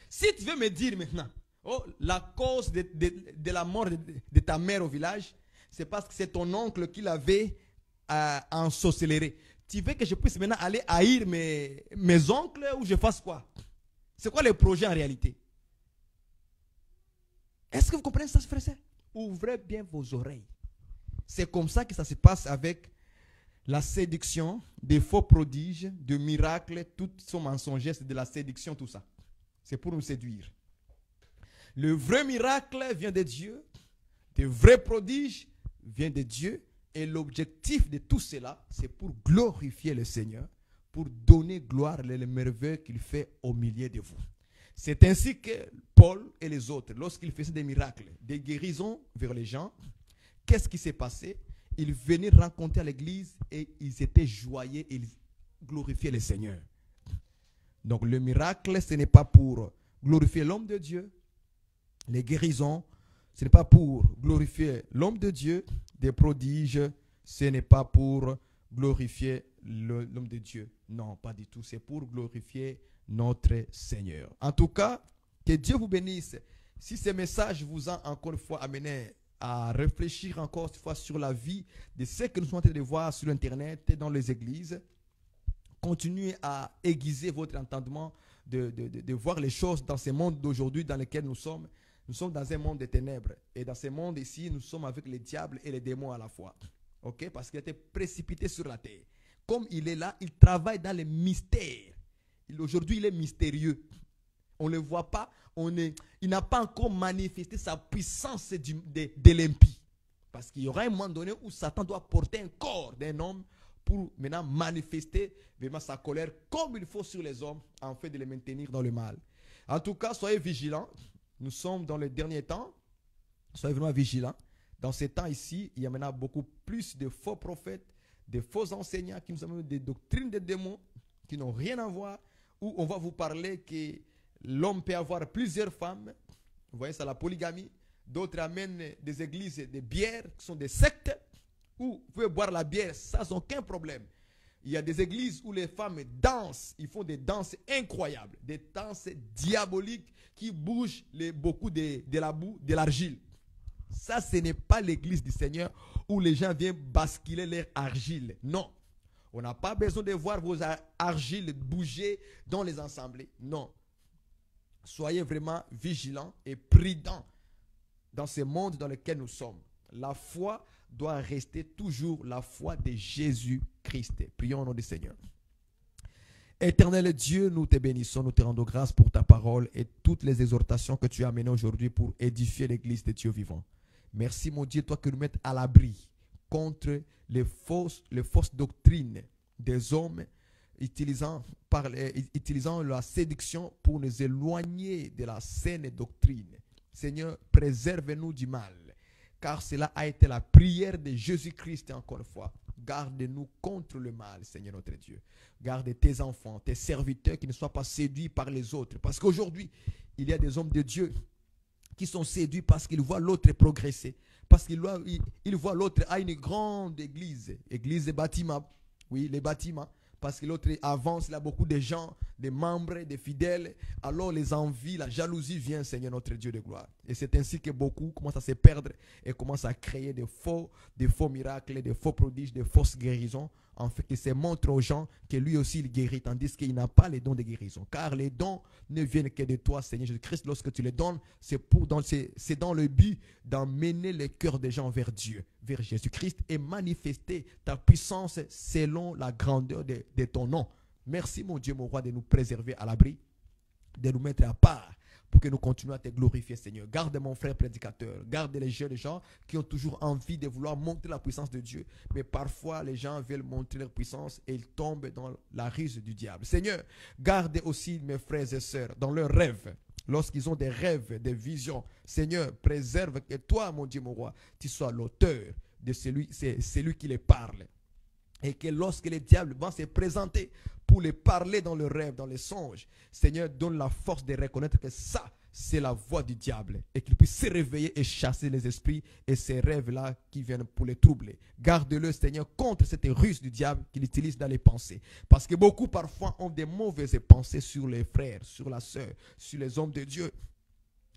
Si tu veux me dire maintenant, oh, la cause de la mort de ta mère au village, c'est parce que c'est ton oncle qui l'avait ensorcelé. Tu veux que je puisse maintenant aller haïr mes oncles ou je fasse quoi? C'est quoi le projet en réalité? Est-ce que vous comprenez ça, frère et sœur? Ouvrez bien vos oreilles. C'est comme ça que ça se passe avec la séduction, des faux prodiges, de miracles, tout son mensonges, c'est de la séduction, tout ça. C'est pour nous séduire. Le vrai miracle vient de Dieu, le vrai prodige vient de Dieu, et l'objectif de tout cela, c'est pour glorifier le Seigneur, pour donner gloire à les merveilles qu'il fait au milieu de vous. C'est ainsi que Paul et les autres, lorsqu'ils faisaient des miracles, des guérisons vers les gens, qu'est-ce qui s'est passé? Ils venaient rencontrer à l'église et ils étaient joyeux et ils glorifiaient le Seigneur. Donc le miracle, ce n'est pas pour glorifier l'homme de Dieu. Les guérisons, ce n'est pas pour glorifier l'homme de Dieu. Des prodiges, ce n'est pas pour glorifier l'homme de Dieu. Non, pas du tout. C'est pour glorifier notre Seigneur. En tout cas, que Dieu vous bénisse. Si ce message vous a encore une fois amené à réfléchir encore une fois sur la vie de ce que nous sommes en train de voir sur Internet et dans les églises, continuez à aiguiser votre entendement de voir les choses dans ce monde d'aujourd'hui dans lequel nous sommes. Nous sommes dans un monde de ténèbres. Et dans ce monde ici, nous sommes avec les diables et les démons à la fois. Ok? Parce qu'il a été précipité sur la terre. Comme il est là, il travaille dans les mystères. Aujourd'hui, il est mystérieux. On ne le voit pas. Il n'a pas encore manifesté sa puissance de l'impie. Parce qu'il y aura un moment donné où Satan doit porter un corps d'un homme pour maintenant manifester vraiment sa colère comme il faut sur les hommes en fait de les maintenir dans le mal. En tout cas, soyez vigilants. Nous sommes dans les derniers temps. Soyez vraiment vigilants. Dans ces temps ici, il y a maintenant beaucoup plus de faux prophètes, de faux enseignants qui nous amènent des doctrines des démons qui n'ont rien à voir, où on va vous parler que l'homme peut avoir plusieurs femmes. Vous voyez ça, la polygamie. D'autres amènent des églises, des bières, qui sont des sectes, où vous pouvez boire la bière sans aucun problème. Il y a des églises où les femmes dansent, ils font des danses incroyables, des danses diaboliques qui bougent beaucoup de la boue, de l'argile. Ça, ce n'est pas l'église du Seigneur où les gens viennent basculer leur argile. Non. On n'a pas besoin de voir vos argiles bouger dans les assemblées. Non. Soyez vraiment vigilants et prudents dans ce monde dans lequel nous sommes. La foi doit rester toujours la foi de Jésus-Christ. Prions au nom du Seigneur. Éternel Dieu, nous te bénissons, nous te rendons grâce pour ta parole et toutes les exhortations que tu as amenées aujourd'hui pour édifier l'église de Dieu vivant. Merci mon Dieu, toi que nous mettes à l'abri contre les fausses doctrines des hommes utilisant la séduction pour nous éloigner de la saine doctrine. Seigneur, préserve-nous du mal, car cela a été la prière de Jésus-Christ encore une fois. Garde-nous contre le mal, Seigneur notre Dieu. Garde tes enfants, tes serviteurs qui ne soient pas séduits par les autres. Parce qu'aujourd'hui, il y a des hommes de Dieu qui sont séduits parce qu'ils voient l'autre progresser. Parce qu'ils voient l'autre à une grande église. Église des bâtiments. Oui, les bâtiments. Parce que l'autre avance, il a beaucoup de gens, des membres, des fidèles. Alors les envies, la jalousie vient, Seigneur notre Dieu de gloire. Et c'est ainsi que beaucoup commencent à se perdre et commencent à créer des faux miracles, des faux prodiges, des fausses guérisons. En fait, qu'il se montre aux gens que lui aussi il guérit, tandis qu'il n'a pas les dons de guérison. Car les dons ne viennent que de toi, Seigneur Jésus-Christ. Lorsque tu les donnes, c'est dans le but d'emmener le cœur des gens vers Dieu, vers Jésus-Christ, et manifester ta puissance selon la grandeur de ton nom. Merci, mon Dieu, mon roi, de nous préserver à l'abri, de nous mettre à part, pour que nous continuions à te glorifier, Seigneur. Garde mon frère prédicateur. Garde les jeunes gens qui ont toujours envie de vouloir montrer la puissance de Dieu. Mais parfois, les gens veulent montrer leur puissance et ils tombent dans la ruse du diable. Seigneur, garde aussi mes frères et sœurs dans leurs rêves. Lorsqu'ils ont des rêves, des visions, Seigneur, préserve que toi, mon Dieu, mon roi, tu sois l'auteur de celui qui les parle. Et que lorsque les diables vont se présenter pour les parler dans le rêve, dans les songes, Seigneur, donne la force de reconnaître que ça, c'est la voix du diable. Et qu'il puisse se réveiller et chasser les esprits et ces rêves-là qui viennent pour les troubler. Garde-le, Seigneur, contre cette ruse du diable qu'il utilise dans les pensées. Parce que beaucoup, parfois, ont des mauvaises pensées sur les frères, sur la sœur, sur les hommes de Dieu.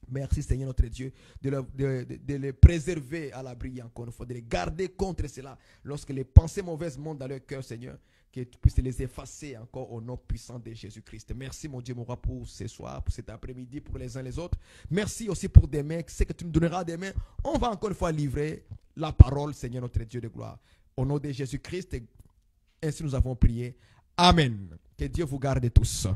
Merci Seigneur notre Dieu de les préserver à l'abri encore une fois, de les garder contre cela. Lorsque les pensées mauvaises montent dans leur cœur, Seigneur, que tu puisses les effacer encore au nom puissant de Jésus-Christ. Merci mon Dieu, mon roi, pour ce soir, pour cet après-midi, pour les uns les autres. Merci aussi pour demain, ce que tu nous donneras demain. On va encore une fois livrer la parole, Seigneur notre Dieu de gloire. Au nom de Jésus-Christ, ainsi nous avons prié. Amen. Que Dieu vous garde tous.